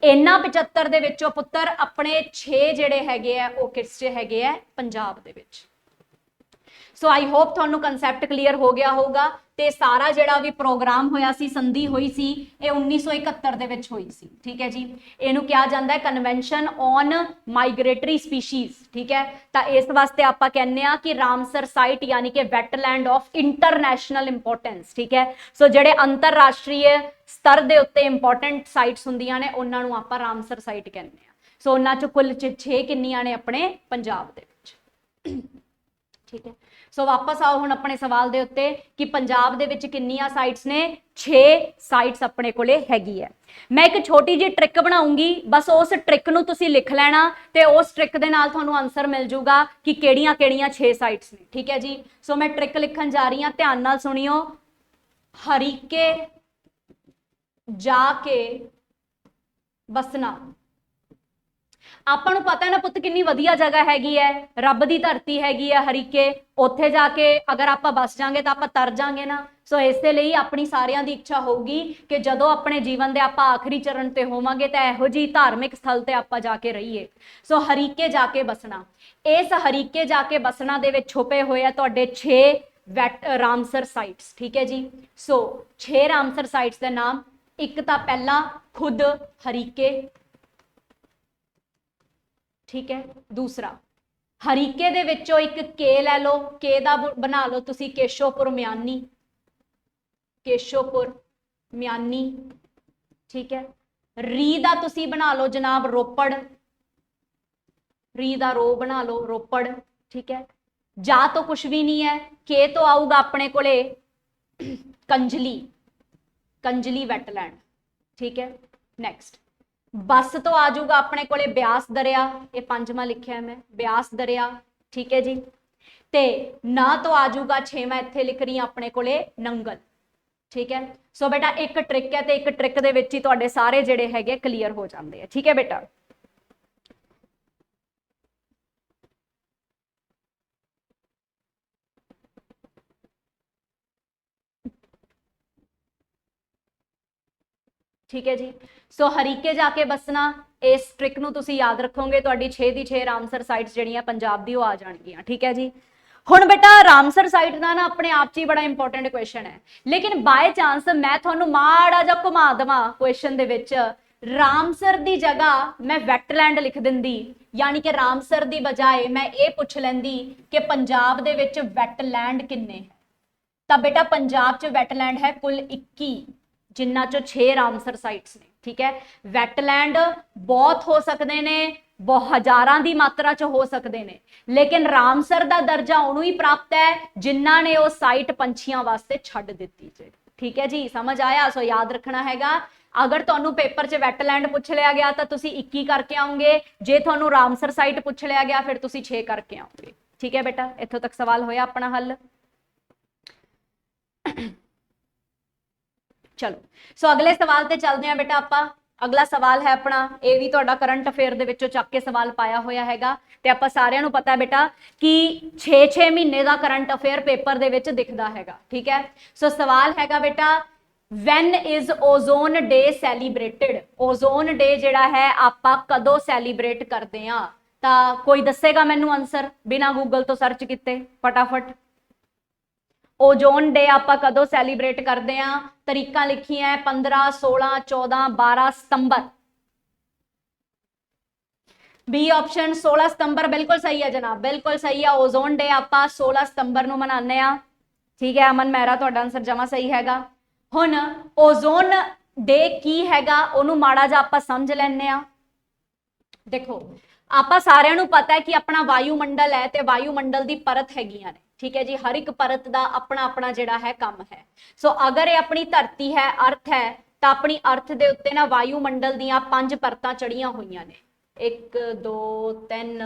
इन्हां 75 दे विचों पुत्तर अपने 6 जिहड़े हैगे आ ओह किस च हैगे आ? पंजाब दे विच। सो आई होप तुहानूं कंसैप्ट क्लीयर हो गया होगा। ते सारा जिहड़ा भी प्रोग्राम होया सी, संधि हुई सी, ये 1971 दे विच हुई सी। ठीक है जी। इहनूं कहा जांदा है कन्वेंशन ऑन माइग्रेटरी स्पीशीज। ठीक है। तो इस वास्ते आपां कहने आ कि रामसर साइट यानी कि वैटलैंड ऑफ इंटरनैशनल इंपोर्टेंस। ठीक है। सो जिहड़े अंतरराष्ट्रीय स्तर दे उत्ते इंपोर्टेंट साइट्स हुंदियां ने उन्हां नूं आपां रामसर साइट कहने आ। सो उन्हां चों कुल 6 किन्नियां ने अपने पंजाब दे विच। ठीक है। सो वापस आओ हुण अपने सवाल दे उत्ते कि पंजाब दे विच किन्नियां साइट्स ने? 6 साइट्स अपने कोले हैगी है। मैं एक छोटी जी ट्रिक बनाऊंगी, बस उस ट्रिक नूं तुसीं लिख लेना ते उस ट्रिक दे नाल तुहानूं आंसर मिल जूगा कि किहड़ियां 6 साइट्स ने। ठीक है जी। सो मैं ट्रिक लिखण जा रही हां, ध्यान नाल सुणियो। हरीके जाके बसना। ਆਪਾਂ ਨੂੰ पता है ना पुत कितनी वधिया जगह हैगी है, रब की धरती हैगी है हरीके, उत्थे जाके अगर आप बस जाएंगे तो आप तर जाएंगे ना। सो इसलिए अपनी सारियां दी इच्छा होगी कि जदों अपने जीवन के आप आखिरी चरण ते होवांगे तो इहो जी धार्मिक स्थल ते आप जाके रहीए। सो हरीके जाके बसना। इस हरीके जाके बसना दे विच छुपे हुए आ तुहाडे 6 रामसर साइट्स। ठीक है जी। सो 6 रामसर साइट्स के नाम, एक तो पहला खुद हरीके। ठीक है। दूसरा हरीके दे विचों एक के लै लो, के दा बना लो तुसी केशोपुर म्यानी, केशोपुर म्यानी। ठीक है। री दा तुसी बना लो जनाब रोपड़, री दा रो बना लो रोपड़। ठीक है। जा तो कुछ भी नहीं है, के तो आऊगा अपने कोले कंजली, कंजली वैटलैंड। ठीक है। नेक्स्ट बस तो आ जाऊगा अपने कोले ब्यास दरिया, ये 5वां लिखिया मैं ब्यास दरिया। ठीक है जी। ते ना तो आ जाऊगा 6वां इत्थे लिख रही अपने कोले नंगल। ठीक है। सो बेटा एक ट्रिक है, तो एक ट्रिक दे विच ही तुहाडे सारे जिहड़े हैगे क्लीयर हो जाते हैं। ठीक है बेटा। ठीक है जी। सो हरीके जाके बसना, इस ट्रिक नूं तुसीं याद रखोगे, तुहाडी 6 दी 6 रामसर साइट्स जिहड़ियां पंजाब दी आ जाणगियां। ठीक है जी। हुण बेटा रामसर साइट का ना अपने आप च ही बड़ा इंपोर्टेंट क्वेश्चन है, लेकिन बाय चांस मैं तुहानूं माड़ा जिहा घुमा देवां क्वेश्चन दे विच, रामसर दी जगह मैं वैटलैंड लिख दिंदी, यानी कि रामसर दी बजाए मैं ये पुछ लैंदी कि पंजाब दे विच वैटलैंड किन्ने है। ਤਾਂ ਬੇਟਾ ਪੰਜਾਬ 'ਚ ਵੈਟਲੈਂਡ ਹੈ ਕੁੱਲ 21, ਜਿਨ੍ਹਾਂ 'ਚੋਂ 6 ਰਾਮਸਰ ਸਾਈਟਸ ਨੇ। ਠੀਕ ਹੈ, ਵੈਟਲੈਂਡ ਬਹੁਤ ਹੋ ਸਕਦੇ ਨੇ, ਬਹੁਤ ਹਜ਼ਾਰਾਂ ਦੀ ਮਾਤਰਾ 'ਚ ਹੋ ਸਕਦੇ ਨੇ, ਲੇਕਿਨ ਰਾਮਸਰ ਦਾ ਦਰਜਾ ਉਹਨੂੰ ਹੀ ਪ੍ਰਾਪਤ ਹੈ ਜਿਨ੍ਹਾਂ ਨੇ ਉਹ ਸਾਈਟ ਪੰਛੀਆਂ ਵਾਸਤੇ ਛੱਡ ਦਿੱਤੀ ਜੇ। ਠੀਕ ਹੈ ਜੀ, ਸਮਝ ਆਇਆ? ਸੋ ਯਾਦ ਰੱਖਣਾ ਹੈਗਾ, ਅਗਰ ਤੁਹਾਨੂੰ ਪੇਪਰ 'ਚ ਵੈਟਲੈਂਡ ਪੁੱਛ ਲਿਆ ਗਿਆ ਤਾਂ ਤੁਸੀਂ 21 ਕਰਕੇ ਆਉਂਗੇ, ਜੇ ਤੁਹਾਨੂੰ ਰਾਮਸਰ ਸਾਈਟ ਪੁੱਛ ਲਿਆ ਗਿਆ ਫਿਰ ਤੁਸੀਂ 6 ਕਰਕੇ ਆਉਂਗੇ। ਠੀਕ ਹੈ ਬੇਟਾ, ਇੱਥੋਂ ਤੱਕ ਸਵਾਲ ਹੋਇਆ ਆਪਣਾ ਹੱਲ। ਚਲੋ, ਸੋ ਅਗਲੇ ਸਵਾਲ ਤੇ ਚੱਲਦੇ ਆ ਬੇਟਾ ਆਪਾਂ। ਅਗਲਾ ਸਵਾਲ ਹੈ ਆਪਣਾ, ਇਹ ਵੀ ਤੁਹਾਡਾ ਕਰੰਟ ਅਫੇਅਰ ਦੇ ਵਿੱਚੋਂ ਚੱਕ ਕੇ ਸਵਾਲ ਪਾਇਆ ਹੋਇਆ ਹੈਗਾ, ਤੇ ਆਪਾਂ ਸਾਰਿਆਂ ਨੂੰ ਪਤਾ ਹੈ ਬੇਟਾ ਕਿ 6-6 ਮਹੀਨੇ ਦਾ ਕਰੰਟ ਅਫੇਅਰ ਪੇਪਰ ਦੇ ਵਿੱਚ ਦਿਖਦਾ ਹੈਗਾ। ਠੀਕ ਹੈ, ਸੋ ਸਵਾਲ ਹੈਗਾ ਬੇਟਾ, when is ozone day celebrated? Ozone day ਜਿਹੜਾ ਹੈ ਆਪਾਂ ਕਦੋਂ ਸੈਲੀਬ੍ਰੇਟ ਕਰਦੇ ਆ? ਤਾਂ ਕੋਈ ਦੱਸੇਗਾ ਮੈਨੂੰ ਆਨਸਰ ਬਿਨਾਂ ਗੂਗਲ ਤੋਂ ਸਰਚ ਕੀਤੇ ਫਟਾਫਟ? ਓਜ਼ੋਨ ਡੇ ਆਪਾਂ ਕਦੋਂ ਸੈਲੀਬ੍ਰੇਟ ਕਰਦੇ ਆ? ਤਰੀਕਾਂ ਲਿਖੀਆਂ 15, 16, 14, 12 ਸਤੰਬਰ। बी ऑप्शन 16 ਸਤੰਬਰ ਬਿਲਕੁਲ ਸਹੀ ਹੈ ਜਨਾਬ, ਬਿਲकुल ਸਹੀ ਹੈ। ਓਜ਼ੋਨ ਡੇ ਆਪਾਂ 16 ਸਤੰਬਰ ਨੂੰ ਮਨਾਉਂਦੇ ਆ। ਠੀਕ ਹੈ ਅਮਨ ਮਹਿਰਾ, ਤੁਹਾਡਾ ਆਨਸਰ ਜਮਾ ਸਹੀ ਹੈਗਾ। ਹੁਣ ਓਜ਼ੋਨ ਡੇ ਕੀ ਹੈਗਾ ਉਹਨੂੰ ਮਾੜਾ ਜਿਹਾ ਆਪਾਂ ਸਮਝ ਲੈਂਦੇ ਆ। ਦੇਖੋ, ਆਪਾਂ ਸਾਰਿਆਂ ਨੂੰ ਪਤਾ ਹੈ ਕਿ ਆਪਣਾ ਵਾਯੂਮੰਡਲ ਹੈ ਤੇ ਵਾਯੂਮੰਡਲ ਦੀ ਪਰਤ ਹੈਗੀਆਂ ਨੇ। ਠੀਕ ਹੈ ਜੀ, ਹਰ ਇੱਕ ਪਰਤ ਦਾ ਆਪਣਾ ਆਪਣਾ ਜਿਹੜਾ ਹੈ ਕੰਮ ਹੈ। ਸੋ ਅਗਰ ਇਹ ਆਪਣੀ ਧਰਤੀ ਹੈ, ਅਰਥ ਹੈ, ਤਾਂ ਆਪਣੀ ਅਰਥ ਦੇ ਉੱਤੇ ਨਾ ਵਾਯੂਮੰਡਲ ਦੀਆਂ 5 ਪਰਤਾਂ ਚੜੀਆਂ ਹੋਈਆਂ ਨੇ, 1 2 3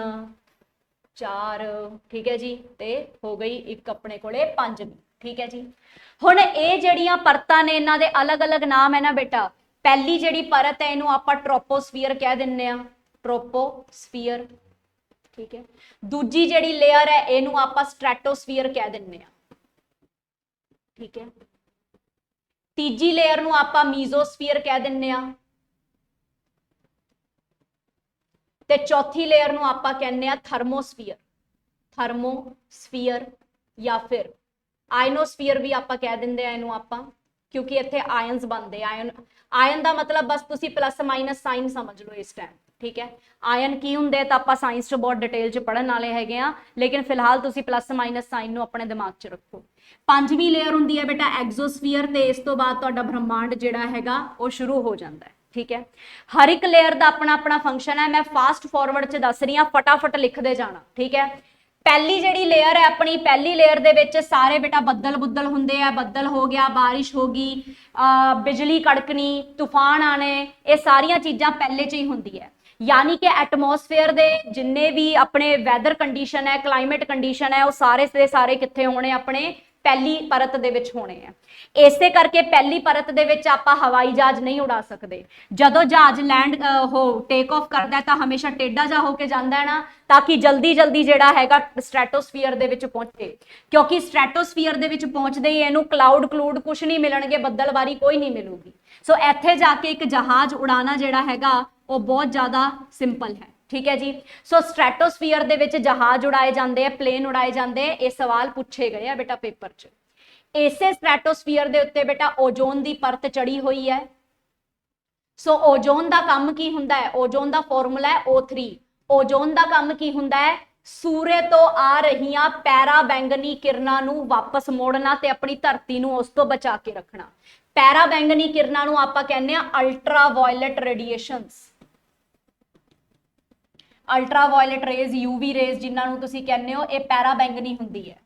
4। ਠੀਕ ਹੈ ਜੀ, ਤੇ ਹੋ ਗਈ ਇੱਕ ਆਪਣੇ ਕੋਲੇ 5। ਠੀਕ ਹੈ ਜੀ, ਹੁਣ ਇਹ ਜਿਹੜੀਆਂ ਪਰਤਾਂ ਨੇ ਇਹਨਾਂ ਦੇ ਅਲੱਗ-ਅਲੱਗ ਨਾਮ ਹੈ ਨਾ ਬੇਟਾ। ਪਹਿਲੀ ਜਿਹੜੀ ਪਰਤ ਹੈ ਇਹਨੂੰ ਆਪਾਂ ਟ੍ਰੋਪੋਸਫੀਅਰ ਕਹਿ ਦਿੰਦੇ ਆ, ਟ੍ਰੋਪੋਸਫੀਅਰ। ਠੀਕ ਹੈ, ਦੂਜੀ ਜਿਹੜੀ ਲੇਅਰ ਹੈ ਇਹਨੂੰ ਆਪਾਂ ਸਟ੍ਰੈਟੋਸਫੀਅਰ ਕਹਿ ਦਿੰਦੇ ਆ। ਠੀਕ ਹੈ, ਤੀਜੀ ਲੇਅਰ ਨੂੰ ਆਪਾਂ ਮੀਜ਼ੋਸਫੀਅਰ ਕਹਿ ਦਿੰਦੇ ਆ, ਤੇ ਚੌਥੀ ਲੇਅਰ ਨੂੰ ਆਪਾਂ ਕਹਿੰਦੇ ਆ ਥਰਮੋਸਫੀਅਰ। ਥਰਮੋਸਫੀਅਰ ਜਾਂ ਫਿਰ ਆਇਨੋਸਫੀਅਰ ਵੀ ਆਪਾਂ ਕਹਿ ਦਿੰਦੇ ਆ ਇਹਨੂੰ ਆਪਾਂ, ਕਿਉਂਕਿ ਇੱਥੇ ਆਇਨਸ ਬਣਦੇ। ਆਇਨ ਦਾ ਮਤਲਬ ਬਸ ਤੁਸੀਂ ਪਲੱਸ ਮਾਈਨਸ ਸਾਈਨ ਸਮਝ ਲਓ ਇਸ ਟਾਈਮ। ਠੀਕ ਹੈ, ਆਇਨ ਕੀ ਹੁੰਦੇ ਤਾਂ ਆਪਾਂ ਸਾਇੰਸ 'ਚ ਬਹੁਤ ਡਿਟੇਲ 'ਚ ਪੜ੍ਹਨ ਵਾਲੇ ਹੈਗੇ ਆ, ਲੇਕਿਨ ਫਿਲਹਾਲ ਤੁਸੀਂ ਪਲੱਸ ਮਾਈਨਸ ਸਾਈਨ ਨੂੰ ਆਪਣੇ ਦਿਮਾਗ 'ਚ ਰੱਖੋ। ਪੰਜਵੀਂ ਲੇਅਰ ਹੁੰਦੀ ਹੈ ਬੇਟਾ ਐਗਜ਼ੋਸਫੀਅਰ, ਤੇ ਇਸ ਤੋਂ ਬਾਅਦ ਤੁਹਾਡਾ ਬ੍ਰਹਮਾਂਡ ਜਿਹੜਾ ਹੈਗਾ ਉਹ ਸ਼ੁਰੂ ਹੋ ਜਾਂਦਾ ਹੈ। ਠੀਕ ਹੈ, ਹਰ ਇੱਕ ਲੇਅਰ ਦਾ ਆਪਣਾ ਆਪਣਾ ਫੰਕਸ਼ਨ ਹੈ। ਮੈਂ ਫਾਸਟ ਫਾਰਵਰਡ 'ਚ ਦੱਸ ਰਹੀ ਹਾਂ, ਫਟਾਫਟ ਲਿਖਦੇ ਜਾਣਾ। ਠੀਕ ਹੈ, ਪਹਿਲੀ ਜਿਹੜੀ ਲੇਅਰ ਹੈ ਆਪਣੀ, ਪਹਿਲੀ ਲੇਅਰ ਦੇ ਵਿੱਚ ਸਾਰੇ ਬੇਟਾ ਬੱਦਲ ਬੁੱਦਲ ਹੁੰਦੇ ਆ। ਬੱਦਲ ਹੋ ਗਿਆ, ਬਾਰਿਸ਼ ਹੋ ਗਈ, ਬਿਜਲੀ ਕੜਕਣੀ, ਤੂਫਾਨ ਆਣੇ, ਇਹ ਸਾਰੀਆਂ ਚੀਜ਼ਾਂ ਪਹਿਲੇ 'ਚ ਹੀ ਹੁੰਦੀ ਹੈ। यानी कि एटमोसफेयर दे जिन्ने भी अपने वैदर कंडीशन है, क्लाइमेट कंडीशन है, वो सारे से सारे कित्थे होने अपने पहली परत दे विच होने हैं। इसे करके पहली परत दे विच आपां हवाई जहाज नहीं उड़ा सकते। जदों जहाज लैंड हो टेक ऑफ करदा है तां हमेशा टेढ़ा जा होके जांदा है ना, ताकि जल्दी जल्दी जिहड़ा हैगा स्ट्रैटोस्फीयर दे विच पहुंचे, क्योंकि स्ट्रैटोस्फीयर दे विच पहुंचदे ही इहनूं क्लाउड क्लूड कुछ नहीं मिलणगे, बदलबारी कोई नहीं मिलूगी। सो इत्थे जाके एक जहाज उड़ाना जिहड़ा हैगा वो बहुत ज्यादा सिंपल है। ठीक है जी, सो स्ट्रैटोस्फीयर दे विच जहाज उड़ाए जाते हैं, प्लेन उड़ाए जाते हैं। ये सवाल पूछे गए हैं बेटा पेपर च। इसे स्ट्रैटोस्फीयर दे उत्ते बेटा ओजोन दी परत चढ़ी हुई है। सो ओजोन दा काम की हुंदा है? ओजोन दा फॉर्मूला है O3। ओजोन दा काम की हुंदा है? सूर्य तो आ रही पैरा बैंगनी किरणा नूं वापस मोड़ना ते अपनी धरती नूं उस तो बचा के रखना। पैरा बैंगनी किरणा नूं आपां कहने आ ultraviolet radiations. Ultraviolet rays, UV rays जिन्होंने तुसी कहने हो, ये पैरा बैंगनी हुंदी है।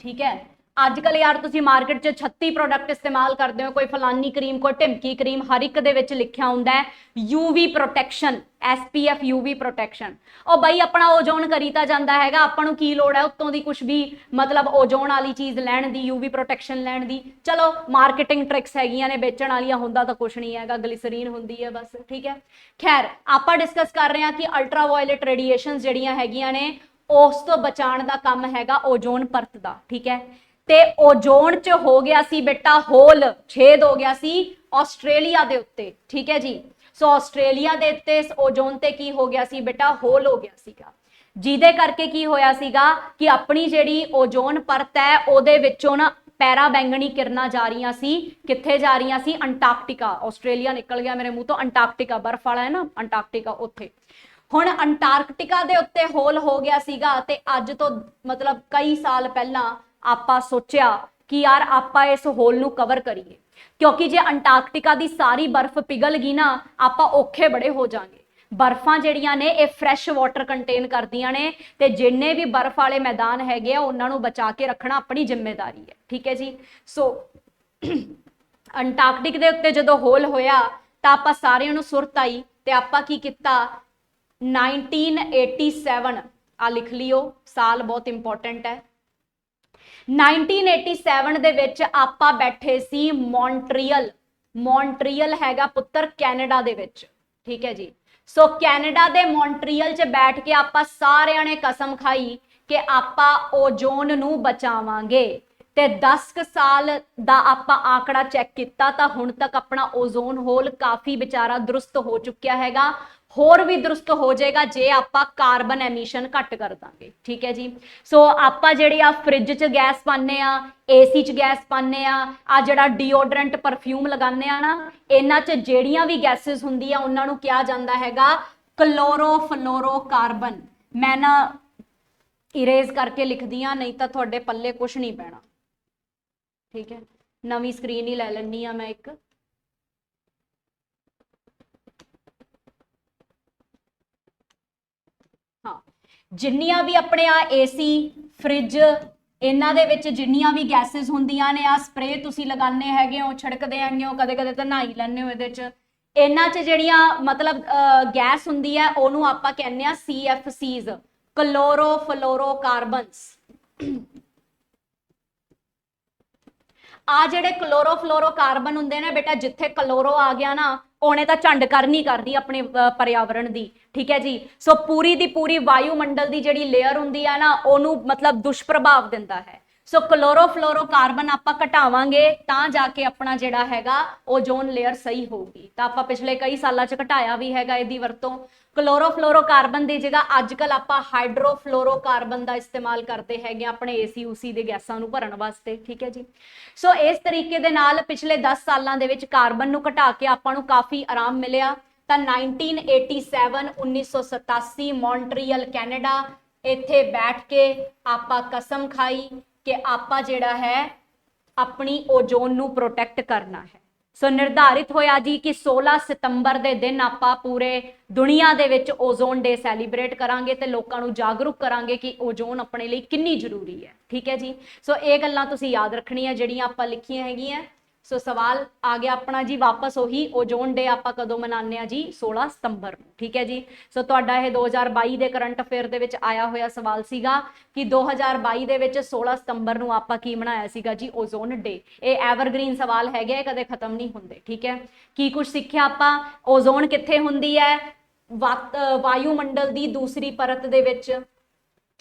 ठीक है, अजकल यार तुसी मार्केट च 36 प्रोडक्ट इस्तेमाल करते हो, कोई फलानी क्रीम, कोई ढिमकी क्रीम, हर एक दे विच लिखिया हुंदा है UV protection, SPF UV protection. और बई अपना ओजोन करी तां जांदा हैगा, आपां नूं की लोड़ है उत्तों दी कुछ भी मतलब ओजोन वाली चीज़ लैण दी, यूवी प्रोटेक्शन लैण दी। चलो मार्केटिंग ट्रिक्स हैगियां ने, बेचण वालियां, हुंदा तां कुछ नहीं हैगा, ग्लिसरीन हुंदी है बस। ठीक है, खैर आपां डिस्कस कर रहे हैं कि अल्ट्रा वायलट रेडिएशंस जिहड़ियां हैगियां ने उस तो बचाण दा काम हैगा ओजोन परत दा। ठीक है, ते ओजोन च हो गया सी बेटा होल, छेद हो गया सी आस्ट्रेलिया दे उत्ते। ठीक है जी, सो आस्ट्रेलिया दे उत्ते ओजोन ते की हो गया सी बेटा होल हो गया सीगा, जिहदे करके की होया सीगा कि अपनी जिहड़ी ओजोन परत है ओदे विचों ना पैरा बैंगनी किरणा जा रही सी, कित्थे जा रही सी? अंटार्कटिका। आस्ट्रेलिया निकल गया मेरे मुंह तो, अंटार्कटिका बर्फ वाला है ना अंटार्कटिका, उत्थे ਹੁਣ ਅੰਟਾਰਕਟਿਕਾ ਦੇ ਉੱਤੇ ਹੋਲ ਹੋ ਗਿਆ ਸੀਗਾ ਤੇ ਅੱਜ ਤੋਂ ਮਤਲਬ ਕਈ ਸਾਲ ਪਹਿਲਾਂ ਆਪਾਂ ਸੋਚਿਆ ਕਿ ਯਾਰ ਆਪਾਂ ਇਸ ਹੋਲ ਨੂੰ ਕਵਰ ਕਰੀਏ, ਕਿਉਂਕਿ ਜੇ ਅੰਟਾਰਕਟਿਕਾ ਦੀ ਸਾਰੀ ਬਰਫ਼ ਪਿਘਲ ਗਈ ਨਾ ਆਪਾਂ ਔਖੇ ਬੜੇ ਹੋ ਜਾਾਂਗੇ। ਬਰਫਾਂ ਜਿਹੜੀਆਂ ਨੇ ਇਹ ਫਰੈਸ਼ ਵਾਟਰ ਕੰਟੇਨ ਕਰਦੀਆਂ ਨੇ ਤੇ ਜਿੰਨੇ ਵੀ ਬਰਫ ਵਾਲੇ ਮੈਦਾਨ ਹੈਗੇ ਆ ਉਹਨਾਂ ਨੂੰ ਬਚਾ ਕੇ ਰੱਖਣਾ ਆਪਣੀ ਜ਼ਿੰਮੇਵਾਰੀ ਹੈ, ਠੀਕ ਹੈ ਜੀ। ਸੋ ਅੰਟਾਰਕਟਿਕ ਦੇ ਉੱਤੇ ਜਦੋਂ ਹੋਲ ਹੋਇਆ ਤਾਂ ਆਪਾਂ ਸਾਰਿਆਂ ਨੂੰ ਸੁਰਤ ਆਈ ਤੇ ਆਪਾਂ ਕੀ ਕੀਤਾ 1987 ਆ ਲਿਖ ਲਿਓ, ਸਾਲ ਬਹੁਤ ਇੰਪੋਰਟੈਂਟ ਹੈ। 1987 ਦੇ ਵਿੱਚ ਆਪਾਂ ਬੈਠੇ ਸੀ ਮੌਂਟਰੀਅਲ ਹੈਗਾ ਪੁੱਤਰ ਕੈਨੇਡਾ ਦੇ ਵਿੱਚ, ਠੀਕ ਹੈ ਜੀ। ਸੋ ਕੈਨੇਡਾ ਦੇ ਮੌਂਟਰੀਅਲ 'ਚ ਬੈਠ ਕੇ ਆਪਾਂ ਸਾਰਿਆਂ ਨੇ ਕਸਮ ਖਾਈ ਕਿ ਆਪਾਂ ਓਜ਼ੋਨ ਨੂੰ ਬਚਾਵਾਂਗੇ ਤੇ 10 ਸਾਲ ਦਾ ਆਪਾਂ ਆંકੜਾ ਚੈੱਕ ਕੀਤਾ ਤਾਂ ਹੁਣ ਤੱਕ ਆਪਣਾ ਓਜ਼ੋਨ ਹੋਲ ਕਾਫੀ ਵਿਚਾਰਾ ਦਰੁਸਤ ਹੋ ਚੁੱਕਿਆ ਹੈਗਾ, ਹੋਰ ਵੀ ਦਰੁਸਤ ਹੋ ਜਾਏਗਾ ਜੇ ਆਪਾਂ ਕਾਰਬਨ ਐਮਿਸ਼ਨ ਘੱਟ ਕਰ ਦਾਂਗੇ, ਠੀਕ ਹੈ ਜੀ। ਸੋ ਆਪਾਂ ਜਿਹੜੇ ਆ ਫ੍ਰਿਜ 'ਚ ਗੈਸ ਪਾਉਂਦੇ ਆ, ਏਸੀ 'ਚ ਗੈਸ ਪਾਉਂਦੇ ਆ ਜਿਹੜਾ ਡੀਓਡਰੈਂਟ ਪਰਫਿਊਮ ਲਗਾਉਂਦੇ ਆ ਨਾ, ਇਹਨਾਂ 'ਚ ਜਿਹੜੀਆਂ ਵੀ ਗੈਸਿਸ ਹੁੰਦੀਆਂ ਉਹਨਾਂ ਨੂੰ ਕਿਹਾ ਜਾਂਦਾ ਹੈਗਾ ਕਲੋਰੋਫਲੋਰੋਕਾਰਬਨ। ਮੈਂ ਨਾ ਇਰੇਜ਼ ਕਰਕੇ ਲਿਖਦੀ ਆ, ਨਹੀਂ ਤਾਂ ਤੁਹਾਡੇ ਪੱਲੇ ਕੁਛ ਨਹੀਂ ਪੈਣਾ, ਠੀਕ ਹੈ। ਨਵੀਂ ਸਕਰੀਨ ਹੀ ਲੈ ਲੈਣੀ ਆ ਮੈਂ ਇੱਕ। ਹਾਂ, ਜਿੰਨੀਆਂ ਵੀ ਆਪਣੇ ਆ ਏਸੀ ਫ੍ਰਿਜ ਇਹਨਾਂ ਦੇ ਵਿੱਚ ਜਿੰਨੀਆਂ ਵੀ ਗੈਸਿਸ ਹੁੰਦੀਆਂ ਨੇ, ਆ ਸਪਰੇ ਤੁਸੀਂ ਲਗਾਉਂਦੇ ਹੈਗੇ ਹੋ, ਛਿੜਕਦੇ ਹੈਗੇ ਹੋ, ਕਦੇ ਕਦੇ ਤਾਂ ਨਹਾਈ ਲੈਂਦੇ ਹੋ ਇਹਦੇ 'ਚ, ਇਹਨਾਂ 'ਚ ਜਿਹੜੀਆਂ ਮਤਲਬ ਗੈਸ ਹੁੰਦੀ ਹੈ ਉਹਨੂੰ ਆਪਾਂ ਕਹਿੰਦੇ ਆ CFCs, ਕਲੋਰੋਫਲੋਰੋਕਾਰਬਨਸ। ਆ ਜਿਹੜੇ ਕਲੋਰੋਫਲੋਰੋਕਾਰਬਨ ਹੁੰਦੇ ਨੇ ਬੇਟਾ, ਜਿੱਥੇ ਕਲੋਰੋ ਆ ਗਿਆ ਨਾ ਉਹਨੇ ਤਾਂ ਝੰਡ ਕਰਨੀ ਕਰਨੀ ਆਪਣੇ ਪਰਿਆਵਰਣ ਦੀ, ਠੀਕ ਹੈ ਜੀ। ਸੋ ਪੂਰੀ ਦੀ ਪੂਰੀ ਵਾਯੂਮੰਡਲ ਦੀ ਜਿਹੜੀ ਲੇਅਰ ਹੁੰਦੀ ਆ ਨਾ ਉਹਨੂੰ ਮਤਲਬ ਦੁਸ਼ਪ੍ਰਭਾਵ ਦਿੰਦਾ ਹੈ। ਸੋ ਕਲੋਰੋਫਲੋਰੋਕਾਰਬਨ ਆਪਾਂ ਘਟਾਵਾਂਗੇ ਤਾਂ ਜਾ ਕੇ ਆਪਣਾ ਜਿਹੜਾ ਹੈਗਾ ਓਜ਼ੋਨ ਲੇਅਰ ਸਹੀ ਹੋਊਗੀ। ਤਾਂ ਆਪਾਂ ਪਿਛਲੇ ਕਈ ਸਾਲਾਂ 'ਚ ਘਟਾਇਆ ਵੀ ਹੈਗਾ ਇਹਦੀ ਵਰਤੋਂ। ਕਲੋਰੋਫਲੋਰੋਕਾਰਬਨ ਦੀ ਜਗ੍ਹਾ ਅੱਜ ਕੱਲ ਆਪਾਂ ਹਾਈਡਰੋਫਲੋਰੋਕਾਰਬਨ ਦਾ ਇਸਤੇਮਾਲ ਕਰਦੇ ਹੈਗੇ ਆਪਣੇ ਏਸੀ ਊਸੀ ਦੇ ਗੈਸਾਂ ਨੂੰ ਭਰਨ ਵਾਸਤੇ, ਠੀਕ ਹੈ ਜੀ। ਸੋ ਇਸ ਤਰੀਕੇ ਦੇ ਨਾਲ ਪਿਛਲੇ 10 ਸਾਲਾਂ ਦੇ ਵਿੱਚ ਕਾਰਬਨ ਨੂੰ ਘਟਾ ਕੇ ਆਪਾਂ ਨੂੰ ਕਾਫੀ ਆਰਾਮ ਮਿਲਿਆ। ਤਾਂ 1987 ਮੌਂਟਰੀਅਲ ਕੈਨੇਡਾ, ਇੱਥੇ ਬੈਠ ਕੇ ਆਪਾਂ ਕਸਮ ਖਾਈ ਕਿ ਆਪਾਂ ਜਿਹੜਾ ਹੈ ਆਪਣੀ ਓਜ਼ੋਨ ਨੂੰ ਪ੍ਰੋਟੈਕਟ ਕਰਨਾ ਹੈ। ਸੋ ਨਿਰਧਾਰਿਤ ਹੋਇਆ ਜੀ ਕਿ 16 ਸਤੰਬਰ ਦੇ ਦਿਨ ਆਪਾਂ ਪੂਰੇ ਦੁਨੀਆ ਦੇ ਵਿੱਚ ਓਜ਼ੋਨ ਡੇ ਸੈਲੀਬ੍ਰੇਟ ਕਰਾਂਗੇ ਤੇ ਲੋਕਾਂ ਨੂੰ ਜਾਗਰੂਕ ਕਰਾਂਗੇ ਕਿ ਓਜ਼ੋਨ ਆਪਣੇ ਲਈ ਕਿੰਨੀ ਜ਼ਰੂਰੀ ਹੈ, ਠੀਕ ਹੈ ਜੀ। ਸੋ ਇਹ ਗੱਲਾਂ ਤੁਸੀਂ ਯਾਦ ਰੱਖਣੀਆਂ ਜਿਹੜੀਆਂ ਆਪਾਂ ਲਿਖੀਆਂ ਹੈਗੀਆਂ। ਸੋ ਸਵਾਲ ਆ ਗਿਆ ਆਪਣਾ ਜੀ ਵਾਪਸ ਉਹੀ, ਓਜ਼ੋਨ ਡੇ ਆਪਾਂ ਕਦੋਂ ਮਨਾਉਂਦੇ ਆ ਜੀ 16 ਸਤੰਬਰ ਨੂੰ, ਠੀਕ ਹੈ ਜੀ। ਸੋ ਤੁਹਾਡਾ ਇਹ 2022 ਦੇ ਕਰੰਟ ਅਫੇਅਰ ਦੇ ਵਿੱਚ ਆਇਆ ਹੋਇਆ ਸਵਾਲ ਸੀਗਾ ਕਿ 2022 ਦੇ ਵਿੱਚ 16 ਸਤੰਬਰ ਨੂੰ ਆਪਾਂ ਕੀ ਮਨਾਇਆ ਸੀਗਾ ਜੀ ਓਜ਼ੋਨ ਡੇ। ਇਹ ਐਵਰਗ੍ਰੀਨ ਸਵਾਲ ਹੈਗੇ, ਕਦੇ ਖਤਮ ਨਹੀਂ ਹੁੰਦੇ, ਠੀਕ ਹੈ। ਕੀ ਕੁਝ ਸਿੱਖਿਆ ਆਪਾਂ? ਓਜ਼ੋਨ ਕਿੱਥੇ ਹੁੰਦੀ ਹੈ? ਵਾਯੂਮੰਡਲ ਦੀ ਦੂਸਰੀ ਪਰਤ ਦੇ ਵਿੱਚ,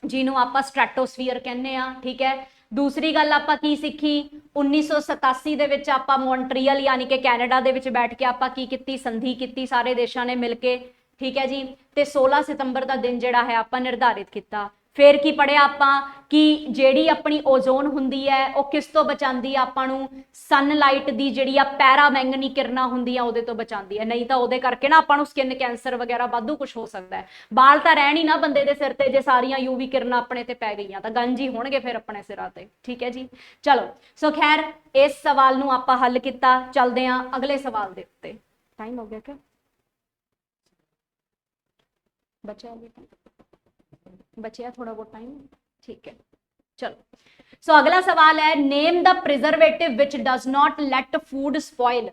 ਜਿਹਨੂੰ ਆਪਾਂ ਸਟ੍ਰੈਟੋਸਫੀਅਰ ਕਹਿੰਦੇ ਆ, ਠੀਕ ਹੈ। ਦੂਸਰੀ ਗੱਲ ਆਪਾਂ ਕੀ ਸਿੱਖੀ? 1987 ਦੇ ਵਿੱਚ ਆਪਾਂ ਮੌਂਟਰੀਅਲ ਯਾਨੀ ਕਿ ਕੈਨੇਡਾ ਦੇ ਵਿੱਚ ਬੈਠ ਕੇ ਆਪਾਂ ਕੀ ਕੀਤੀ? ਸੰਧੀ ਕੀਤੀ ਸਾਰੇ ਦੇਸ਼ਾਂ ਨੇ ਮਿਲ ਕੇ, ਠੀਕ ਹੈ ਜੀ। ਤੇ 16 ਸਤੰਬਰ ਦਾ ਦਿਨ ਜਿਹੜਾ ਹੈ ਆਪਾਂ ਨਿਰਧਾਰਿਤ ਕੀਤਾ। ਫਿਰ ਕੀ ਪੜਿਆ ਆਪਾਂ ਕਿ ਜਿਹੜੀ ਆਪਣੀ ਓਜ਼ੋਨ ਹੁੰਦੀ ਹੈ ਉਹ ਕਿਸ ਤੋਂ ਬਚਾਉਂਦੀ ਆ ਆਪਾਂ ਨੂੰ? ਸਨਲਾਈਟ ਦੀ ਜਿਹੜੀ ਆ ਪੈਰਾਮੈਂਗਨੀ ਕਿਰਨਾਂ ਹੁੰਦੀਆਂ ਉਹਦੇ ਤੋਂ ਬਚਾਉਂਦੀ ਹੈ। ਨਹੀਂ ਤਾਂ ਉਹਦੇ ਕਰਕੇ ਨਾ ਆਪਾਂ ਨੂੰ ਸਕਿਨ ਕੈਂਸਰ ਵਗੈਰਾ ਵਾਧੂ ਕੁਝ ਹੋ ਸਕਦਾ ਹੈ। ਬਾਲ ਤਾਂ ਰਹਿਣ ਹੀ ਨਾ ਬੰਦੇ ਦੇ ਸਿਰ ਤੇ ਜੇ ਸਾਰੀਆਂ UV ਕਿਰਨਾਂ ਆਪਣੇ ਤੇ ਪੈ ਗਈਆਂ ਤਾਂ ਗੰਜ ਹੀ ਹੋਣਗੇ ਫਿਰ ਆਪਣੇ ਸਿਰਾਂ ਤੇ, ਠੀਕ ਹੈ ਜੀ। ਚਲੋ ਸੋ ਖੈਰ ਇਸ ਸਵਾਲ ਨੂੰ ਆਪਾਂ ਹੱਲ ਕੀਤਾ। ਚੱਲਦੇ ਹਾਂ ਅਗਲੇ ਸਵਾਲ ਦੇ ਉੱਤੇ। ਟਾਈਮ ਹੋ ਗਿਆ ਕਿ बचा थोड़ा बहुत टाइम, ठीक है। चलो सो अगला सवाल है, name the preservative which does not let food spoil.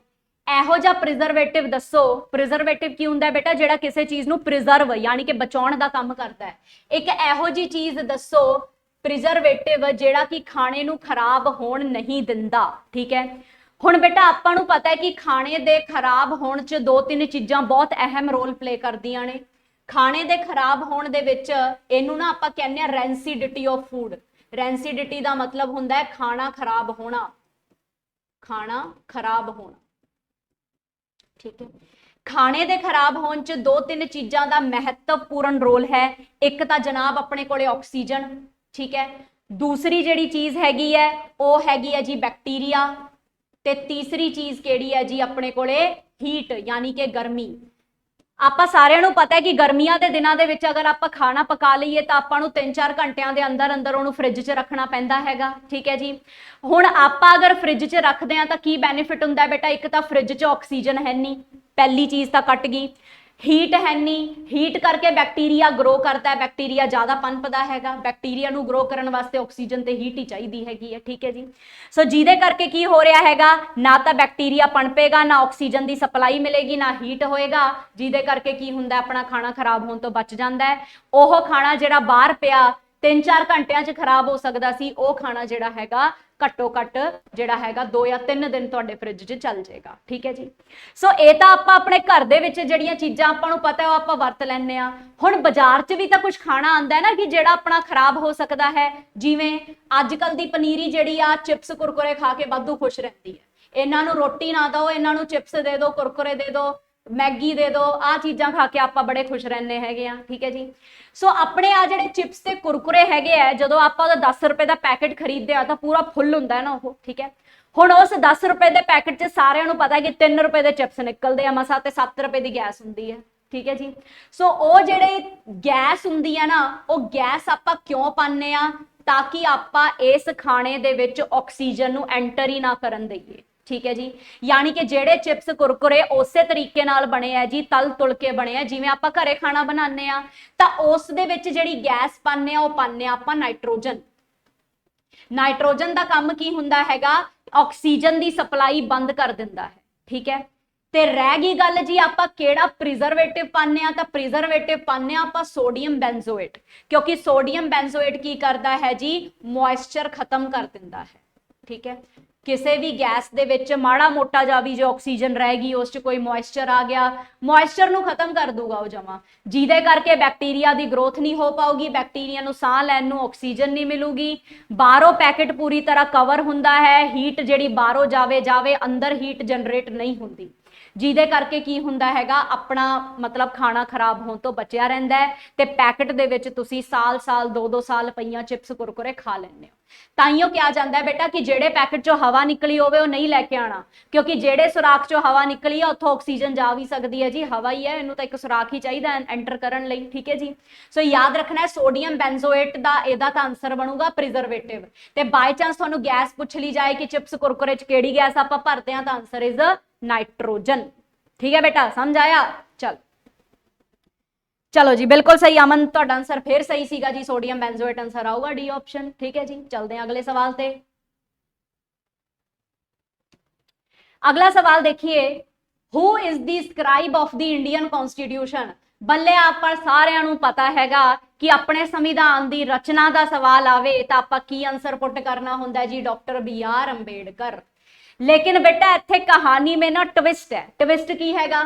ਇਹੋ ਜਿਹਾ ਪ੍ਰੀਜ਼ਰਵੇਟਿਵ ਦੱਸੋ। ਪ੍ਰੀਜ਼ਰਵੇਟਿਵ ਕੀ ਹੁੰਦਾ ਬੇਟਾ? ਜਿਹੜਾ ਕਿਸੇ ਚੀਜ਼ ਨੂੰ ਪ੍ਰੀਜ਼ਰਵ ਯਾਨੀ ਕਿ ਬਚਾਉਣ ਦਾ ਕੰਮ ਕਰਦਾ ਹੈ। ਇੱਕ ਇਹੋ ਜੀ ਚੀਜ਼ ਦੱਸੋ ਪ੍ਰੀਜ਼ਰਵੇਟਿਵ ਜਿਹੜਾ ਕਿ ਖਾਣੇ ਨੂੰ ਖਰਾਬ ਹੋਣ ਨਹੀਂ ਦਿੰਦਾ, ਠੀਕ ਹੈ। ਹੁਣ ਬੇਟਾ ਆਪਾਂ ਨੂੰ ਪਤਾ ਹੈ ਕਿ ਖਾਣੇ ਦੇ ਖਰਾਬ ਹੋਣ 'ਚ 2-3 ਚੀਜ਼ਾਂ ਬਹੁਤ ਅਹਿਮ ਰੋਲ ਪਲੇ ਕਰਦੀਆਂ ਨੇ। ਖਾਣੇ ਦੇ ਖਰਾਬ ਹੋਣ ਦੇ ਵਿੱਚ ਇਹਨੂੰ ਨਾ ਆਪਾਂ ਕਹਿੰਦੇ ਆ ਰੈਂਸੀਡਿਟੀ ਆਫ ਫੂਡ। ਰੈਂਸੀਡਿਟੀ ਦਾ ਮਤਲਬ ਹੁੰਦਾ ਹੈ ਖਾਣਾ ਖਰਾਬ ਹੋਣਾ, ਖਾਣਾ ਖਰਾਬ ਹੋਣਾ, ਠੀਕ ਹੈ। ਖਾਣੇ ਦੇ ਖਰਾਬ ਹੋਣ 'ਚ 2-3 ਚੀਜ਼ਾਂ ਦਾ ਮਹੱਤਵਪੂਰਨ ਰੋਲ ਹੈ। ਇੱਕ ਤਾਂ ਜਨਾਬ ਆਪਣੇ ਕੋਲੇ ਆਕਸੀਜਨ, ਠੀਕ ਹੈ। ਦੂਸਰੀ ਜਿਹੜੀ ਚੀਜ਼ ਹੈਗੀ ਹੈ ਉਹ ਹੈਗੀ ਹੈ ਜੀ ਬੈਕਟੀਰੀਆ, ਤੇ ਤੀਸਰੀ ਚੀਜ਼ ਕਿਹੜੀ ਹੈ ਜੀ ਆਪਣੇ ਕੋਲੇ? ਹੀਟ ਯਾਨੀ ਕਿ ਗਰਮੀ। ਆਪਾਂ ਸਾਰਿਆਂ ਨੂੰ ਪਤਾ ਹੈ ਕਿ ਗਰਮੀਆਂ ਦੇ ਦਿਨਾਂ ਦੇ ਵਿੱਚ ਅਗਰ ਆਪਾਂ ਖਾਣਾ ਪਕਾ ਲਈਏ ਤਾਂ ਆਪਾਂ ਨੂੰ 3-4 ਘੰਟਿਆਂ ਦੇ ਅੰਦਰ ਅੰਦਰ ਉਹਨੂੰ ਫ੍ਰਿਜ 'ਚ ਰੱਖਣਾ ਪੈਂਦਾ ਹੈਗਾ, ਠੀਕ ਹੈ ਜੀ। ਹੁਣ ਆਪਾਂ ਅਗਰ ਫ੍ਰਿਜ 'ਚ ਰੱਖਦੇ ਹਾਂ ਤਾਂ ਕੀ ਬੈਨੀਫਿਟ ਹੁੰਦਾ ਬੇਟਾ? ਇੱਕ ਤਾਂ ਫ੍ਰਿਜ 'ਚ ਆਕਸੀਜਨ ਹੈ ਨਹੀਂ, ਪਹਿਲੀ ਚੀਜ਼ ਤਾਂ ਕੱਟ ਗਈ। ਹੀਟ ਹੈ ਨਹੀਂ, ਹੀਟ ਕਰਕੇ ਬੈਕਟੀਰੀਆ ਗਰੋ ਕਰਦਾ ਹੈ, ਬੈਕਟੀਰੀਆ ਜ਼ਿਆਦਾ ਪਨਪਦਾ ਹੈਗਾ, ਬੈਕਟੀਰੀਆ ਨੂੰ ਗਰੋ ਕਰਨ ਵਾਸਤੇ ਆਕਸੀਜਨ ਤੇ ਹੀਟ ਹੀ ਚਾਹੀਦੀ ਹੈਗੀ ਹੈ, ਠੀਕ ਹੈ ਜੀ। ਸੋ ਜਿਹਦੇ ਕਰਕੇ ਕੀ ਹੋ ਰਿਹਾ ਹੈਗਾ, ਨਾ ਤਾਂ ਬੈਕਟੀਰੀਆ ਪਨਪੇਗਾ, ਨਾ ਆਕਸੀਜਨ ਦੀ ਸਪਲਾਈ ਮਿਲੇਗੀ, ਨਾ ਹੀਟ ਹੋਏਗਾ, ਜਿਹਦੇ ਕਰਕੇ ਕੀ ਹੁੰਦਾ, ਆਪਣਾ ਖਾਣਾ ਖਰਾਬ ਹੋਣ ਤੋਂ ਬਚ ਜਾਂਦਾ ਹੈ। ਉਹ ਖਾਣਾ ਜਿਹੜਾ ਬਾਹਰ ਪਿਆ 3-4 ਘੰਟਿਆਂ 'ਚ ਖਰਾਬ ਹੋ ਸਕਦਾ ਸੀ, ਉਹ ਖਾਣਾ ਜਿਹੜਾ ਹੈਗਾ ਘੱਟੋ ਘੱਟ ਜਿਹੜਾ ਹੈਗਾ 2 ਜਾਂ 3 ਦਿਨ ਤੁਹਾਡੇ ਫ੍ਰਿਜ 'ਚ ਚੱਲ ਜਾਏਗਾ, ਠੀਕ ਹੈ ਜੀ। ਸੋ ਇਹ ਤਾਂ ਆਪਾਂ ਆਪਣੇ ਘਰ ਦੇ ਵਿੱਚ ਜਿਹੜੀਆਂ ਚੀਜ਼ਾਂ ਆਪਾਂ ਨੂੰ ਪਤਾ ਉਹ ਆਪਾਂ ਵਰਤ ਲੈਂਦੇ ਆ। ਹੁਣ ਬਾਜ਼ਾਰ 'ਚ ਵੀ ਤਾਂ ਕੁਝ ਖਾਣਾ ਆਉਂਦਾ ਹੈ ਨਾ ਕਿ ਜਿਹੜਾ ਆਪਣਾ ਖਰਾਬ ਹੋ ਸਕਦਾ ਹੈ। ਜਿਵੇਂ ਅੱਜ ਕੱਲ ਦੀ ਪਨੀਰੀ ਜਿਹੜੀ ਆ, ਚਿਪਸ ਕੁਰਕੁਰੇ ਖਾ ਕੇ ਵਾਧੂ ਖੁਸ਼ ਰਹਿੰਦੀ ਹੈ। ਇਹਨਾਂ ਨੂੰ ਰੋਟੀ ਨਾ ਦਿਓ, ਇਹਨਾਂ ਨੂੰ ਚਿਪਸ ਦੇ ਦਿਓ, ਕੁਰਕੁਰੇ ਦੇ ਦਿਓ, ਮੈਗੀ ਦੇ ਦਿਓ, ਆਹ ਚੀਜ਼ਾਂ ਖਾ ਕੇ ਆਪਾਂ ਬੜੇ ਖੁਸ਼ ਰਹਿੰਦੇ ਹੈਗੇ ਆ, ਠੀਕ ਹੈ ਜੀ। ਸੋ ਆਪਣੇ ਆ ਜਿਹੜੇ ਚਿਪਸ ਤੇ ਕੁਰਕੁਰੇ ਹੈਗੇ ਆ, ਜਦੋਂ ਆਪਾਂ ਉਹਦਾ 10 ਰੁਪਏ ਦਾ ਪੈਕੇਟ ਖਰੀਦਦੇ ਆ ਤਾਂ ਪੂਰਾ ਫੁੱਲ ਹੁੰਦਾ ਹੈ ਨਾ ਉਹ, ਠੀਕ ਹੈ। ਹੁਣ ਉਸ 10 ਰੁਪਏ ਦੇ ਪੈਕੇਟ 'ਚ ਸਾਰਿਆਂ ਨੂੰ ਪਤਾ ਹੈ ਕਿ 3 ਰੁਪਏ ਦੇ ਚਿਪਸ ਨਿਕਲਦੇ ਆ ਮਸਾ, ਤੇ 7 ਰੁਪਏ ਦੀ ਗੈਸ ਹੁੰਦੀ ਹੈ, ਠੀਕ ਹੈ ਜੀ। ਸੋ ਉਹ ਜਿਹੜੇ ਗੈਸ ਹੁੰਦੀ ਹੈ ਨਾ, ਉਹ ਗੈਸ ਆਪਾਂ ਕਿਉਂ ਪਾਉਂਦੇ ਆ? ਤਾਂ ਕਿ ਆਪਾਂ ਇਸ ਖਾਣੇ ਦੇ ਵਿੱਚ ਆਕਸੀਜਨ ਨੂੰ ਐਂਟਰ ਹੀ ਨਾ ਕਰਨ ਦਈਏ, ਠੀਕ ਹੈ ਜੀ। ਯਾਨੀ ਕਿ ਜਿਹੜੇ ਚਿਪਸ ਕੁਰਕੁਰੇ ਉਸੇ ਤਰੀਕੇ ਨਾਲ ਬਣੇ ਆ ਜੀ, ਤਲ ਤੁਲ ਕੇ ਬਣੇ ਆ ਜਿਵੇਂ ਆਪਾਂ ਘਰੇ ਖਾਣਾ ਬਣਾਉਂਦੇ ਆ, ਤਾਂ ਉਸ ਦੇ ਵਿੱਚ ਜਿਹੜੀ ਗੈਸ ਪਾਉਂਦੇ ਆ ਉਹ ਪਾਉਂਦੇ ਆ ਆਪਾਂ ਨਾਈਟ੍ਰੋਜਨ। ਨਾਈਟ੍ਰੋਜਨ ਦਾ ਕੰਮ ਕੀ ਹੁੰਦਾ ਹੈਗਾ? ਆਕਸੀਜਨ ਦੀ ਸਪਲਾਈ ਬੰਦ ਕਰ ਦਿੰਦਾ ਹੈ, ਠੀਕ ਹੈ। ਤੇ ਰਹਿ ਗਈ ਗੱਲ ਜੀ ਆਪਾਂ ਕਿਹੜਾ ਪ੍ਰੀਜ਼ਰਵੇਟਿਵ ਪਾਉਂਦੇ ਆ, ਤਾਂ ਪ੍ਰੀਜ਼ਰਵੇਟਿਵ ਪਾਉਂਦੇ ਆ ਆਪਾਂ ਸੋਡੀਅਮ ਬੈਂਜ਼ੋਏਟ, ਕਿਉਂਕਿ ਸੋਡੀਅਮ ਬੈਂਜ਼ੋਏਟ ਕੀ ਕਰਦਾ ਹੈ ਜੀ? ਮੋਇਸਚਰ ਖਤਮ ਕਰ ਦਿੰਦਾ ਹੈ, ਠੀਕ ਹੈ। ਕਿਸੇ ਵੀ ਗੈਸ ਦੇ ਵਿੱਚ ਮਾੜਾ ਮੋਟਾ ਜਾ ਵੀ ਜੋ ਆਕਸੀਜਨ ਰਹਿ ਗਈ, ਉਸ 'ਚ ਕੋਈ ਮੋਇਸਚਰ ਆ ਗਿਆ, ਮੋਇਸਚਰ ਨੂੰ ਖਤਮ ਕਰ ਦੂਗਾ ਉਹ ਜਮਾ, ਜਿਹਦੇ ਕਰਕੇ ਬੈਕਟੀਰੀਆ ਦੀ ਗਰੋਥ ਨਹੀਂ ਹੋ ਪਾਊਗੀ, ਬੈਕਟੀਰੀਆ ਨੂੰ ਸਾਹ ਲੈਣ ਨੂੰ ਆਕਸੀਜਨ ਨਹੀਂ ਮਿਲੂਗੀ। ਬਾਹਰੋਂ ਪੈਕੇਟ ਪੂਰੀ ਤਰ੍ਹਾਂ ਕਵਰ ਹੁੰਦਾ ਹੈ, ਹੀਟ ਜਿਹੜੀ ਬਾਹਰੋਂ ਜਾਵੇ ਅੰਦਰ ਹੀਟ ਜਨਰੇਟ ਨਹੀਂ ਹੁੰਦੀ, ਜਿਹਦੇ ਕਰਕੇ ਕੀ ਹੁੰਦਾ ਹੈਗਾ, ਆਪਣਾ ਮਤਲਬ ਖਾਣਾ ਖਰਾਬ ਹੋਣ ਤੋਂ ਬਚਿਆ ਰਹਿੰਦਾ ਹੈ। ਤੇ ਪੈਕੇਟ ਦੇ ਵਿੱਚ ਤੁਸੀਂ ਸਾਲ 2-2 ਸਾਲ ਪਈਆਂ ਚਿਪਸ ਕੁਰਕੁਰੇ ਖਾ ਲੈਂਦੇ ਹੋ। ਤਾਈਓ ਕਿਹਾ ਜਾਂਦਾ ਹੈ ਬੇਟਾ ਕਿ ਜਿਹੜੇ ਪੈਕੇਟ 'ਚੋਂ ਹਵਾ ਨਿਕਲੀ ਹੋਵੇ ਉਹ ਨਹੀਂ ਲੈ ਕੇ ਆਣਾ, ਕਿਉਂਕਿ ਜਿਹੜੇ ਸੁਰਾਖ 'ਚੋਂ ਹਵਾ ਨਿਕਲੀ ਆ ਉੱਥੋਂ ਆਕਸੀਜਨ ਜਾ ਵੀ ਸਕਦੀ ਹੈ ਜੀ, ਹਵਾ ਹੀ ਹੈ, ਇਹਨੂੰ ਤਾਂ ਇੱਕ ਸੁਰਾਖ ਹੀ ਚਾਹੀਦਾ ਐਂਟਰ ਕਰਨ ਲਈ, ਠੀਕ ਹੈ ਜੀ। ਸੋ ਯਾਦ ਰੱਖਣਾ ਹੈ ਸੋਡੀਅਮ ਬੈਂਜ਼ੋਏਟ ਦਾ ਇਹਦਾ ਤਾਂ ਆਨਸਰ ਬਣੂਗਾ ਪ੍ਰੀਜ਼ਰਵੇਟਿਵ। ਤੇ ਬਾਈ ਚਾਂਸ ਤੁਹਾਨੂੰ ਗੈਸ ਪੁੱਛ ਲਈ ਜਾਏ ਕਿ ਚਿਪਸ ਕੁਰਕੁਰੇ 'ਚ ਕਿਹੜੀ ਗੈਸ ਆਪਾਂ ਭਰਦੇ ਆ, ਤਾਂ ਆਨਸਰ ਇਜ਼ नाइट्रोजन, ठीक है बेटा, समझ आया? चल चलो जी, बिल्कुल सही अमन, ਤੁਹਾਡਾ आंसर फिर सही ਸੀਗਾ जी, सोडियम बेंजोएट आंसर आऊगा डी ऑप्शन, ठीक है जी। चलते हैं अगले सवाल पे। अगला सवाल देखिए, who is the scribe of the Indian constitution. ਬੱਲੇ ਆਪਾਂ ਸਾਰਿਆਂ ਨੂੰ ਪਤਾ ਹੈਗਾ ਕਿ ਆਪਣੇ ਸੰਵਿਧਾਨ ਦੀ ਰਚਨਾ ਦਾ ਸਵਾਲ ਆਵੇ ਤਾਂ ਆਪਾਂ ਕੀ ਆਨਸਰ ਪੁੱਟ ਕਰਨਾ ਹੁੰਦਾ ਜੀ? Doctor BR Ambedkar. लेकिन बेटा इत्थे कहानी में ना ट्विस्ट है। ट्विस्ट की हैगा,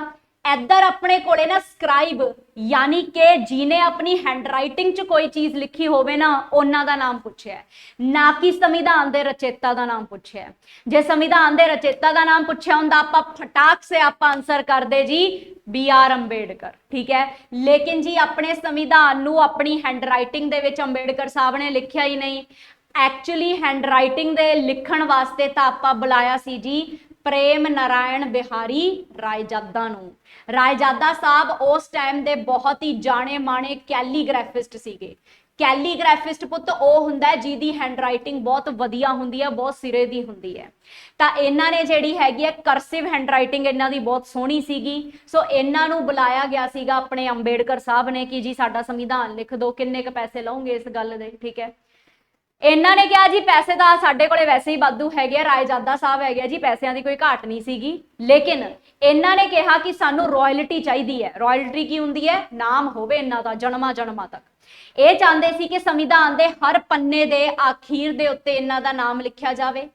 इधर अपने कोले ना स्क्राइब यानी कि जिन्हें अपनी हैंडराइटिंग च कोई चीज लिखी होवे ना, उन्हां दा नाम पूछिया है, ना कि संविधान दे रचेता दा नाम पूछिया है। जे संविधान दे रचेता दा नाम पूछिया हुंदा आपां फटाक से आपां आंसर कर दे जी BR अंबेडकर, ठीक है। लेकिन जी अपने संविधान नूं अपनी हैंडराइटिंग दे विच अंबेडकर साहब ने लिखिया ही नहीं। एक्चुअली हैंडराइटिंग दे लिखण वास्ते तां आपां बुलाया सी जी प्रेम नारायण बिहारी रायजादा नूं। रायजादा साहब उस टाइम दे बहुत ही जाने माने कैलीग्राफिस्ट सीगे। कैलीग्राफिस्ट पुत ਉਹ ਹੁੰਦਾ ਜਿਹਦੀ हैंडराइटिंग बहुत वधिया ਹੁੰਦੀ है, बहुत सिरे दी ਹੁੰਦੀ है। ਤਾਂ ਇਹਨਾਂ ਨੇ ਜਿਹੜੀ ਹੈਗੀ ਹੈ ਕਰਸਿਵ हैंडराइटिंग ਇਹਨਾਂ ਦੀ बहुत ਸੋਹਣੀ ਸੀਗੀ। ਸੋ ਇਹਨਾਂ ਨੂੰ ਬੁਲਾਇਆ ਗਿਆ ਸੀਗਾ ਆਪਣੇ ਅੰਬੇਡਕਰ ਸਾਹਿਬ ਨੇ ਕਿ ਜੀ ਸਾਡਾ ਸੰਵਿਧਾਨ ਲਿਖ ਦਿਓ, ਕਿੰਨੇ ਕ ਪੈਸੇ ਲਓਗੇ ਇਸ ਗੱਲ ਦੇ, ਠੀਕ ਹੈ। ਇਹਨਾਂ ਨੇ ਕਿਹਾ ਜੀ ਪੈਸੇ ਤਾਂ ਸਾਡੇ ਕੋਲੇ ਵੈਸੇ ਹੀ ਵਾਧੂ ਹੈਗੇ ਆ, ਰਾयजादा ਸਾਹਿਬ ਹੈਗੇ ਜੀ, ਪੈਸਿਆਂ ਦੀ ਕੋਈ ਘਾਟ ਨਹੀਂ ਸੀਗੀ। ਲੇਕਿਨ ਇਹਨਾਂ ਨੇ ਕਿਹਾ ਕਿ ਸਾਨੂੰ ਰਾਇਲਟੀ ਚਾਹੀਦੀ ਹੈ। ਰਾਇਲਟੀ ਕੀ ਹੁੰਦੀ ਹੈ? ਨਾਮ ਹੋਵੇ ਇਹਨਾਂ ਦਾ ਜਨਮਾਂ ਜਨਮਾਂ ਤੱਕ। ਇਹ ਚਾਹੁੰਦੇ ਸੀ ਕਿ ਸੰਵਿਧਾਨ ਦੇ ਹਰ ਪੰਨੇ ਦੇ ਆਖੀਰ ਦੇ ਉੱਤੇ ਇਹਨਾਂ ਦਾ ਨਾਮ ਲਿਖਿਆ ਜਾਵੇ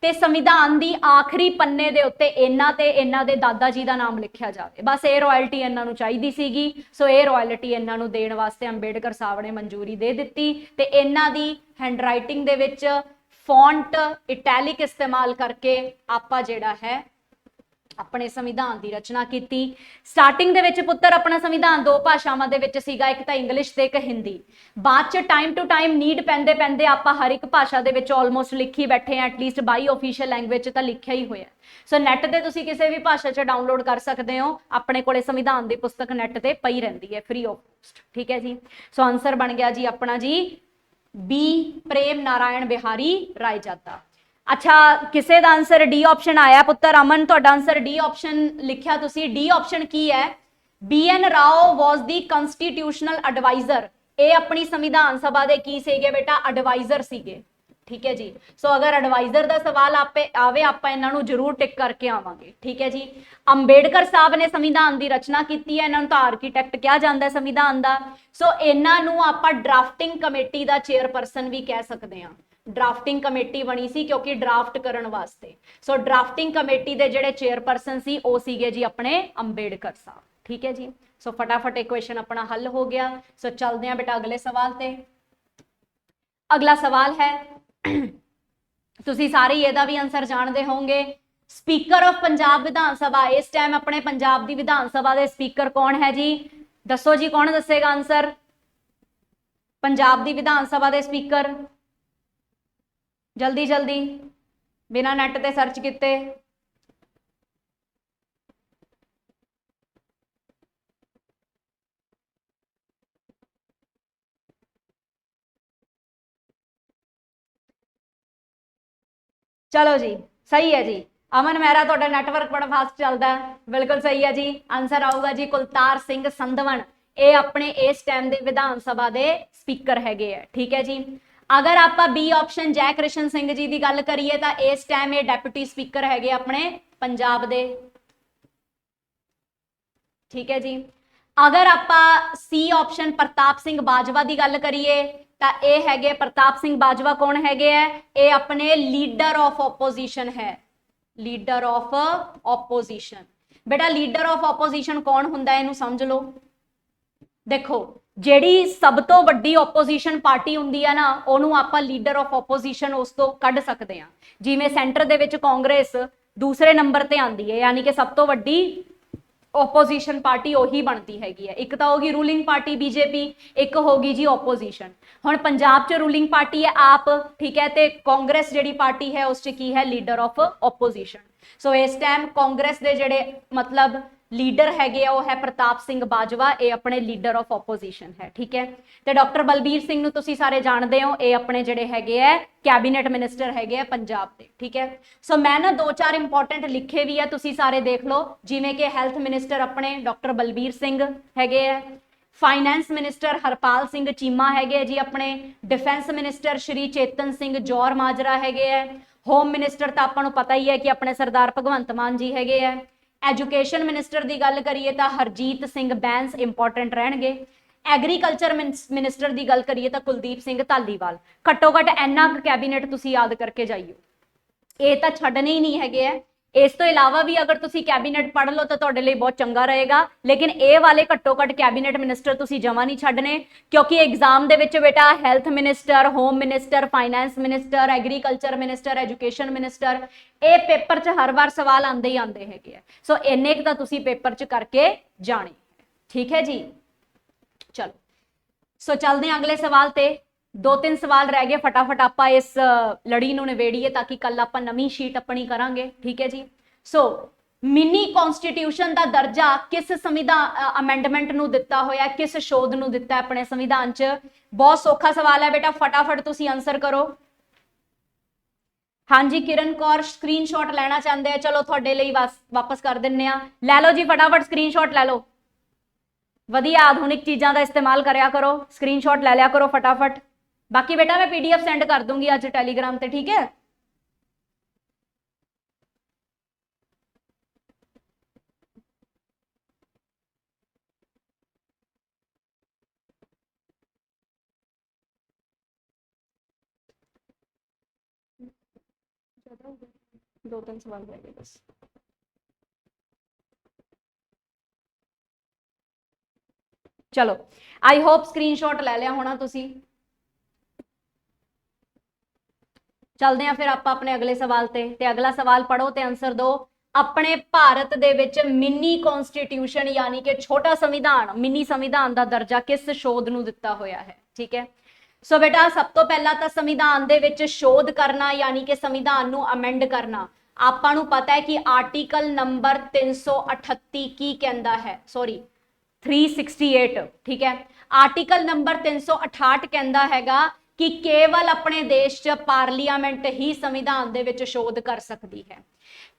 ਤੇ ਸੰਵਿਧਾਨ ਦੀ ਆਖਰੀ ਪੰਨੇ ਦੇ ਉੱਤੇ ਇਹਨਾਂ ਤੇ ਇਹਨਾਂ ਦੇ ਦਾਦਾ ਜੀ ਦਾ ਨਾਮ ਲਿਖਿਆ ਜਾਵੇ। ਬਸ ਇਹ ਰਾਇਲਟੀ ਇਹਨਾਂ ਨੂੰ ਚਾਹੀਦੀ ਸੀਗੀ। ਸੋ ਇਹ ਰਾਇਲਟੀ ਇਹਨਾਂ ਨੂੰ ਦੇਣ ਵਾਸਤੇ ਅੰਬੇਡਕਰ ਸਾਹਿਬ ਨੇ ਮਨਜ਼ੂਰੀ ਦੇ ਦਿੱਤੀ ਤੇ ਇਹਨਾਂ ਦੀ हैंडराइटिंग ਦੇ ਵਿੱਚ ਫੌਂਟ ਇਟੈਲਿਕ ਇਸਤੇਮਾਲ ਕਰਕੇ ਆਪਾਂ ਜਿਹੜਾ ਹੈ ਆਪਣੇ ਸੰਵਿਧਾਨ ਦੀ ਰਚਨਾ ਕੀਤੀ। ਸਟਾਰਟਿੰਗ ਦੇ ਵਿੱਚ ਪੁੱਤਰ ਆਪਣਾ ਸੰਵਿਧਾਨ ਦੋ ਭਾਸ਼ਾਵਾਂ ਦੇ ਵਿੱਚ ਸੀਗਾ, ਇੱਕ ਤਾਂ ਇੰਗਲਿਸ਼ ਤੇ ਇੱਕ ਹਿੰਦੀ। ਬਾਅਦ ਚ ਟਾਈਮ ਟੂ ਟਾਈਮ ਨੀਡ ਪੈਂਦੇ ਪੈਂਦੇ ਆਪਾਂ ਹਰ ਇੱਕ ਭਾਸ਼ਾ ਦੇ ਵਿੱਚ ਆਲਮੋਸਟ ਲਿਖੀ ਬੈਠੇ ਆ, ਐਟਲੀਸਟ 22 ਆਫੀਸ਼ੀਅਲ ਲੈਂਗੁਏਜ ਤਾਂ ਲਿਖਿਆ ਹੀ ਹੋਇਆ। ਸੋ ਨੈਟ ਤੇ ਤੁਸੀਂ ਕਿਸੇ ਵੀ ਭਾਸ਼ਾ 'ਚ ਡਾਊਨਲੋਡ ਕਰ ਸਕਦੇ ਹੋ, ਆਪਣੇ ਕੋਲੇ ਸੰਵਿਧਾਨ ਦੀ ਪੁਸਤਕ ਨੈਟ ਤੇ ਪਈ ਰਹਿੰਦੀ ਹੈ ਫ੍ਰੀ ਆਫ ਕੋਸਟ। ਠੀਕ ਹੈ ਜੀ। ਸੋ ਆਨਸਰ ਬਣ ਗਿਆ ਜੀ ਆਪਣਾ ਜੀ ਬੀ, ਪ੍ਰੇਮ ਨਾਰਾਇਣ ਬਿਹਾਰੀ ਰਾਏ ਜਾਦਾ। अच्छा, किसे दा आंसर डी ऑप्शन आया पुत्र? अमन, तुहाडा आंसर डी ऑप्शन लिखिया तुसी। डी ऑप्शन की है? B N Rao was the constitutional adviser. ये अपनी संविधान सभा दे की सीगे बेटा? एडवाइजर सीगे। ठीक है जी। सो अगर एडवाइजर का सवाल आपे आवे आप इन्हां नूं जरूर टिक करके आवांगे। ठीक है जी। अंबेडकर साहब ने संविधान की रचना की है, इन्हां नूं तां आर्कीटैक्ट कहा जाता है संविधान का। सो इन्हां नूं आपां ड्राफ्टिंग कमेटी का चेयरपर्सन भी कह सकते हैं। ड्राफ्टिंग कमेटी बनी सी क्योंकि ड्राफ्ट करने वास्ते। सो ड्राफ्टिंग कमेटी के जिहड़े चेयरपर्सन सी वो सीगे जी अपने अंबेडकर साहब। ठीक है जी। सो फटाफट एक क्वेश्चन अपना हल हो गया। सो चलते हैं बेटा अगले सवाल ते। अगला सवाल है, तुसी सारे ਇਹਦਾ भी आंसर जानते होंगे। स्पीकर ऑफ पंजाब विधान सभा इस टाइम अपने पंजाब की विधान सभा के स्पीकर कौन है जी? दसो जी, कौन दसेगा आंसर? पंजाब की विधान सभा के स्पीकर जल्दी जल्दी, बिना नैट ते सर्च किते। चलो जी, सही है जी। अमन मेहरा, तुहाडा नैटवर्क बड़ा फास्ट चलता है। बिल्कुल सही है जी। आंसर आऊगा जी कुलतार सिंह संधवन। ये अपने इस टाइम के विधान सभा के स्पीकर हैगे है। ठीक है जी। अगर आप बी ऑप्शन जय कृष्ण सिंह जी की गल करिए तो इस टाइम ये डेप्यूटी स्पीकर है अपने पंजाब दे। ठीक है जी। अगर आप सी ऑप्शन प्रताप सिंह बाजवा की गल करिए तो यह है प्रताप सिंह बाजवा कौन है? ये अपने लीडर ऑफ ओपोजिशन है। लीडर ऑफ ओपोजिशन बेटा, लीडर ऑफ ओपोजिशन कौन हुंदा है? इनू समझ लो। देखो, ਜਿਹੜੀ सब तो वड्डी ओपोजिशन पार्टी हुंदी है ना, ਉਹਨੂੰ ਆਪਾਂ लीडर ऑफ ओपोजिशन उस तो कढ़ सकते हैं। जिवें सेंटर दे विच कांग्रेस दूसरे नंबर ते आंदी है, यानी कि सब तो वड्डी ओपोजिशन पार्टी उही बनती हैगी है। एक तो होगी रूलिंग पार्टी बीजेपी, एक होगी जी ओपोजिशन। हुण पंजाब च रूलिंग पार्टी है आप, ठीक है, ते कांग्रेस जिहड़ी पार्टी है उस च की है? Leader of opposition. सो इस टाइम कांग्रेस दे जिहड़े मतलब लीडर हैगे वो है प्रताप सिंह बाजवा, ये अपने लीडर ऑफ ओपोजिशन है। ठीक है। तो डॉक्टर बलबीर सिंह नूं तुसीं सारे जानते हो, ये अपने जिहड़े हैगे है कैबिनेट मिनिस्टर हैगे पंजाब के। ठीक है। सो मैं ना 2-4 इंपॉर्टेंट लिखे भी है, तुसीं सारे देख लो। जिवें कि हैल्थ मिनिस्टर अपने डॉक्टर बलबीर सिंह हैगे है, फाइनैंस मिनिस्टर हरपाल सिंह चीमा हैगे जी अपने, डिफेंस मिनिस्टर श्री चेतन सिंह जौहर माजरा हैगे है, होम मिनिस्टर तो आपां नूं पता ही है कि अपने सरदार भगवंत मान जी हैगे है, एजुकेशन मिनिस्टर की गल करिए तो हरजीत सिंह बैंस इंपॉर्टेंट रहणगे, एग्रीकल्चर मिनिस्टर की गल करिए तो कुलदीप सिंह धालीवाल। घट्टो घट इन्ना कैबिनेट तुसीं याद करके जाइयो, ये तो छड्डने ही नहीं हैगे है। इस तो इलावा भी अगर तुसीं कैबिनेट पढ़ लो तो तुहाडे लई बहुत चंगा रहेगा, लेकिन ये वाले घट्टो घट कैबिनेट मिनिस्टर तुसीं जमा नहीं छड्डने, क्योंकि एग्जाम दे विच बेटा health minister, home minister, finance minister, agriculture minister, education minister, ये पेपर च हर बार सवाल आंदे ही आंदे हैगे है। सो इन्ने क तां तुसीं पेपर च करके जाने। ठीक है जी। चलो, सो चलते हैं अगले सवाल ते। 2-3 सवाल रह गए, फटाफट आप इस लड़ी नूं निवेड़िए ताकि कल आप नवीं शीट अपनी करांगे। ठीक है जी। सो मिनी कॉन्स्टिट्यूशन का दर्जा किस संविधान अमेंडमेंट नूं दिता होया, किस शोध नूं दिता है अपने संविधान च? बहुत सौखा सवाल है बेटा, फटाफट तुसीं आंसर करो। हाँ जी, किरण कौर स्क्रीनशॉट लेना चाहते हैं, चलो थोड़े लिए वापस कर दिन्ने आ। लै लो जी फटाफट स्क्रीनशॉट लै लो, वधिया आधुनिक चीज़ों का इस्तेमाल करया करो, स्क्रीनशॉट ले लिया करो फटाफट। बाकी बेटा मैं पीडीएफ सेंड कर दूंगी आज टेलीग्राम पे। ठीक है। दो तीन सवाल रह गए बस। चलो, आई होप स्क्रीनशॉट ले लिया होना तुसी। चलते हैं फिर आप अपने अगले सवाल ते अगला सवाल पढ़ो ते आंसर दो। ਆਪਣੇ ਭਾਰਤ ਦੇ ਵਿੱਚ ਮਿੰਨੀ ਕਨਸਟੀਟਿਊਸ਼ਨ यानी कि छोटा संविधान मिनी संविधान ਦਾ ਦਰਜਾ ਕਿਸ ਸ਼ੋਧ ਨੂੰ ਦਿੱਤਾ ਹੋਇਆ ਹੈ ठीक है सो बेटा सब तो पहला तो संविधान ਦੇ ਵਿੱਚ शोध करना यानी कि संविधान ਨੂੰ अमेंड करना ਆਪਾਂ ਨੂੰ ਪਤਾ ਹੈ कि आर्टिकल नंबर 338 ਕੀ ਕਹਿੰਦਾ ਹੈ सॉरी 368 ठीक है आर्टिकल नंबर 368 ਕਹਿੰਦਾ ਹੈਗਾ कि केवल अपने देश च पार्लीमेंट ही संविधान दे विच शोध कर सकती है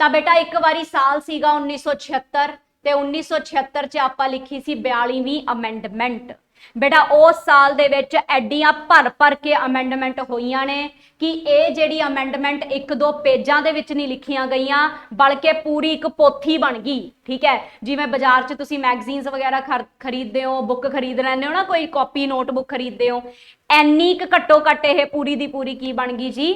ਤਾਂ बेटा एक बारी साल सीगा 1976 ਤੇ 1976 ਚ ਆਪਾਂ ਲਿਖੀ ਸੀ 42ਵੀਂ ਅਮੈਂਡਮੈਂਟ बेटा उस साल दे विच एडियां भर के अमेंडमेंट होईयां ने कि ये जिहड़ी अमेंडमेंट एक दो पेजां दे विच नहीं लिखियां गईयां बल्कि पूरी एक पोथी बन गई ठीक है जिवें बाजार च तुसीं मैगजीन्स वगैरह खरीदते हो बुक खरीद लैंदे हो ना कोई कॉपी नोटबुक खरीदते हो एनी क घट्टो घट्ट ये पूरी दी पूरी की बन गई जी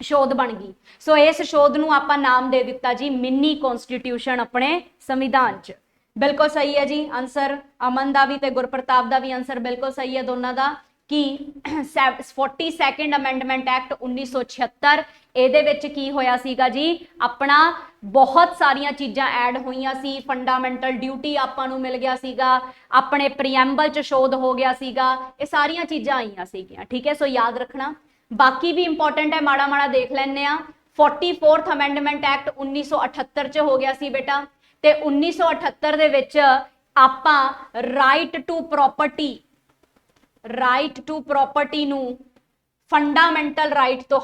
शोध बन गई सो इस शोध नूं आपां नाम दे दिता जी मिनी कॉन्स्टिट्यूशन अपने संविधान च बिल्कुल सही है जी आंसर अमन का भी ते गुरप्रताप का भी आंसर बिल्कुल सही है दोनों का कि 42nd अमेंडमेंट एक्ट 1976 ਇਹਦੇ ਵਿੱਚ ਕੀ ਹੋਇਆ ਸੀਗਾ ਜੀ ਆਪਣਾ ਬਹੁਤ ਸਾਰੀਆਂ ਚੀਜ਼ਾਂ ਐਡ ਹੋਈਆਂ ਸੀ ਫੰਡਾਮੈਂਟਲ ਡਿਊਟੀ ਆਪਾਂ ਨੂੰ ਮਿਲ ਗਿਆ ਸੀਗਾ ਆਪਣੇ ਪ੍ਰੀਐਂਬਲ ਚ ਸ਼ੋਧ ਹੋ ਗਿਆ ਸੀਗਾ ਇਹ ਸਾਰੀਆਂ ਚੀਜ਼ਾਂ ਆਈਆਂ ਸੀਗੀਆਂ ਠੀਕ ਹੈ ਸੋ ਯਾਦ ਰੱਖਣਾ ਬਾਕੀ ਵੀ ਇੰਪੋਰਟੈਂਟ ਹੈ ਮਾੜਾ ਮਾੜਾ ਦੇਖ ਲੈਣੇ ਆ 44th ਅਮੈਂਡਮੈਂਟ ਐਕਟ 1978 ਚ ਹੋ ਗਿਆ ਸੀ ਬੇਟਾ ਤੇ 1978 ਦੇ ਵਿੱਚ ਆਪਾਂ ਰਾਈਟ ਟੂ ਪ੍ਰੋਪਰਟੀ ਨੂੰ ਫੰਡਾਮੈਂਟਲ ਰਾਈਟ ਤੋਂ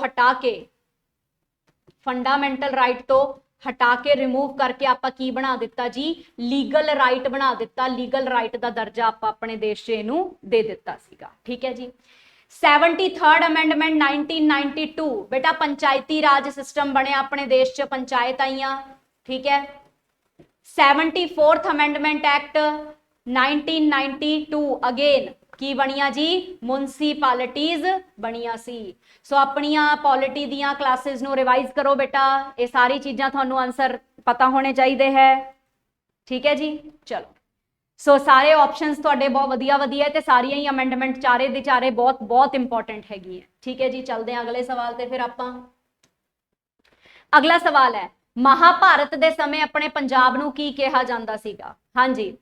ਹਟਾ ਕੇ ਰਿਮੂਵ ਕਰਕੇ ਆਪਾਂ ਕੀ ਬਣਾ ਦਿੱਤਾ ਜੀ ਲੀਗਲ ਰਾਈਟ ਬਣਾ ਦਿੱਤਾ ਲੀਗਲ ਰਾਈਟ ਦਾ ਦਰਜਾ ਆਪਾਂ ਆਪਣੇ ਦੇਸ਼ 'ਚ ਇਹਨੂੰ ਦੇ ਦਿੱਤਾ ਸੀਗਾ ਠੀਕ ਹੈ ਜੀ 73rd अमेंडमेंट 1992 बेटा पंचायती राज सिस्टम बने अपने देश च पंचायत आईयां ठीक है 74th अमेंडमेंट एक्ट 1992 अगेन की बनिया जी मुनसिपालिटीज बनिया सी सो अपनिया पॉलिटी दियां क्लासेस नू रिवाइज करो बेटा ये सारी चीज़ां थानू आंसर पता होने चाहिए है ठीक है जी चलो सो सारे ऑप्शंस तुहाडे बहुत वधिया वधिया ते सारियां ही अमेंडमेंट चारे दे चारे बहुत बहुत इंपॉर्टेंट हैगी है ठीक है जी चलते हैं अगले सवाल ते फिर आपां अगला सवाल है महाभारत दे समय अपने पंजाब नूं की कहा जांदा सीगा हाँ जी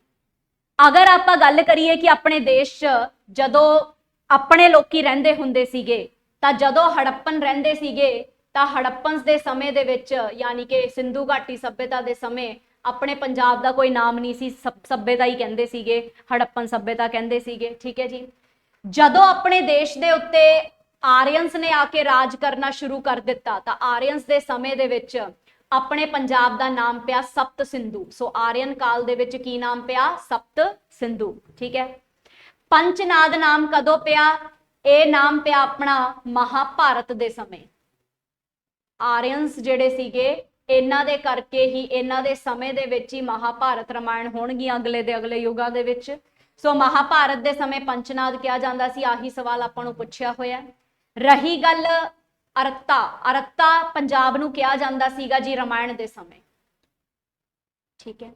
अगर आपां गल करिए कि अपने देश च जदों अपने लोकी रहिंदे हुंदे सीगे तां जदों हड़प्पन रहिंदे सीगे तां हड़प्पन दे समय दे विच यानी कि सिंधु घाटी सभ्यता दे समय अपने पंजाब दा कोई नाम नहीं सी सभ्यता ही कहंदे सीगे हड़प्पन सभ्यता कहंदे सीगे ठीक है जी जदों अपने देश दे उत्ते आर्यंस ने आके राज करना शुरू कर दिता तां आर्यंस दे समय दे विच अपने पंजाब का नाम पिया सप्त सिंधु सो आर्यन काल दे विच की नाम पिया सप्त सिंधु ठीक है पंचनाद नाम कदों पिया ए नाम पिया अपना महाभारत दे समय आर्यंस जेडे सीगे इन्हां दे करके ही इन्हां दे समय दे विच ही महाभारत रामायण होणगियां अगले दे अगले युगां दे विच सो महाभारत दे समय पंचनाद किया जांदा सी आही सवाल आपां नूं पुछिया होया रही गल अरत्ता पंजाब नूं कहा जांदा सीगा जी रामायण दे समय ठीक है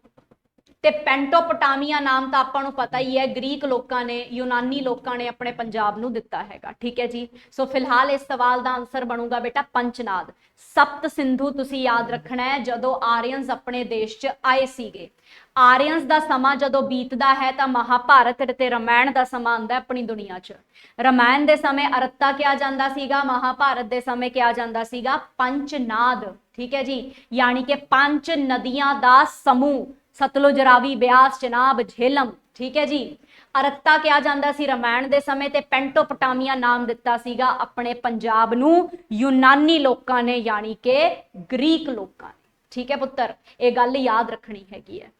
ते पेंटोपोटामिया नाम तो आपां नूं पता ही है ग्रीक लोकां ने यूनानी लोकां ने अपने पंजाब नूं दिता हैगा ठीक है जी सो फिलहाल इस सवाल का आंसर बनूगा बेटा पंचनाद सप्त सिंधु तुसीं याद रखना है जदों आर्यंस अपने देश च आए सीगे आर्यंस का समा जदों बीतदा है तो महाभारत ते रामायण का समा आंदा अपनी दुनिया च रामायण के समय अरत्ता किया जांदा सीगा महाभारत के समय किया जांदा सीगा पंचनाद ठीक है जी यानी कि 5 नदियां का समूह सतलुज रावी ब्यास चनाब झेलम ठीक है जी अरत्ता किया जांदा सी रामायण दे समय ते पेंटोपोटामिया नाम दिता सीगा अपने पंजाब नूं यूनानी लोकां ने यानी कि ग्रीक लोकां ने ठीक है पुत्र ये गल याद रखनी हैगी है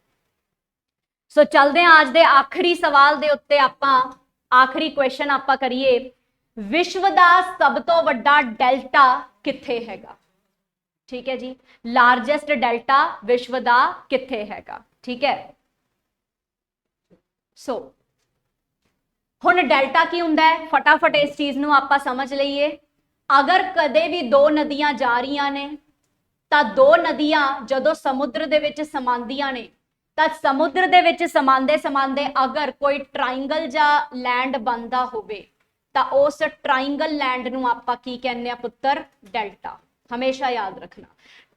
सो चलते हैं आज दे आखिरी सवाल दे उत्ते आपां आखिरी क्वेश्चन आपां करिए विश्व दा सब तो वड्डा डेल्टा कित्थे हैगा ठीक है जी लार्जेस्ट डेल्टा विश्व दा कित्थे हैगा ठीक है सो हुण डेल्टा की हुंदा है फटाफट इस चीज नूं आपां समझ लईए अगर कदे भी दो नदियां जा रहीआं ने तां दो नदियां जदों समुद्र दे विच समांदियां ने तां समुद्र दे विच समांदे समांदे अगर कोई ट्राइंगल जा लैंड बनदा होवे तां उस ट्राइंगल लैंड नूं आपां की कहने आ पुत्तर डेल्टा हमेशा याद रखना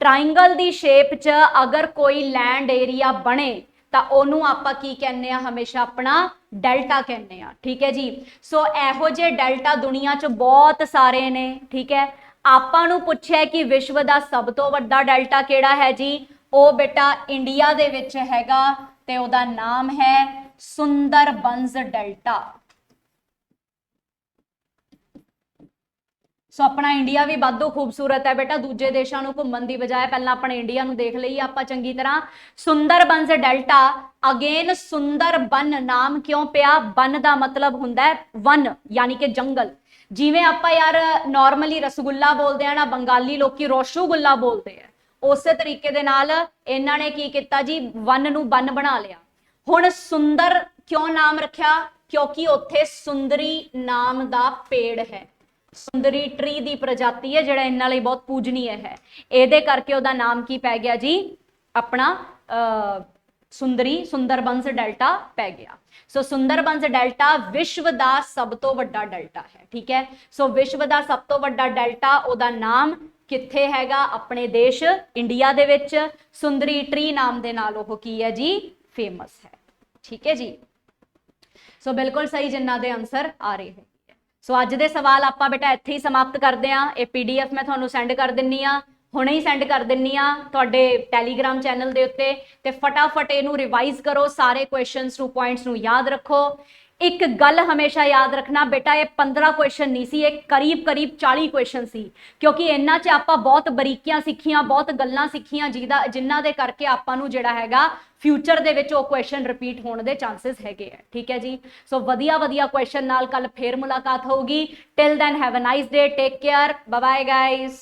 ट्राइंगल दी शेप च अगर कोई लैंड एरिया बने ਤਾਂ ਉਹਨੂੰ ਆਪਾਂ ਕੀ ਕਹਿੰਦੇ ਆ ਹਮੇਸ਼ਾ ਆਪਣਾ ਡੈਲਟਾ ਕਹਿੰਦੇ ਆ ਠੀਕ ਹੈ ਜੀ ਸੋ ਇਹੋ ਜਿਹੇ ਡੈਲਟਾ ਦੁਨੀਆ 'ਚ ਬਹੁਤ ਸਾਰੇ ਨੇ ਠੀਕ ਹੈ ਆਪਾਂ ਨੂੰ ਪੁੱਛਿਆ ਕਿ ਵਿਸ਼ਵ ਦਾ ਸਭ ਤੋਂ ਵੱਡਾ ਡੈਲਟਾ ਕਿਹੜਾ ਹੈ ਜੀ ਉਹ ਬੇਟਾ ਇੰਡੀਆ ਦੇ ਵਿੱਚ ਹੈਗਾ ਤੇ ਉਹਦਾ ਨਾਮ ਹੈ ਸੁੰਦਰਬੰਸ ਡੈਲਟਾ ਸੋ ਆਪਣਾ ਇੰਡੀਆ ਵੀ ਵਾਧੂ ਖੂਬਸੂਰਤ ਹੈ ਬੇਟਾ ਦੂਜੇ ਦੇਸ਼ਾਂ ਨੂੰ ਘੁੰਮਣ ਦੀ ਬਜਾਏ ਪਹਿਲਾਂ ਆਪਣੇ ਇੰਡੀਆ ਨੂੰ ਦੇਖ ਲਈਏ ਆਪਾਂ ਚੰਗੀ ਤਰ੍ਹਾਂ ਸੁੰਦਰਬੰਸ ਡੈਲਟਾ ਅਗੇਨ ਸੁੰਦਰਬਨ ਨਾਮ ਕਿਉਂ ਪਿਆ ਬਨ ਦਾ ਮਤਲਬ ਹੁੰਦਾ ਹੈ ਵਨ ਯਾਨੀ ਕਿ ਜੰਗਲ ਜਿਵੇਂ ਆਪਾਂ ਯਾਰ ਨਾਰਮਲੀ ਰਸਗੁੱਲਾ ਬੋਲਦੇ ਆ ਨਾ ਬੰਗਾਲੀ ਲੋਕੀ ਰੋਸ਼ੂਗੁੱਲਾ ਬੋਲਦੇ ਆ ਉਸੇ ਤਰੀਕੇ ਦੇ ਨਾਲ ਇਹਨਾਂ ਨੇ ਕੀ ਕੀਤਾ ਜੀ ਵਨ ਨੂੰ ਬਨ ਬਣਾ ਲਿਆ ਹੁਣ ਸੁੰਦਰ ਕਿਉਂ ਨਾਮ ਰੱਖਿਆ ਕਿਉਂਕਿ ਉੱਥੇ ਸੁੰਦਰੀ ਨਾਮ ਦਾ ਪੇੜ ਹੈ ਸੁੰਦਰੀ ਟਰੀ ਦੀ ਪ੍ਰਜਾਤੀ ਹੈ ਜਿਹੜਾ ਇਹਨਾਂ ਲਈ ਬਹੁਤ ਪੂਜਨੀय ਹੈ ਇਹਦੇ ਕਰਕੇ ਉਹਦਾ ਨਾਮ ਕੀ ਪੈ ਗਿਆ ਜੀ ਆਪਣਾ ਸੁੰਦਰਬੰਸ ਡੈਲਟਾ ਪੈ ਗਿਆ ਸੋ ਸੁੰਦਰਬੰਸ ਡੈਲਟਾ ਵਿਸ਼ਵ ਦਾ ਸਭ ਤੋਂ ਵੱਡਾ ਡੈਲਟਾ ਹੈ ਠੀਕ ਹੈ ਸੋ ਵਿਸ਼ਵ ਦਾ ਸਭ ਤੋਂ ਵੱਡਾ ਡੈਲਟਾ ਉਹਦਾ ਨਾਮ ਕਿੱਥੇ ਹੈਗਾ ਆਪਣੇ ਦੇਸ਼ ਇੰਡੀਆ ਦੇ ਵਿੱਚ ਸੁੰਦਰੀ ਟਰੀ ਨਾਮ ਦੇ ਨਾਲ ਉਹ ਕੀ ਹੈ ਜੀ ਫੇਮਸ ਹੈ ਠੀਕ ਹੈ ਜੀ ਸੋ ਬਿਲਕੁਲ ਸਹੀ ਜਿੰਨਾਂ ਦੇ ਆਨਸਰ ਆ ਰਹੇ ਹੈ ਸੋ ਅੱਜ ਦੇ ਸਵਾਲ ਆਪਾਂ ਬੇਟਾ ਇੱਥੇ ਹੀ ਸਮਾਪਤ ਕਰਦੇ ਆਂ ਇਹ ਪੀਡੀਐਫ ਮੈਂ ਤੁਹਾਨੂੰ ਸੈਂਡ ਕਰ ਦਿੰਨੀ ਆ ਹੁਣੇ ਹੀ ਸੈਂਡ ਕਰ ਦਿੰਨੀ ਆ ਤੁਹਾਡੇ ਟੈਲੀਗ੍ਰਾਮ ਚੈਨਲ ਦੇ ਉੱਤੇ ਤੇ ਫਟਾਫਟ ਇਹਨੂੰ ਰਿਵਾਈਜ਼ ਕਰੋ ਸਾਰੇ ਕੁਐਸਚਨਸ ਨੂੰ ਪੁਆਇੰਟਸ ਨੂੰ ਯਾਦ ਰੱਖੋ ਇੱਕ ਗੱਲ ਹਮੇਸ਼ਾ ਯਾਦ ਰੱਖਣਾ ਬੇਟਾ ਇਹ 15 ਕੁਐਸਚਨ ਨਹੀਂ ਸੀ ਇਹ ਕਰੀਬ 40 ਕੁਐਸਚਨ ਸੀ ਕਿਉਂਕਿ ਇਹਨਾਂ 'ਚ ਆਪਾਂ ਬਹੁਤ ਬਰੀਕੀਆਂ ਸਿੱਖੀਆਂ ਬਹੁਤ ਗੱਲਾਂ ਸਿੱਖੀਆਂ ਜਿਨ੍ਹਾਂ ਦੇ ਕਰਕੇ ਆਪਾਂ ਨੂੰ ਜਿਹੜਾ ਹੈਗਾ ਫਿਊਚਰ ਦੇ ਵਿੱਚ ਉਹ ਕੁਐਸਚਨ ਰਿਪੀਟ ਹੋਣ ਦੇ ਚਾਂਸਸ ਹੈਗੇ ਆ ਠੀਕ ਹੈ ਜੀ ਸੋ ਵਧੀਆ ਕੁਐਸਚਨ ਨਾਲ ਕੱਲ ਫੇਰ ਮੁਲਾਕਾਤ ਹੋਊਗੀ till then have a nice day take care bye bye guys